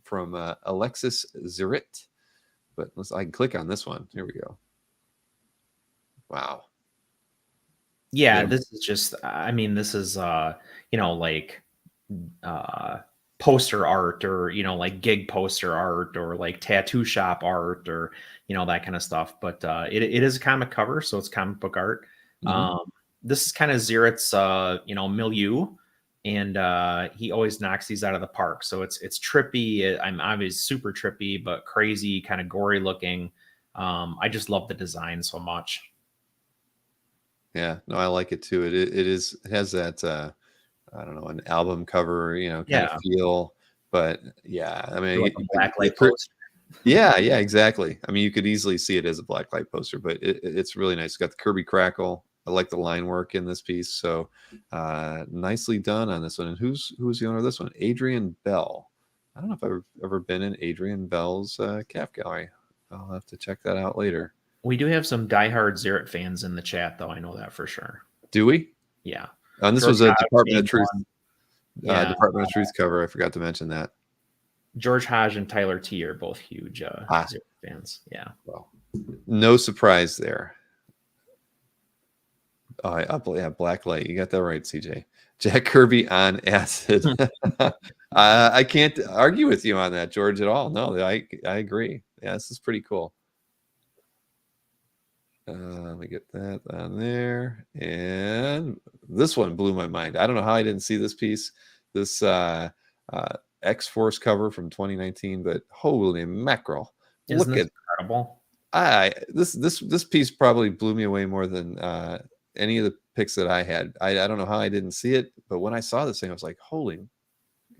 from Alexis Zirit, but I can click on this one. Here we go. Wow. Yeah, Yeah. this is just, I mean, this is like poster art, or like gig poster art, or like tattoo shop art, or that kind of stuff. But it is a comic cover, so it's comic book art. Mhm. This is kind of Zirit's milieu, and he always knocks these out of the park. So it's trippy. I'm obviously super trippy, but crazy, kind of gory looking. I just love the design so much. Yeah, no, I like it too. It has that I don't know, an album cover, kind Yeah. of feel. But yeah, I mean, Like a blacklight the poster. yeah, exactly. I mean, you could easily see it as a blacklight poster, but it's really nice. It's got the Kirby crackle. I like the line work in this piece, so nicely done on this one. And who's the owner of this one? Adrian Bell. I don't know if I've ever been in Adrian Bell's calf gallery. I'll have to check that out later. We do have some diehard Zirit fans in the chat, though. I know that for sure. Do we? Yeah. And this George was a Hodge Department of being Truth. one. Yeah. Department of Truth cover. I forgot to mention that. George Hodge and Tyler T are both huge Zirit fans. Yeah. Well, no surprise there. Yeah, Blacklight. You got that right, CJ. Jack Kirby on acid. I can't argue with you on that, George, at all. No, I agree. Yeah, this is pretty cool. Let me get that on there. And this one blew my mind. I don't know how I didn't see this piece. This X-Force cover from 2019, but holy mackerel. Isn't this incredible? This piece probably blew me away more than any of the picks that I had. I don't know how I didn't see it, but when I saw this thing, I was like, holy.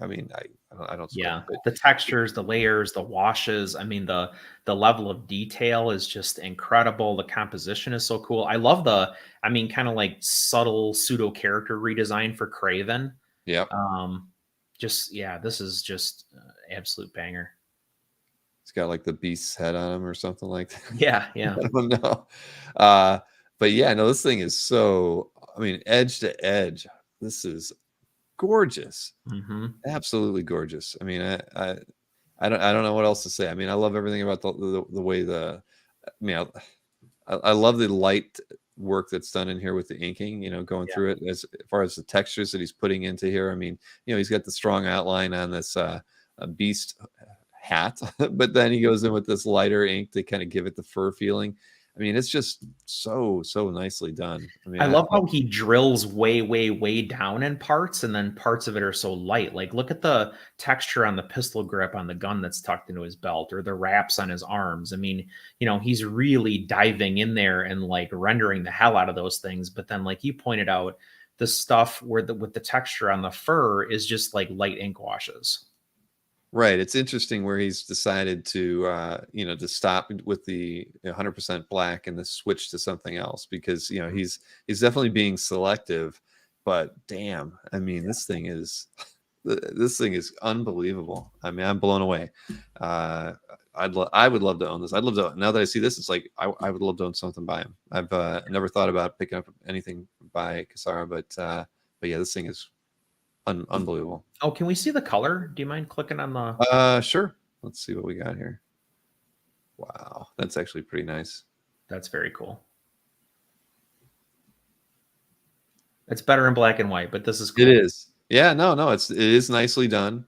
I mean, I don't. Yeah, the textures, the layers, the washes. I mean, the level of detail is just incredible. The composition is so cool. I love kind of like subtle pseudo character redesign for Craven. Yeah. This is just absolute banger. It's got like the beast's head on him or something like that. Yeah. I don't know. But yeah, no, this thing is so, I mean, edge to edge. This is gorgeous. Mm-hmm. Absolutely gorgeous. I mean, I don't know what else to say. I mean, I love everything about the way I love the light work that's done in here with the inking, going through it as far as the textures that he's putting into here. I mean, he's got the strong outline on this beast hat, but then he goes in with this lighter ink to kind of give it the fur feeling. I mean, it's just so nicely done. I mean, I love how he drills way, way, way down in parts, and then parts of it are so light. Like, look at the texture on the pistol grip on the gun that's tucked into his belt, or the wraps on his arms. I mean, he's really diving in there and like rendering the hell out of those things. But then, like you pointed out, the stuff with the texture on the fur is just like light ink washes. Right. It's interesting where he's decided to, to stop with the 100% black and to switch to something else, because, he's definitely being selective, but damn, I mean, this thing is unbelievable. I mean, I'm blown away. I would love to own this. I'd love to, now that I see this, it's like, I would love to own something by him. I've never thought about picking up anything by Cassara, but yeah, this thing is unbelievable. Oh, can we see the color? Do you mind clicking on the? Sure. Let's see what we got here. Wow, that's actually pretty nice. That's very cool. It's better in black and white, but this is cool. It is. Yeah, no, it is nicely done.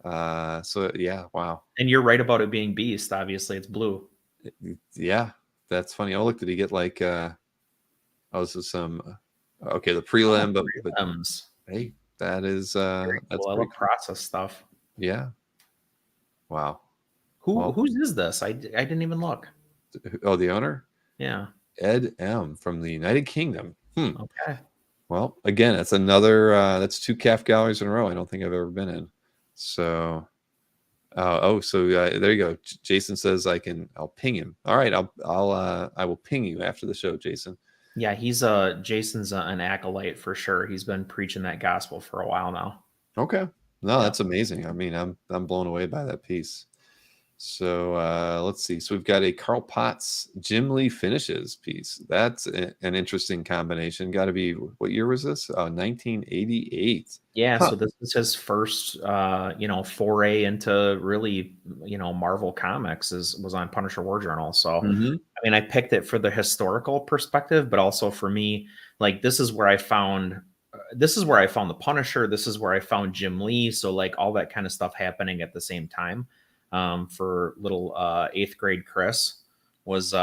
So yeah, wow. And you're right about it being beast. Obviously, it's blue. Yeah, that's funny. Oh, look, did he get like? This is some. Okay, the prelim, but hey. That is that's cool. I love process stuff. Yeah. Wow. Whose is this? I didn't even look. Oh, the owner? Yeah. Ed M from the United Kingdom. Okay. Well, again, that's another that's 2 CAF galleries in a row. I don't think I've ever been in. So so there you go. Jason says I'll ping him. All right, I will ping you after the show, Jason. Yeah, Jason's an acolyte for sure. He's been preaching that gospel for a while now. Okay. No, Yeah. that's amazing. I mean, I'm blown away by that piece. So let's see. So we've got a Carl Potts Jim Lee finishes piece. That's an interesting combination. Got to be, what year was this? 1988. Yeah, Huh. so this is his first foray into really, Marvel Comics was on Punisher War Journal. So Mhm. I mean, I picked it for the historical perspective, but also for me, like this is where I found the Punisher. This is where I found Jim Lee. So like all that kind of stuff happening at the same time for little 8th grade Chris was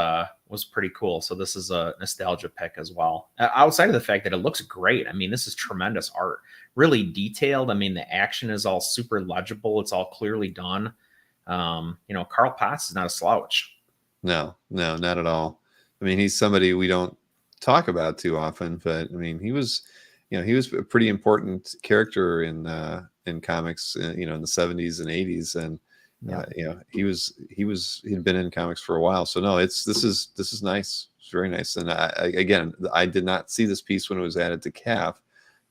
pretty cool. So this is a nostalgia pick as well. Outside of the fact that it looks great. I mean, this is tremendous art, really detailed. I mean, the action is all super legible. It's all clearly done. Carl Potts is not a slouch. No, not at all. I mean, he's somebody we don't talk about too often, but I mean, he was a pretty important character in comics, in the 70s and 80s, and he'd been in comics for a while. So no, this is nice. It's very nice. And I did not see this piece when it was added to CAF,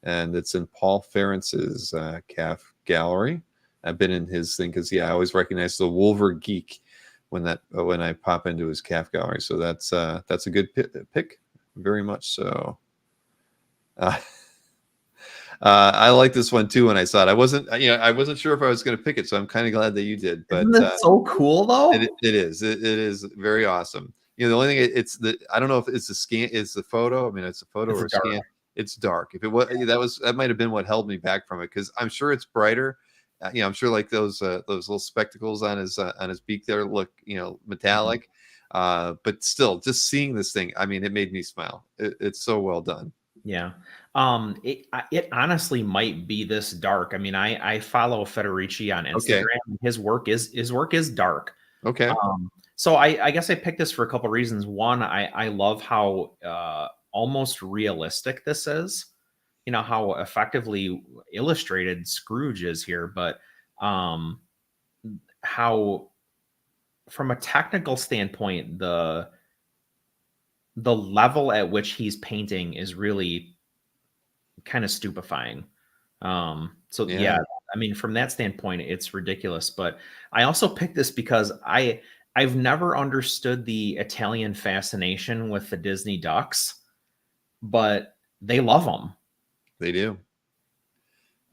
and it's in Paul Ferentz's CAF gallery. I've been in his thing because I always recognize the Wolver Geek when I pop into his CAF gallery. So that's a good pick, very much so. I like this one too when I saw it. I wasn't sure if I was going to pick it, so I'm kind of glad that you did. But isn't that so cool though? It is very awesome. The only thing I don't know if it's the photo. I mean, it's a photo or a scan. It's dark. If it was that might have been what held me back from it, because I'm sure it's brighter. I'm sure like those little spectacles on his beak there look metallic, but still, just seeing this thing, I mean, it made me smile. It's so well done. Yeah. It honestly might be this dark. I mean, I follow Federici on Instagram. Okay. His work is dark. Okay. So I guess I picked this for a couple of reasons. One, I love how almost realistic this is. How effectively illustrated Scrooge is here, but how from a technical standpoint, the level at which he's painting is really kind of stupefying. Yeah, I mean, from that standpoint, it's ridiculous. But I also picked this because I've never understood the Italian fascination with the Disney ducks, but they love them. They do.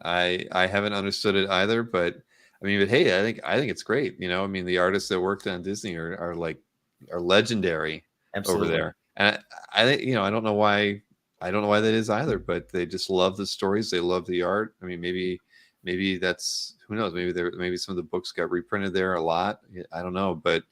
I haven't understood it either, but I mean, hey, I think it's great. I mean, the artists that worked on Disney are legendary. Absolutely. Over there. And I don't know why that is either, but they just love the stories. They love the art. I mean, maybe that's, who knows, maybe some of the books got reprinted there a lot. I don't know, but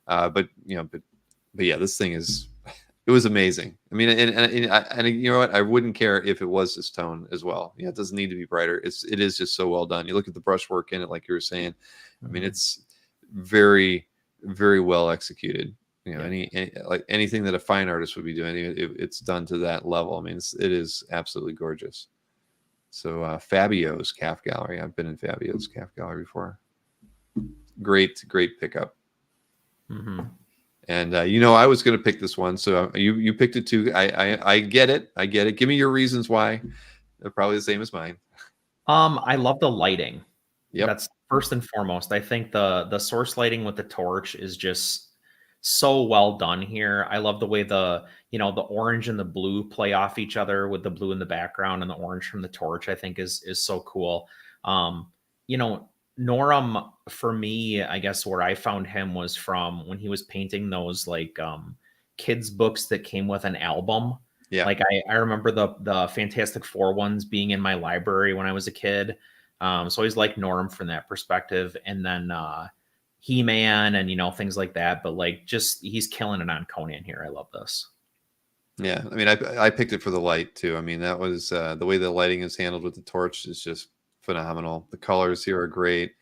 yeah, this thing it was amazing. I mean, and you know what? I wouldn't care if it was this tone as well. Yeah, it doesn't need to be brighter. It is just so well done. You look at the brushwork in it, like you were saying. I mean, it's very, very well executed. Anything that a fine artist would be doing, it's done to that level. I mean, it is absolutely gorgeous. So Fabio's CAF gallery. I've been in Fabio's CAF gallery before. Great pickup. Mm-hmm. And I was going to pick this one, so you picked it too. I get it. Give me your reasons why. They're probably the same as mine. I love the lighting. Yep. That's first and foremost. I think the source lighting with the torch is just so well done here. I love the way the orange and the blue play off each other, with the blue in the background and the orange from the torch. I think is so cool. Norum, for me, I guess where I found him was from when he was painting those kids books that came with an album. Yeah. Like I remember the Fantastic Four ones being in my library when I was a kid. So I always liked Norum from that perspective. And then He-Man and things like that. But he's killing it on Conan here. I love this. Yeah, I mean, I picked it for the light too. I mean, that was the way the lighting is handled with the torch is just phenomenal. The colors here are great.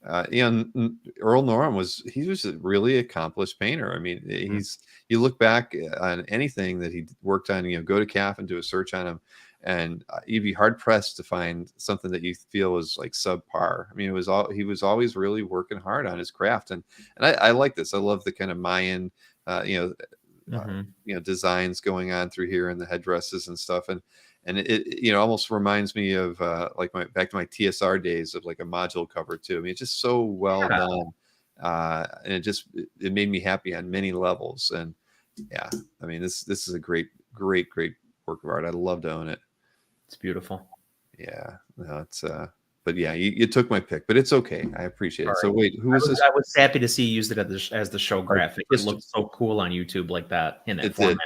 Earl Norm was a really accomplished painter. I mean, you look back on anything that he worked on, go to CAF and do a search on him. and you'd be hard pressed to find something that you feel is like subpar. I mean, he was always really working hard on his craft, and I like this. I love the kind of Mayan, designs going on through here and the headdresses and stuff, and it almost reminds me of like back to my TSR days of like a module cover too. I mean, it's just so well done, and it made me happy on many levels. And yeah, I mean, this is a great work of art. I'd love to own it. It's beautiful. Yeah, no, it's but yeah, you took my pick, but it's okay. I appreciate it. So wait, who was this? I was happy to see you used it as the show graphic. It looked so cool on YouTube like that in that format.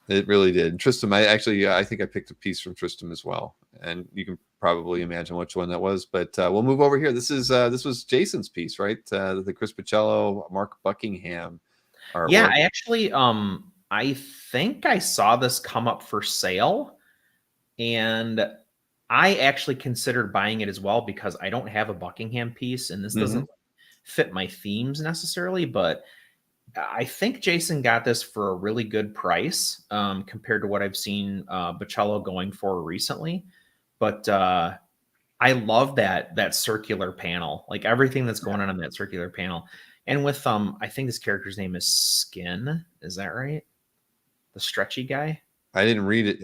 It really did. Tristram, I think I picked a piece from Tristram as well, and you can probably imagine which one that was. But we'll move over here. This was Jason's piece, right? The Chris Pichello, Mark Buckingham artwork. Yeah, I actually I think I saw this come up for sale, and I actually considered buying it as well because I don't have a Buckingham piece, and this doesn't fit my themes necessarily, but I think Jason got this for a really good price compared to what I've seen Bocello going for recently. But I love that circular panel, like everything that's going on that circular panel. And with I think this character's name is Skin. Is that right? The stretchy guy. I didn't read it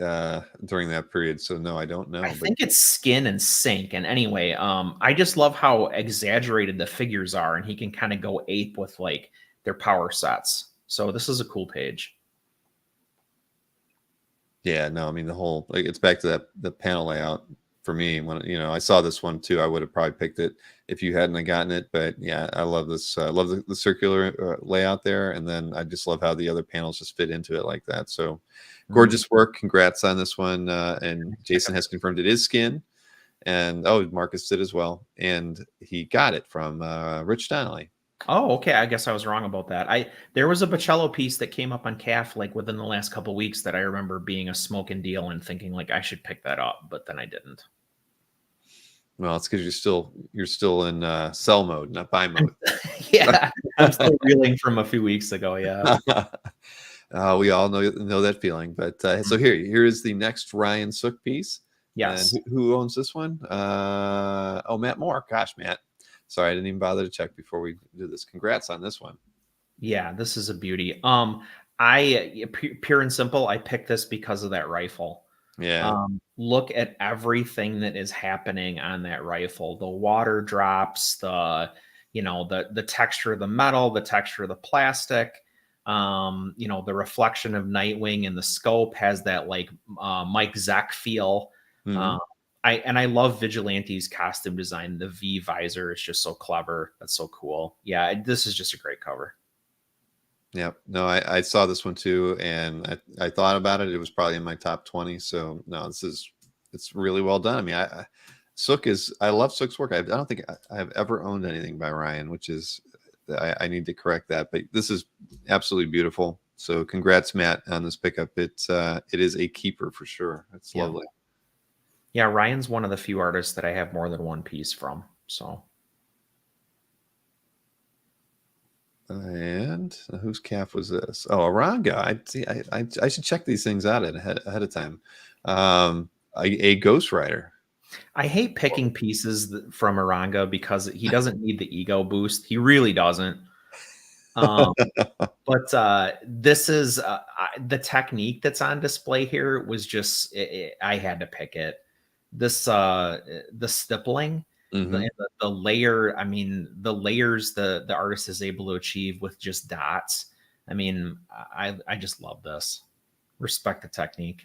during that period, so no, I don't know. I think it's Skin and Sink. And anyway, I just love how exaggerated the figures are, and he can kind of go ape with like their power sets. So this is a cool page. Yeah, no, I mean it's back to the panel layout for me. When I saw this one too, I would have probably picked it if you hadn't gotten it. But yeah, I love this. I love the circular layout there, and then I just love how the other panels just fit into it like that. So gorgeous work. Congrats on this one. And Jason has confirmed it is Skin, and Marcus did as well, and he got it from Rich Donnelly. Oh, okay. I guess I was wrong about that. There was a Bocello piece that came up on CAF like within the last couple of weeks that I remember being a smoking deal and thinking like I should pick that up, but then I didn't. Well, it's because you're still in sell mode, not buy mode. Yeah, I'm still reeling from a few weeks ago. Yeah. We all know that feeling. But so here is the next Ryan Sook piece. Yes. And who owns this one? Matt Moore. Gosh, Matt. Sorry, I didn't even bother to check before we do this. Congrats on this one. Yeah, this is a beauty. Pure and simple, I picked this because of that rifle. Yeah. Look at everything that is happening on that rifle. The water drops, the texture of the metal, the texture of the plastic, the reflection of Nightwing and the scope has that like Mike Zeck feel. Mm-hmm. I love Vigilante's costume design. The V visor is just so clever. That's so cool. Yeah, this is just a great cover. Yeah, no, I saw this one too, and I thought about it. It was probably in my top 20. So no, it's really well done. I mean, I love Sook's work. I don't think I have ever owned anything by Ryan, which is I need to correct that. But this is absolutely beautiful. So congrats, Matt, on this pickup. It is a keeper for sure. It's lovely. Yeah, Ryan's one of the few artists that I have more than one piece from. So, and whose calf was this? Oh, Aranga. I should check these things out ahead of time. A Ghost Rider. I hate picking pieces from Aranga because he doesn't need the ego boost. He really doesn't. But this is the technique that's on display here was just I had to pick it. This the stippling, the layer. I mean, the layers the artist is able to achieve with just dots. I mean, I just love this. Respect the technique.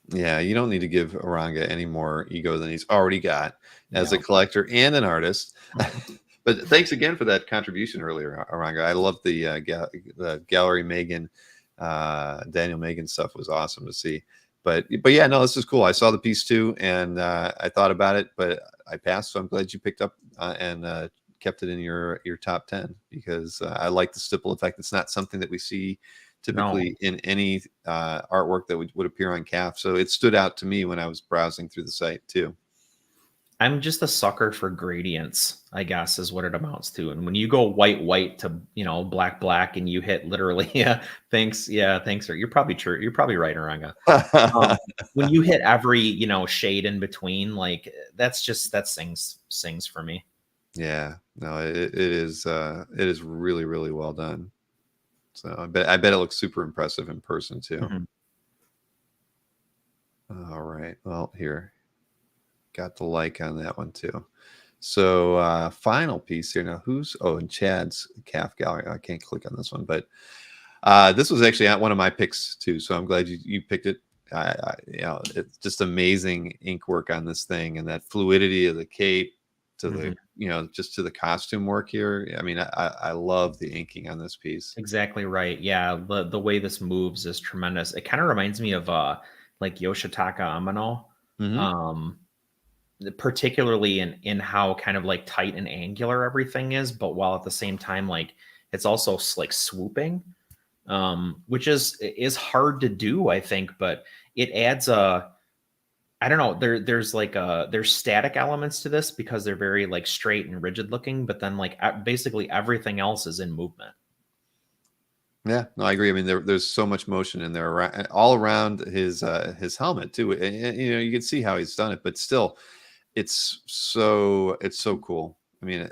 Yeah, you don't need to give Aranga any more ego than he's already got as a collector and an artist. But thanks again for that contribution earlier, Aranga. I love the Gallery Megan, Daniel Megan stuff was awesome to see. But yeah, no, this is cool. I saw the piece too, and I thought about it, but I passed. So I'm glad you picked up and kept it in your top 10 because I like the stipple effect. It's not something that we see typically in any artwork that would appear on CAF. So it stood out to me when I was browsing through the site too. I'm just a sucker for gradients, I guess, is what it amounts to. And when you go white to, black, and you hit literally, thanks, sir. You're probably true. You're probably right, Aranga. When you hit every, shade in between, like that sings for me. Yeah, no, it is really, really well done. So I bet it looks super impressive in person too. Mhm. All right. Well, here. Got the like on that one too. So final piece here now. And Chad's calf gallery. I can't click on this one, but this was actually one of my picks too. So I'm glad you picked it. It's just amazing ink work on this thing, and that fluidity of the cape to the just to the costume work here. I mean, I love the inking on this piece. Exactly right. Yeah, the way this moves is tremendous. It kind of reminds me of like Yoshitaka Amano. Mhm. Particularly in how kind of like tight and angular everything is, but while at the same time, like it's also like swooping, which is hard to do, I think, but it adds I don't know, there's static elements to this because they're very like straight and rigid looking, but then like basically everything else is in movement. Yeah, no, I agree. I mean, there's so much motion in there all around his helmet too. And, you can see how he's done it, but still, it's so cool. I mean,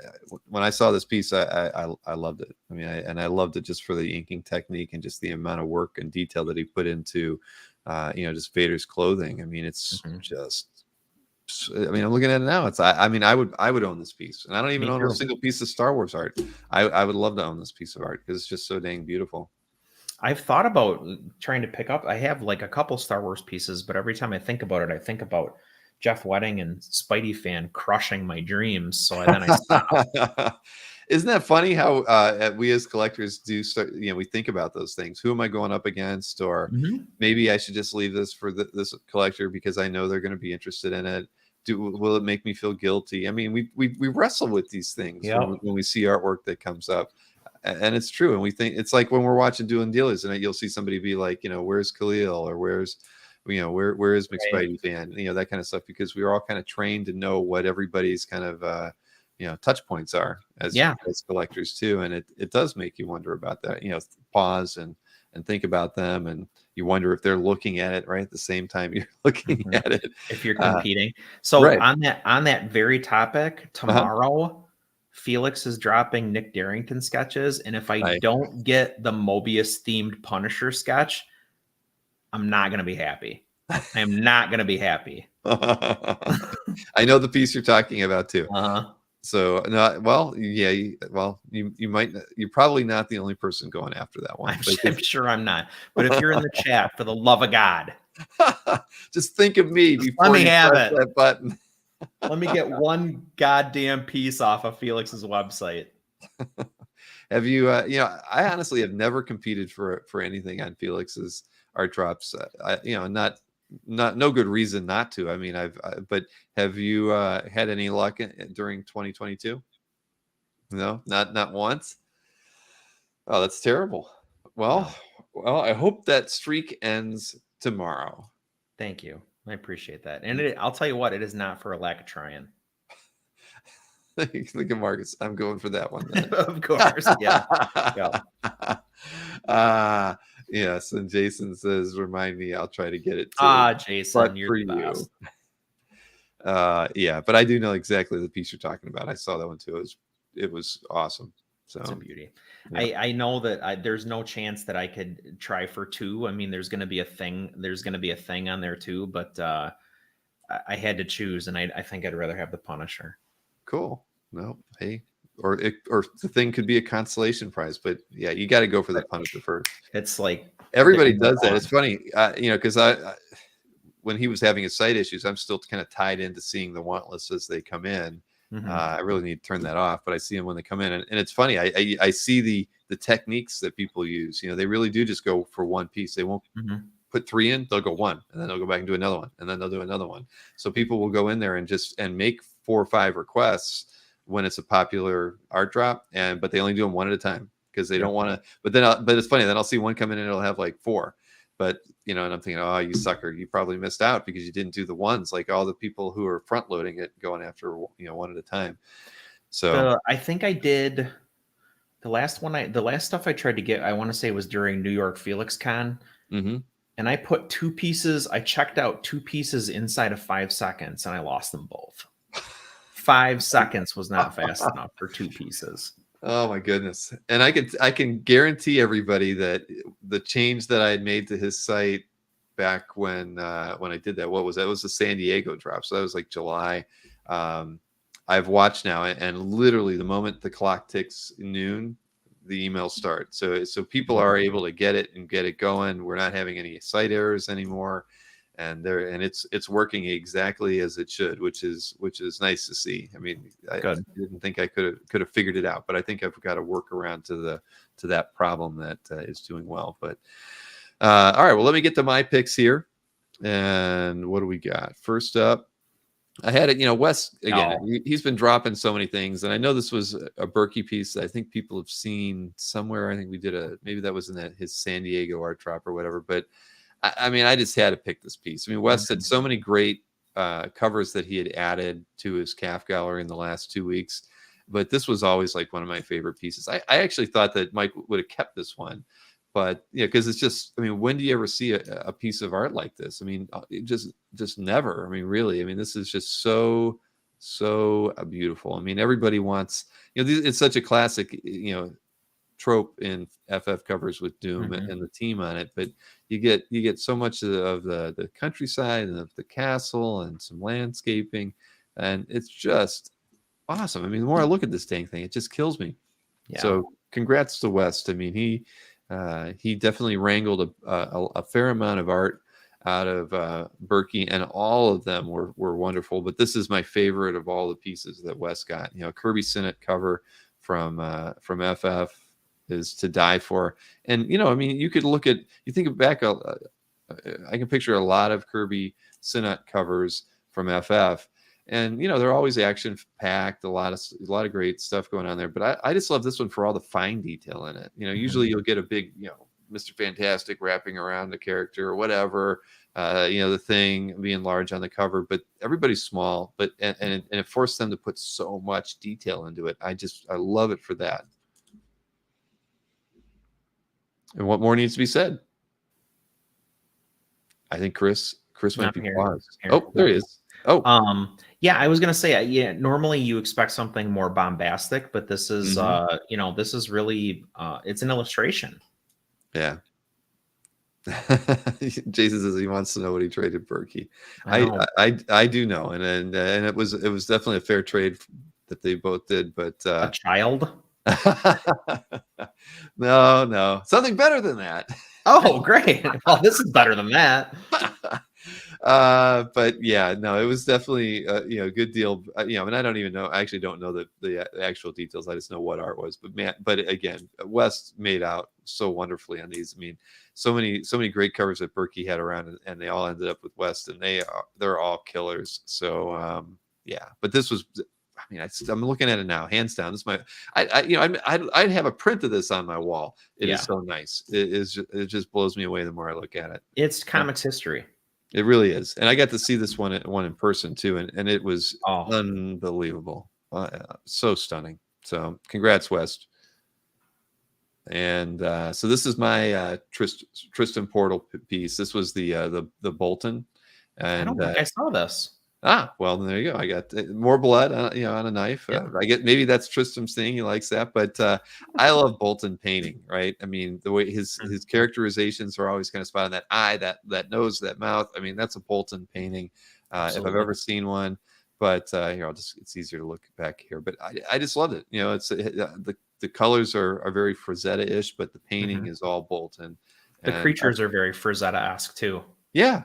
when I saw this piece, I loved it. I mean, I loved it just for the inking technique and just the amount of work and detail that he put into, just Vader's clothing. I mean, it's just. I mean, I'm looking at it now. I mean, I would own this piece, and I don't even own a single piece of Star Wars art. I would love to own this piece of art because it's just so dang beautiful. I've thought about trying to pick up. I have like a couple Star Wars pieces, but every time I think about it, I think about Jeff Wedding and Spidey fan crushing my dreams. So then I stop. Isn't that funny how we as collectors do start, we think about those things. Who am I going up against? Or maybe I should just leave this for this collector because I know they're going to be interested in it. Will it make me feel guilty? I mean, we wrestle with these things when we see artwork that comes up. And it's true. And we think it's like when we're watching Dueling Dealers and you'll see somebody be like, where's Khalil, or where is McSpidey fan, that kind of stuff, because we are all kind of trained to know what everybody's kind of, touch points are as collectors too. And it does make you wonder about that, pause and think about them. And you wonder if they're looking at it right at the same time you're looking at it. If you're competing. So on that very topic, tomorrow, Felix is dropping Nick Darrington sketches. And if I don't get the Mobius themed Punisher sketch, I'm not going to be happy. I am not going to be happy. I know the piece you're talking about too. So, you're probably not the only person going after that one. I'm sure I'm not. But if you're in the chat, for the love of God, just think of me before let me have it. That button. Let me get one goddamn piece off of Felix's website. Have you? I honestly have never competed for anything on Felix's art drops. No good reason not to. I mean, but have you had any luck during 2022? No, not once. Oh, that's terrible. Well, I hope that streak ends tomorrow. Thank you. I appreciate that. And I'll tell you what, it is not for a lack of trying. Look at Marcus. I'm going for that one. Of course. Yeah. Yes. And Jason says, remind me, I'll try to get it too. Jason, you're the best. But I do know exactly the piece you're talking about. I saw that one too. It was awesome. So it's a beauty. Yeah. I know that there's no chance that I could try for two. I mean, there's going to be a thing. There's going to be a thing on there too, but I had to choose, and I think I'd rather have the Punisher. Cool. No, hey, or the thing could be a consolation prize, but yeah, you got to go for the Punisher first. It's like everybody does that. It's funny, because I when he was having his sight issues, I'm still kind of tied into seeing the want lists as they come in. I really need to turn that off, but I see them when they come in, and it's funny. I see the techniques that people use. They really do just go for one piece. They won't put three in. They'll go one, and then they'll go back and do another one, and then they'll do another one. So people will go in there and make 4 or 5 requests when it's a popular art drop, but they only do them one at a time because they don't want to. But it's funny. Then I'll see one come in and it'll have like 4. but and I'm thinking, oh, you sucker, you probably missed out because you didn't do the ones like all the people who are front loading it, going after one at a time. So I think I did the last stuff I tried to get, I want to say was during New York Felix Con. mm-hmm. And I put 2 pieces. I checked out 2 pieces inside of 5 seconds, and I lost them both. 5 seconds was not fast enough for 2 pieces. Oh my goodness! And I can guarantee everybody that the change that I had made to his site back when I did that, what was that? It was the San Diego drop, so that was like July. I've watched now, and literally the moment the clock ticks noon, the emails start. So people are able to get it and get it going. We're not having any site errors anymore, and it's working exactly as it should, which is nice to see. I mean, I didn't think I could have figured it out, but I think I've got a workaround to that problem that is doing well. But all right, well, let me get to my picks here, and what do we got first up? I had it, Wes, again, he's been dropping so many things. And I know this was a Berkey piece that I think people have seen somewhere. I think we did maybe that was in his San Diego art drop or whatever. But I mean, I just had to pick this piece. I mean, Wes had so many great covers that he had added to his calf gallery in the last 2 weeks. But this was always like one of my favorite pieces. I actually thought that Mike would have kept this one. But because it's just, I mean, when do you ever see a piece of art like this? I mean, just never. I mean, really, I mean, this is just so beautiful. I mean, everybody wants, it's such a classic, trope in FF covers with Doom and the team on it. But you get so much of the countryside and of the castle and some landscaping, and it's just awesome. I mean, the more I look at this dang thing, it just kills me. Yeah. So congrats to West. I mean, he definitely wrangled a fair amount of art out of Berkey, and all of them were wonderful. But this is my favorite of all the pieces that Wes got. Kirby Sinnott cover from FF is to die for. And I mean, you think back. I can picture a lot of Kirby Sinnott covers from FF. And they're always action packed, a lot of great stuff going on there. But I just love this one for all the fine detail in it. Usually you'll get a big, Mr. Fantastic wrapping around the character or whatever, the thing being large on the cover. But everybody's small, and it forced them to put so much detail into it. I love it for that. And what more needs to be said? I think Chris might be paused. Oh, there he is. Oh, yeah, I was gonna say, normally you expect something more bombastic, but this is, this is really, it's an illustration. Yeah. Jason says he wants to know what he traded Berkey. I do know, and it was definitely a fair trade that they both did, but a child. No, something better than that. Oh, great! Well, this is better than that. But yeah, no, it was definitely a good deal. And I don't even know. I actually don't know the actual details. I just know what art was. But again, West made out so wonderfully on these. I mean, so many great covers that Berkey had around, and they all ended up with West, and they're all killers. So yeah, but this was. I mean, I'm looking at it now, hands down. This is I'd have a print of this on my wall. It is so nice. It just blows me away the more I look at it. It's comics history. It really is. And I got to see this one in person too. And it was unbelievable. So stunning. So congrats, West. And so this is my Tristan Portal piece. This was the Bolton. And I don't think I saw this. Well, then there you go. I got more blood, on a knife. Yeah. I get maybe that's Tristram's thing. He likes that, but I love Bolton painting. Right? I mean, the way his characterizations are always kind of spot on. That eye, that nose, that mouth. I mean, that's a Bolton painting. If I've ever seen one. But it's easier to look back here. But I just loved it. It's the colors are very Frazetta-ish, but the painting is all Bolton. The creatures are very Frazetta-esque too. Yeah,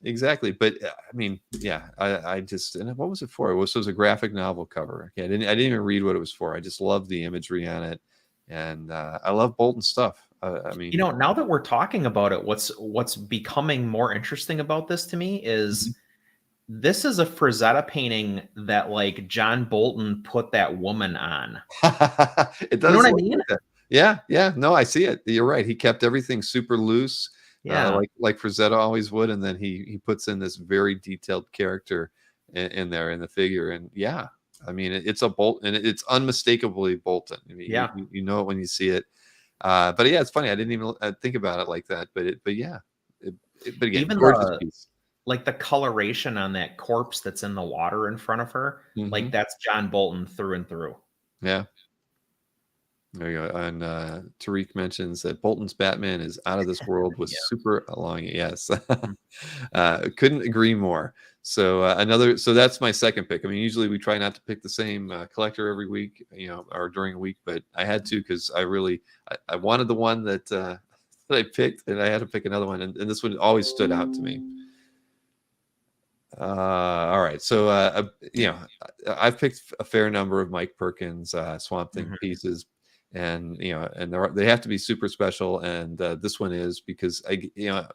exactly. But I mean, I just, and what was it for? It was a graphic novel cover. I didn't even read what it was for. I just loved the imagery on it, and I love Bolton stuff. I mean, now that we're talking about it, what's becoming more interesting about this to me is this is a Frazetta painting that like John Bolton put that woman on. It does. You know what I mean? Yeah. No, I see it. You're right. He kept everything super loose. Yeah. like Frazetta always would, and then he puts in this very detailed character in there in the figure, and yeah, I mean it's a Bolt, and it's unmistakably Bolton. I mean, Yeah. you know it when you see it. But yeah, it's funny. I didn't even think about it like that, but yeah, but again, Even gorgeous the piece. like the coloration on that corpse that's in the water in front of her, like Mhm. that's John Bolton through and through. Yeah. There you go. And Tariq mentions that Bolton's Batman is out of this world with Yeah. super long. Yes. Mhm. Couldn't agree more. So so that's my second pick. I mean, usually we try not to pick the same collector every week, or during a week, but I had to because I wanted the one that that I picked, and I had to pick another one, and this one always stood out to me. All right, so I've picked a fair number of Mike Perkins Swamp Thing Mhm. pieces, and they have to be super special, and this one is because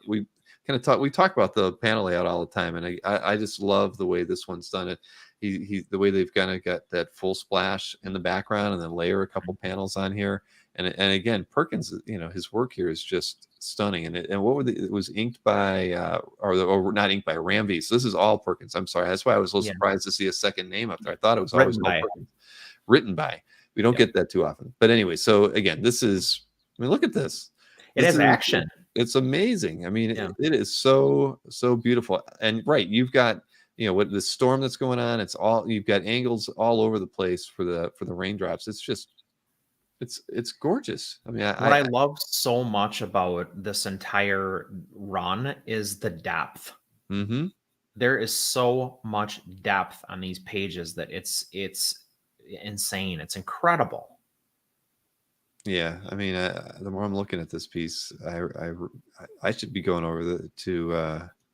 we talk about the panel layout all the time, and I just love the way this one's done it. The way they've kind of got that full splash in the background, and then layer a couple panels on here. And again, Perkins, his work here is just stunning. And what were it was inked by, or not inked by, Ramvi. So this is all Perkins. I'm sorry. That's why I was a little Yeah. surprised to see a second name up there. I thought it was always Written all by. Perkins. Written by. We don't Yeah. get that too often. But anyway, so again, look at this. It This has is- action. It's amazing. I mean, Yeah. it is so beautiful. And right, you've got what the storm that's going on. You've got angles all over the place for the raindrops. It's just it's gorgeous. I mean, What I love so much about this entire run is the depth. mm-hmm. There is so much depth on these pages that it's insane. It's incredible. Yeah, I mean, the more I'm looking at this piece, I should be going over to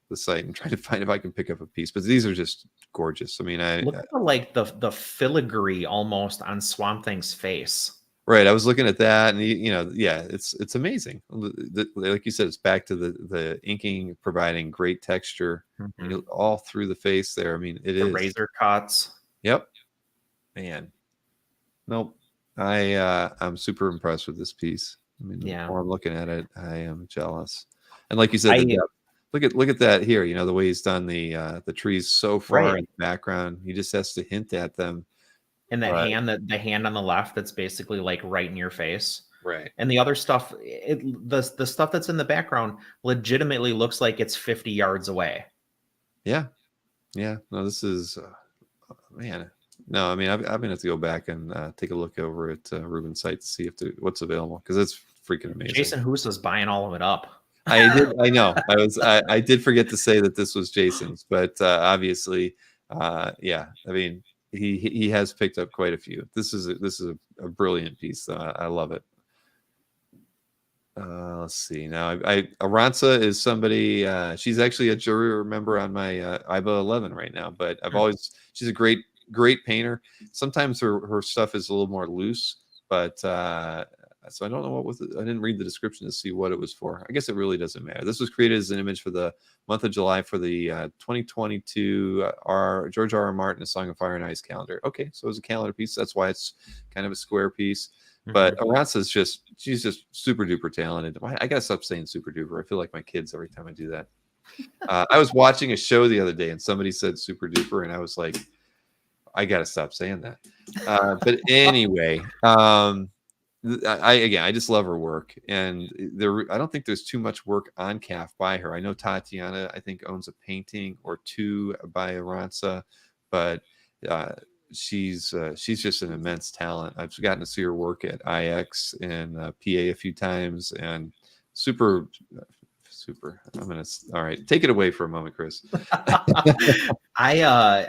the site and trying to find if I can pick up a piece. But these are just gorgeous. I mean, Look at the filigree almost on Swamp Thing's face. Right, I was looking at that, and yeah, it's amazing. Like you said, it's back to the inking providing great texture all through the face there. I mean, it is razor cuts. Yep, man. Nope, I'm super impressed with this piece. I mean, the more I'm looking at it, I am jealous. And like you said, look at that here. The way he's done the trees so far in the background. He just has to hint at them. And the hand on the left, that's basically like right in your face. Right. And the other stuff, the stuff that's in the background legitimately looks like it's 50 yards away. Yeah. Yeah. No, this is, man. No, I mean, I'm going to have to go back and take a look over at Ruben's site to see what's available, because it's freaking amazing. Jason Husa's buying all of it up. I know. I did forget to say that this was Jason's, but obviously, yeah. I mean, he has picked up quite a few. This is a brilliant piece. I love it. Let's see. Now, Aranza is somebody. She's actually a jury member on my IBA 11 right now. But she's a great painter. Sometimes her stuff is a little more loose, but so I don't know what was it. I didn't read the description to see what it was for. I guess it really doesn't matter. This was created as an image for the month of July for the 2022 George R.R. Martin A Song of Fire and Ice calendar. Okay, so it was a calendar piece. That's why it's kind of a square piece. But Aranza's she's just super duper talented. I gotta stop saying super duper. I feel like my kids every time I do that. I was watching a show the other day and somebody said super duper, and I was like, I gotta stop saying that. But anyway, I just love her work, and I don't think there's too much work on calf by her. I know Tatiana, I think, owns a painting or two by Aranza, but she's just an immense talent. I've gotten to see her work at IX and PA a few times, and super. All right, take it away for a moment, Chris. I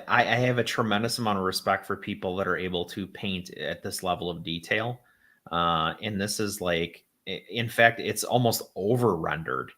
have a tremendous amount of respect for people that are able to paint at this level of detail. And this is like, in fact, it's almost over rendered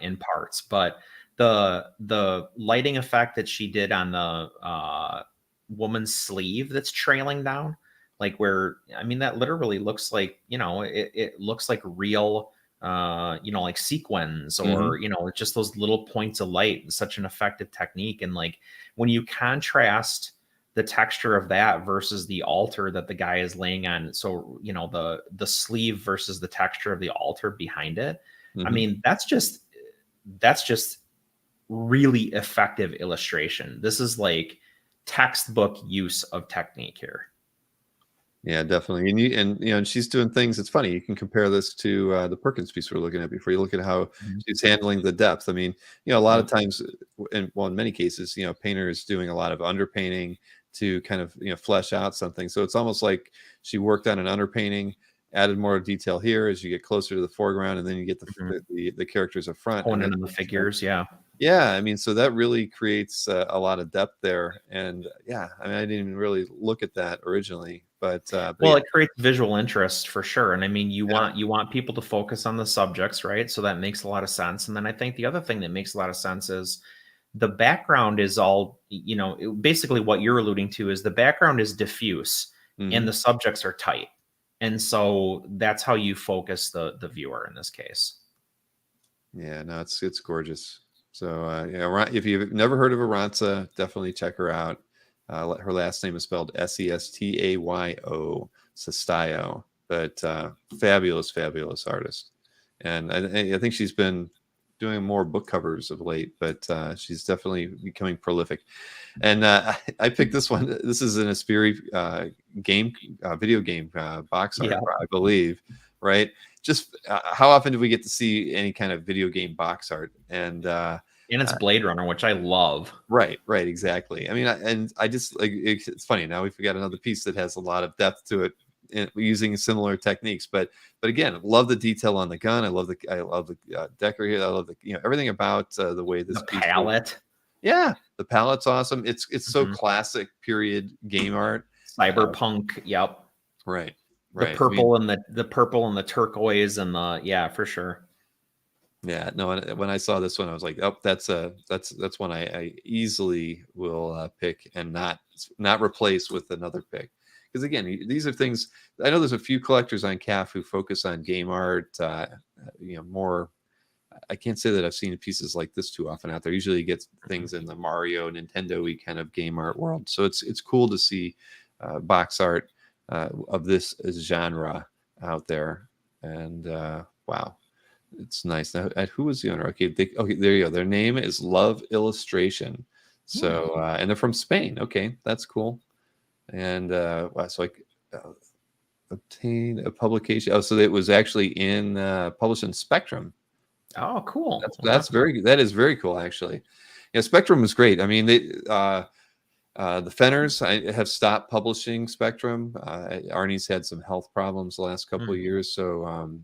in parts, but the lighting effect that she did on the woman's sleeve that's trailing down, like that literally looks like, it looks like real, like sequins or, just those little points of light. Such an effective technique. And like, when you contrast the texture of that versus the altar that the guy is laying on, so the sleeve versus the texture of the altar behind it, I mean, that's just that's just really effective illustration. This is like textbook use of technique here. Yeah, definitely. And she's doing things. It's funny. You can compare this to the Perkins piece we we're looking at before. You look at how she's handling the depth. I mean, a lot of times, in many cases, Painter is doing a lot of underpainting to kind of flesh out something. So it's almost like she worked on an underpainting, added more detail here as you get closer to the foreground, and then you get the characters up front, and then the figures. Yeah, I mean, so that really creates a lot of depth there. And yeah, I mean, I didn't even really look at that originally, but well, it creates visual interest for sure. And I mean, you want people to focus on the subjects, right? So that makes a lot of sense. And then I think the other thing that makes a lot of sense is the background is all, basically what you're alluding to is the background is diffuse and the subjects are tight. And so that's how you focus the viewer in this case. Yeah, no, it's gorgeous. So if you've never heard of Aranza, definitely check her out. Her last name is spelled Sestayo, Sestayo, but fabulous artist. And I think she's been doing more book covers of late, but she's definitely becoming prolific. And I picked this one. This is an Aspiri video game box art, I believe, right? Just how often do we get to see any kind of video game box art? And it's Blade Runner, which I love. Right, exactly. I mean, I just like it's funny. Now we forgot another piece that has a lot of depth to it, using similar techniques. But again, love the detail on the gun. I love the decor here. I love everything about the way this piece palette. Yeah, the palette's awesome. It's so classic period game art. Cyberpunk. Yep. Right. The purple and the purple and the turquoise and for sure. Yeah, no. When I saw this one, I was like, "Oh, that's one I easily will pick and not replace with another pick." Because again, these are things. I know there's a few collectors on CAF who focus on game art. More. I can't say that I've seen pieces like this too often out there. Usually, you get things in the Mario, Nintendo-y kind of game art world. So it's cool to see box art of this genre out there. And wow. It's nice. Now, who was the owner? Okay, there you go. Their name is Love Illustration. So, and they're from Spain. Okay, that's cool. And so I obtained a publication. Oh, so it was actually published in Spectrum. Oh, cool. That's very good. That is very cool, actually. Yeah, Spectrum was great. I mean, the Fenners have stopped publishing Spectrum. Arnie's had some health problems the last couple of years, so.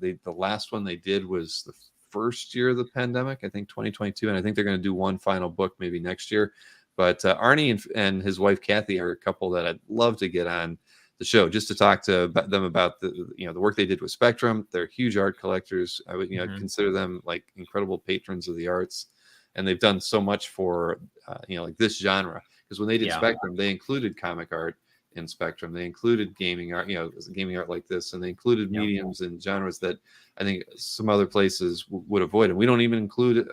The last one they did was the first year of the pandemic, I think 2022, and I think they're going to do one final book maybe next year. But Arnie and his wife Kathy are a couple that I'd love to get on the show just to talk to them about the work they did with Spectrum. They're huge art collectors. I would consider them like incredible patrons of the arts, and they've done so much for like this genre. Because when they did Spectrum, they included comic art in Spectrum. They included gaming art, gaming art like this, and they included mediums and genres that I think some other places would avoid. And we don't even include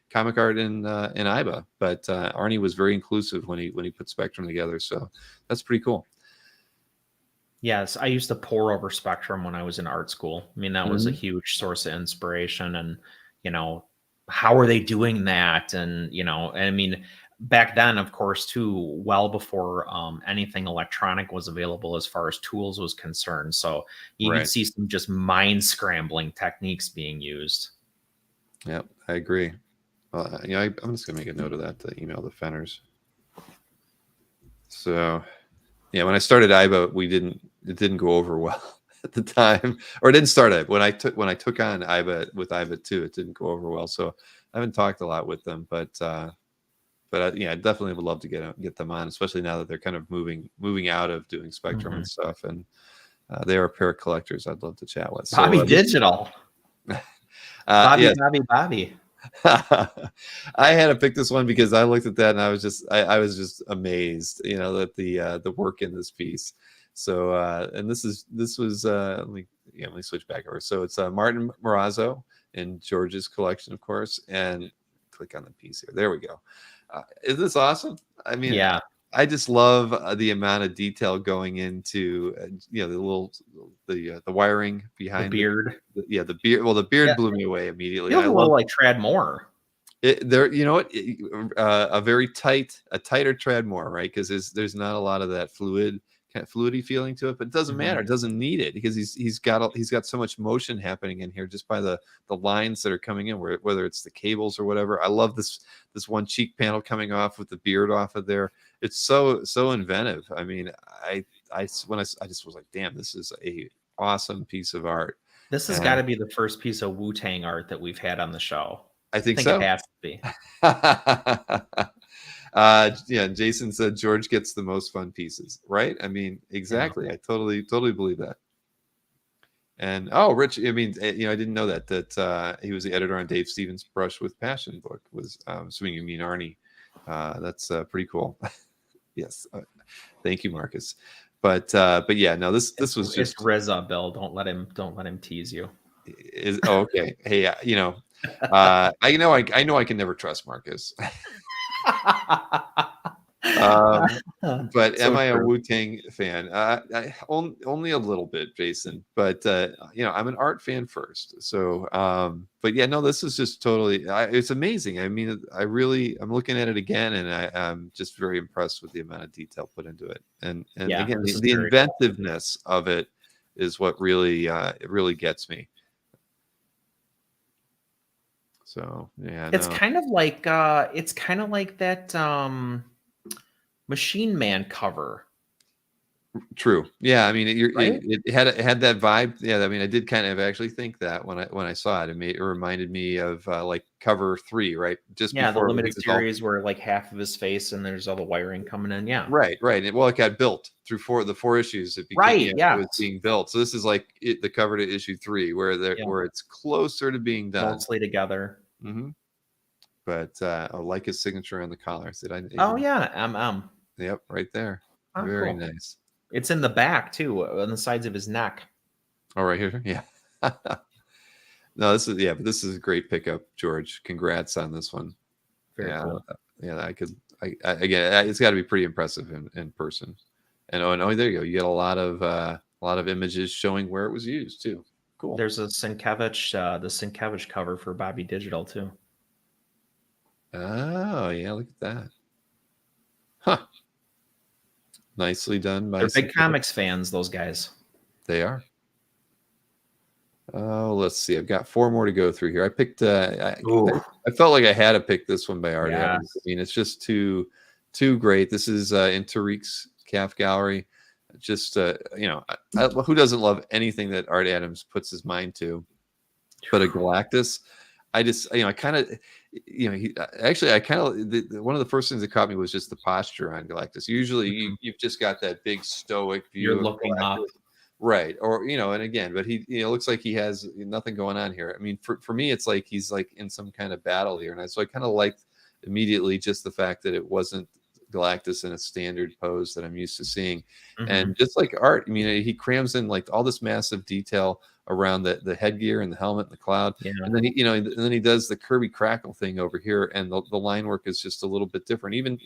comic art in IBA, but Arnie was very inclusive when he put Spectrum together. So that's pretty cool. Yes, I used to pore over Spectrum when I was in art school. I mean, that was a huge source of inspiration. And how are they doing that? And I mean, back then, of course, too, well before anything electronic was available as far as tools was concerned. So you can see some just mind scrambling techniques being used. Yeah, I agree. Well, I'm just gonna make a note of that to email the Fenners. So, yeah, when I started IBA, it didn't go over well at the time, or it didn't start it when I took on IBA with IBA 2. It didn't go over well. So I haven't talked a lot with them, but I definitely would love to get them on, especially now that they're kind of moving out of doing Spectrum and stuff. And they are a pair of collectors I'd love to chat with. Bobby Digital. Bobby. I had to pick this one because I looked at that and I was just amazed, that the work in this piece. So and this was let me switch back over. So it's Martin Morazzo in George's collection, of course, and click on the piece here. There we go. Is this awesome? I mean, I just love the amount of detail going into the little the wiring The behind beard. the beard. Well, the beard Yeah. blew me away immediately. Feels And a I little love like Trad Moore. it. There, you know what? A very tighter Treadmore, right? Because there's not a lot of that kind of fluidy feeling to it, but it doesn't matter. It doesn't need it because he's got so much motion happening in here just by the lines that are coming in, whether it's the cables or whatever. I love this one cheek panel coming off with the beard off of there. It's so inventive. I mean, I just was like, damn, this is a awesome piece of art. This has got to be the first piece of Wu-Tang art that we've had on the show. I think It so. has to be. Yeah, Jason said George gets the most fun pieces, right? I mean, exactly. Yeah. I totally believe that. And Rich, I mean, I didn't know that he was the editor on Dave Stevens' Brush with Passion book. Was assuming you mean Arnie. That's pretty cool. Yes, thank you, Marcus. But yeah, no, this was just it's Reza, Bill. Don't let him tease you. Okay. Hey, I know I can never trust Marcus. But So am I a true. Wu-Tang fan? Only a little bit, Jason. But I'm an art fan first. So, but yeah, no, this is just totally. It's amazing. I mean, I'm looking at it again, and I'm just very impressed with the amount of detail put into it. And Yeah, again, this is the very inventiveness of it is what really it really gets me. So yeah, It's no. kind of like that Machine Man cover. True. Yeah, I mean, Right? it had that vibe. Yeah, I mean, I did kind of actually think that when I saw it, it reminded me of like cover 3, right? Just Yeah, the before limited it was all, series where like half of his face and there's all the wiring coming in. Yeah. right. Well, it got built through the 4 issues. It became, Right, it yeah. was being built. So this is like the cover to issue 3, where Yeah. where it's closer to being done. Mostly together. Mm-hmm. But like his signature on the collar. Oh yeah, MM. Yep, right there. Oh, Very cool. nice. It's in the back too, on the sides of his neck. Oh, right here. Yeah. No, this is a great pickup, George. Congrats on this one. Very cool. Yeah, again, it's got to be pretty impressive in person. And there you go. You get a lot of images showing where it was used too. Cool. There's a Sienkiewicz, the Sienkiewicz cover for Bobby Digital too. Oh yeah, look at that. Huh. Nicely done by. They're big comics fans, those guys. They are. Oh, let's see. I've got 4 more to go through here. I picked. I felt like I had to pick this one by Art Adams. I mean, it's just too great. This is in Tariq's Calf Gallery. Just who doesn't love anything that Art Adams puts his mind to? But a Galactus, I just I kind of one of the first things that caught me was just the posture on Galactus. Usually you've just got that big stoic view. You're looking up. Right. Or, and again, but he, looks like he has nothing going on here. I mean, for me, it's like he's like in some kind of battle here. And so I kind of liked immediately just the fact that it wasn't Galactus in a standard pose that I'm used to seeing. Mm-hmm. And just like Art, I mean, he crams in like all this massive detail around the headgear and the helmet and the cloud. Yeah. And then he does the Kirby Crackle thing over here. And the line work is just a little bit different. Even,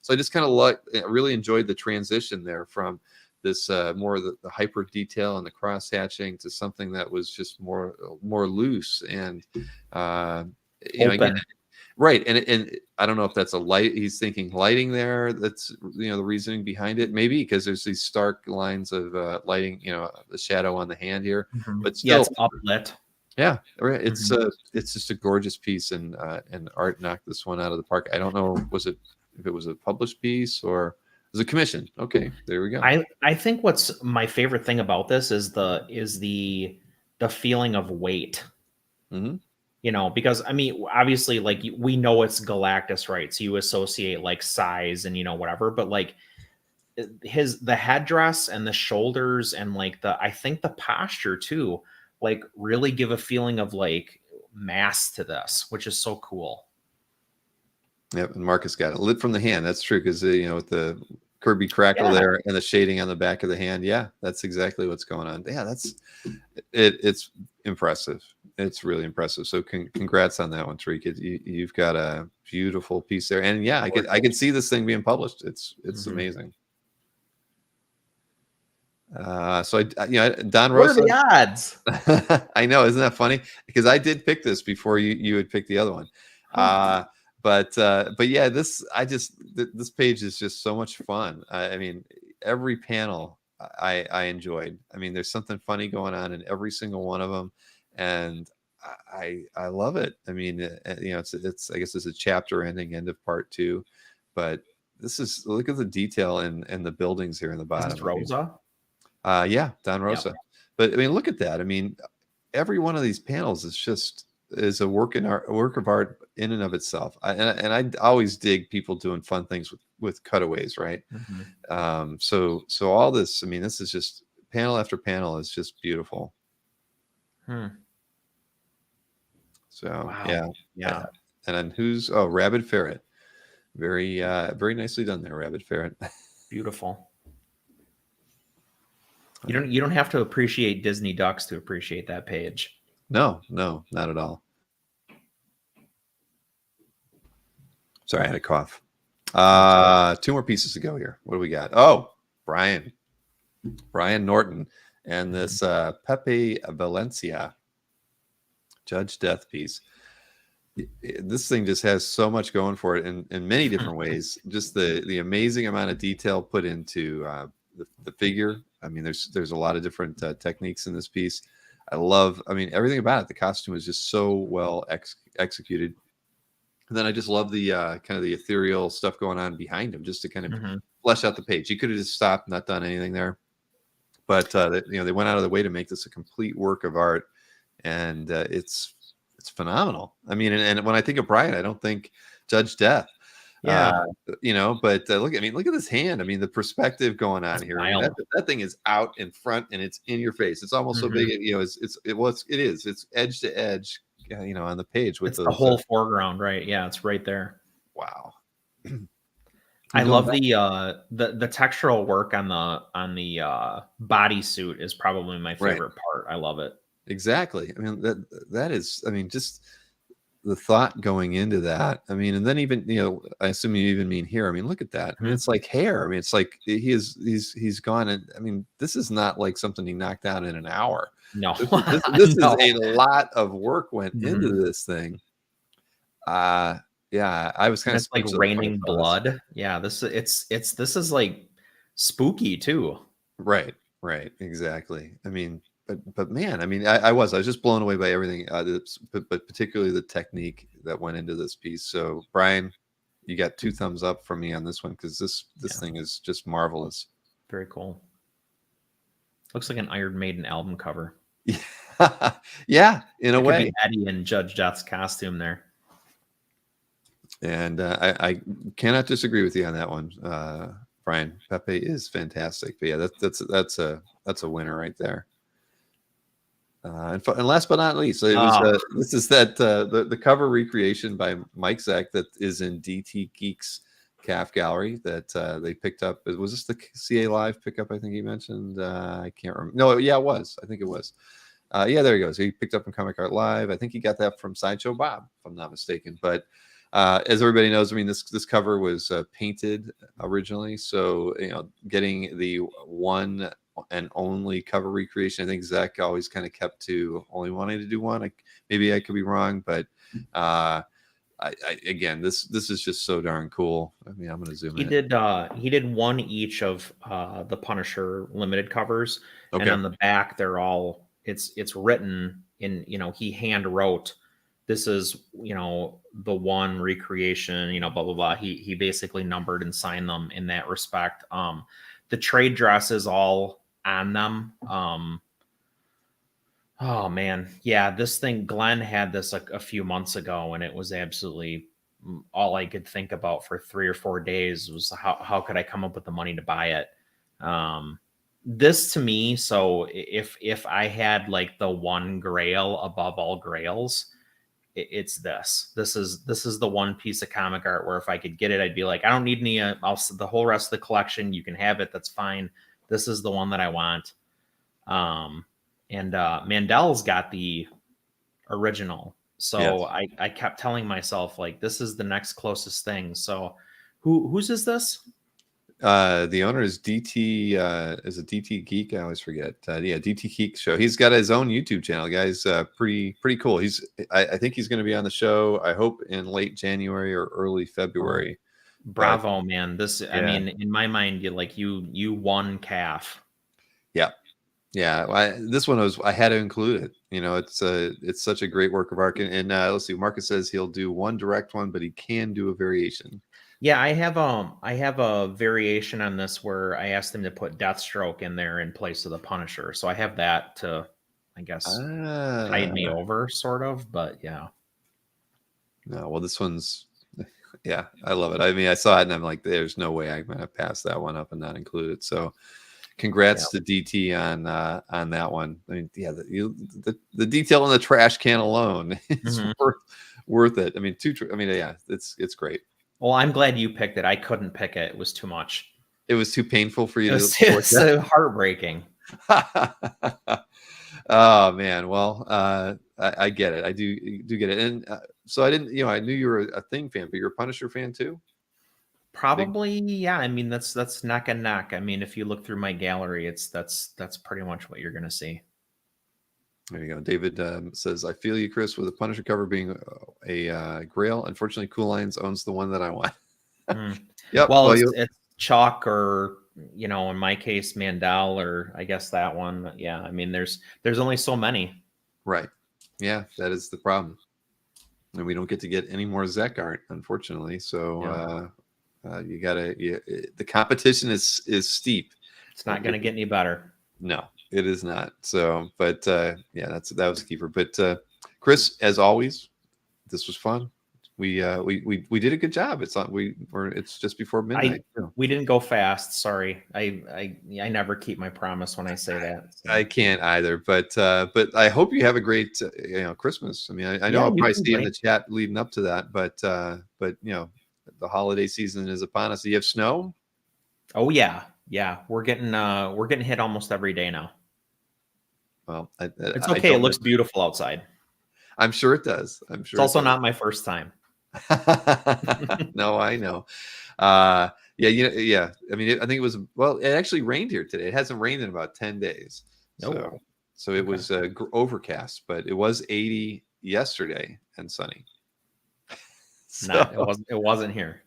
so I just kind of really enjoyed the transition there from this more the hyper detail and the cross hatching to something that was just more loose and again, right. And I don't know if that's a light. He's thinking lighting there. That's the reasoning behind it. Maybe because there's these stark lines of lighting. The shadow on the hand here, but still, it's uplit. Yeah, it's it's just a gorgeous piece, and Art knocked this one out of the park. I don't know if it was a published piece or a commission. Okay, there we go. I think what's my favorite thing about this is the feeling of weight. Mm-hmm. Because I mean, obviously, like we know it's Galactus, right? So you associate like size and whatever, but like the headdress and the shoulders and like I think the posture too, like really give a feeling of like mass to this, which is so cool. Yep, and Marcus got it lit from the hand. That's true because with the Kirby Crackle there and the shading on the back of the hand. Yeah, that's exactly what's going on. Yeah, it's impressive. It's really impressive. So congrats on that one, Tariq. You've got a beautiful piece there, and yeah, I could see this thing being published. It's amazing. So Don What are Rosa. the odds? I know, isn't that funny? Because I did pick this before you had picked the other one. But yeah, this page is just so much fun. I mean, every panel I enjoyed. I mean, there's something funny going on in every single one of them, and I love it. I mean, it's I guess it's a chapter ending, end of part 2, but look at the detail in the buildings here in the bottom. Is this Rosa? Yeah, Don Rosa. Yep. But I mean, look at that. I mean, every one of these panels is a work of art in and of itself. And I always dig people doing fun things with cutaways, right? So all this, I mean, this is just panel after panel is just beautiful. So wow. Yeah. And then Rabid Ferret. Very very nicely done there, Rabid Ferret. Beautiful. You don't have to appreciate Disney Ducks to appreciate that page. No, not at all. Sorry, I had a cough. 2 more pieces to go here. What do we got? Oh, Brian Norton and this Pepe Valencia Judge Death piece. This thing just has so much going for it in many different ways. Just the amazing amount of detail put into the figure. I mean, there's a lot of different techniques in this piece. I mean, everything about it. The costume is just so well executed. And then I just love the kind of the ethereal stuff going on behind him, just to kind of flesh out the page. You could have just stopped, not done anything there, but they went out of the way to make this a complete work of art, and it's phenomenal. I mean, and when I think of Brian, I don't think Judge Death. Yeah, but look at this hand. I mean, the perspective going on here. I mean, that thing is out in front and it's in your face. It's almost so big. It's edge to edge. On the page with the whole foreground, right? Yeah, it's right there. Wow. I love the textural work on the bodysuit is probably my favorite part. I love it. Exactly. I mean, that is. I mean, just the thought going into that. I mean, and then even I assume you even mean here. I mean, look at that. I mean, it's like hair. I mean, it's like he's gone. And I mean, this is not like something he knocked out in an hour. No, this is a lot of work went into this thing. Yeah, I was kind of like raining blood. Yeah, this is like spooky too. Right, exactly. I mean, but man, I mean, I was just blown away by everything, but particularly the technique that went into this piece. So, Brian, you got 2 thumbs up from me on this one because this thing is just marvelous. Very cool. Looks like an Iron Maiden album cover. Yeah, in a way. Could be Eddie in Judge Death's costume there. And I cannot disagree with you on that one, Brian. Pepe is fantastic. But yeah, that's a winner right there. And last but not least, this is the cover recreation by Mike Zeck that is in DT Geeks calf gallery that they picked up. Was this the CA Live pickup? I think he mentioned. I can't remember. No, yeah, it was. I think it was. Yeah, there he goes. He picked up from Comic Art Live. I think he got that from Sideshow Bob, if I'm not mistaken. But as everybody knows, I mean, this cover was painted originally. So, getting the one and only cover recreation, I think Zeck always kind of kept to only wanting to do one. Maybe I could be wrong, but again, this is just so darn cool. I mean, I'm going to zoom in. He did one each of the Punisher limited covers, okay. And on the back, they're all it's written in, he hand wrote, this is, the one recreation, blah, blah, blah. He basically numbered and signed them in that respect. The trade dress is all on them. Oh man. Yeah. This thing, Glenn had this a few months ago and it was absolutely all I could think about for 3 or 4 days was how could I come up with the money to buy it? This to me, so if I had like the one grail above all grails, it's this. This is the one piece of comic art where if I could get it, I'd be like, I don't need any. The whole rest of the collection, you can have it. That's fine. This is the one that I want. And Mandel's got the original. So Yes. I kept telling myself like this is the next closest thing. So whose is this? The owner is DT. Is it DT Geek? I always forget. Yeah, DT Geek Show. He's got his own YouTube channel, guys. Pretty cool. I think he's going to be on the show. I hope in late January or early February. But Bravo, man. This, I yeah, mean, in my mind, you won calf. yeah, yeah. This one I had to include it. You know, it's such a great work of art. And let's see. Marcus says he'll do one direct one, but he can do a variation. Yeah, I have a variation on this where I asked him to put Deathstroke in there in place of the Punisher. So I have that to, I guess, tide me over, sort of. But yeah. No, well, this one's, yeah, I love it. I mean, I saw it and I'm like, there's no way I'm gonna pass that one up and not include it. So, congrats to DT on that one. I mean, yeah, the detail in the trash can alone is worth it. I mean, yeah, it's great. Well, I'm glad you picked it. I couldn't pick it. It was too much. It was too painful for you It's so heartbreaking. Oh man, well, I get it. I do get it. And so I didn't, I knew you were a Thing fan, but you're a Punisher fan too? Probably, yeah. I mean, that's neck and neck. I mean, if you look through my gallery, that's pretty much what you're gonna see. There you go. David says, I feel you, Chris, with a Punisher cover being a Grail. Unfortunately, Cool Lines owns the one that I want. Yep. Well, it's Chalk or, in my case, Mandel, or I guess that one. Yeah. I mean, there's only so many. Right. Yeah, that is the problem. And we don't get to get any more Zek art, unfortunately. So you gotta. The competition is steep. It's not going to get any better. No, it is not. So, but yeah, that was a keeper. But Chris, as always, this was fun. We did a good job. It's just before midnight. We didn't go fast. Sorry. I never keep my promise when I say that. So. I can't either. But I hope you have a great Christmas. I mean, I know I'll probably see you in the chat leading up to that. But the holiday season is upon us. Do you have snow? Oh yeah. Yeah, we're getting hit almost every day now. Well, it's okay. It looks beautiful outside. I'm sure it does. I'm sure it's also not my first time. No, I know. Yeah. I mean, I think it actually rained here today. It hasn't rained in about 10 days. Nope. So it was overcast, but it was 80 yesterday and sunny. No, it wasn't here.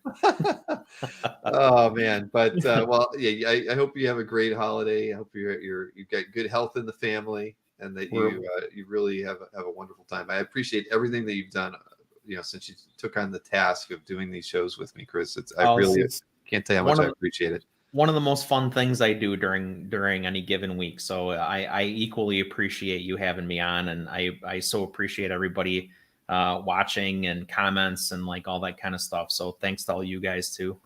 Oh man, but well, yeah. I hope you have a great holiday. I hope you've got good health in the family, and that you really have a wonderful time. I appreciate everything that you've done. Since you took on the task of doing these shows with me, Chris. I really can't tell you how much I appreciate it. One of the most fun things I do during any given week. So I equally appreciate you having me on, and I so appreciate everybody watching and comments and like all that kind of stuff. So thanks to all you guys too.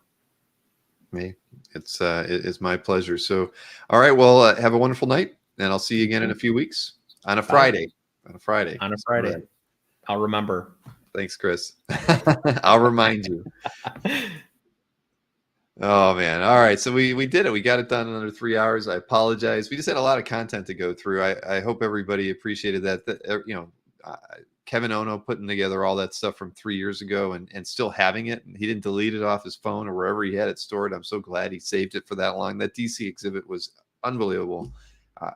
Me, it's my pleasure. So, all right, well, have a wonderful night, and I'll see you again in a few weeks on a Friday. Right. I'll remember. Thanks, Chris. I'll remind you. Oh man. All right. So we did it. We got it done in under 3 hours. I apologize. We just had a lot of content to go through. I hope everybody appreciated that. Kevin Ono putting together all that stuff from 3 years ago and still having it. He didn't delete it off his phone or wherever he had it stored. I'm so glad he saved it for that long. That DC exhibit was unbelievable.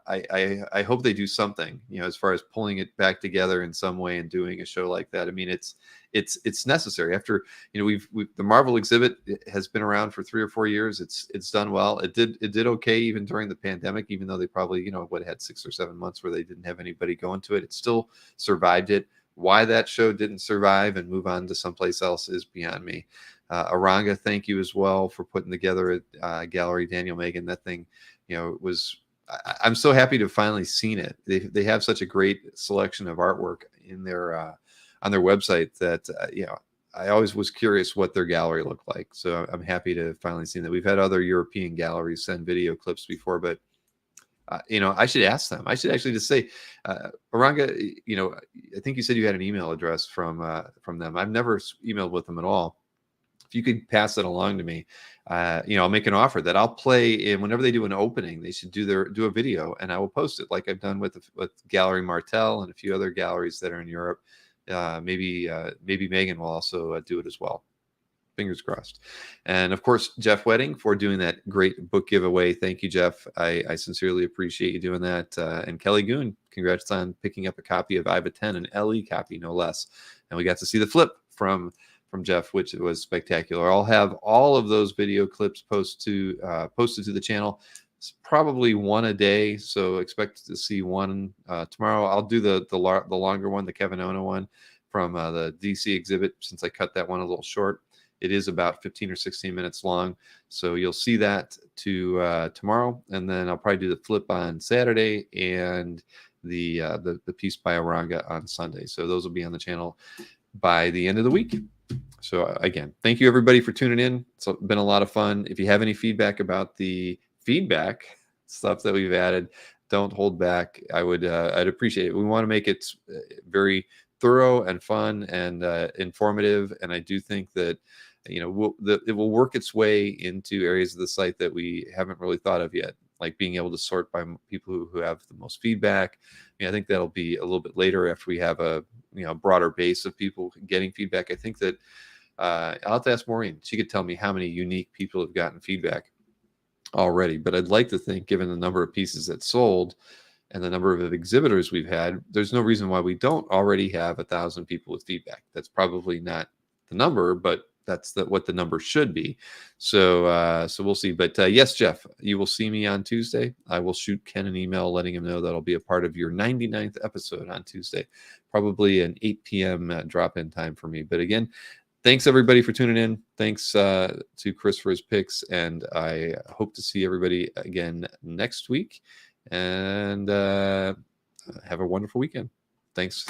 I hope they do something, as far as pulling it back together in some way and doing a show like that. I mean, it's necessary. After the Marvel exhibit has been around for 3 or 4 years. It's done well. It did okay even during the pandemic, even though they probably had 6 or 7 months where they didn't have anybody going to it. It still survived it. Why that show didn't survive and move on to someplace else is beyond me. Aranga, thank you as well for putting together a gallery. Daniel Megan, that thing, was. I'm so happy to have finally seen it. They have such a great selection of artwork in their on their website that I always was curious what their gallery looked like. So I'm happy to have finally seen that. We've had other European galleries send video clips before, but I should ask them. I should actually just say, Aranga, I think you said you had an email address from them. I've never emailed with them at all. if you could pass it along to me, I'll make an offer that I'll play in whenever they do an opening. They should do a video, and I will post it like I've done with Gallery Martel and a few other galleries that are in Europe. Maybe Megan will also do it as well. Fingers crossed. And of course, Jeff Wedding for doing that great book giveaway. Thank you, Jeff. I sincerely appreciate you doing that. And Kelly Goon, congrats on picking up a copy of IVA 10, an LE copy, no less. And we got to see the flip from Jeff, which was spectacular. I'll have all of those video clips posted to the channel. It's probably one a day, so expect to see one tomorrow. I'll do the longer one, the Kevin Ono one from the DC exhibit, since I cut that one a little short. It is about 15 or 16 minutes long, so you'll see that tomorrow, and then I'll probably do the flip on Saturday and the piece by Oranga on Sunday. So those will be on the channel by the end of the week. So again, thank you everybody for tuning in. It's been a lot of fun. If you have any feedback about the feedback stuff that we've added, don't hold back. I'd appreciate it. We want to make it very thorough and fun and informative, and I do think that it will work its way into areas of the site that we haven't really thought of yet, like being able to sort by people who have the most feedback. I think that'll be a little bit later after we have a broader base of people getting feedback. I think that I'll have to ask Maureen. She could tell me how many unique people have gotten feedback already, but I'd like to think, given the number of pieces that sold and the number of exhibitors we've had, there's no reason why we don't already have 1,000 people with feedback. That's probably not the number, but that's what the number should be. So we'll see. But yes, Jeff, you will see me on Tuesday. I will shoot Ken an email letting him know that I'll be a part of your 99th episode on Tuesday, probably an 8 p.m. Drop-in time for me. But again, thanks everybody for tuning in. Thanks to Chris for his picks, and I hope to see everybody again next week. And have a wonderful weekend. Thanks.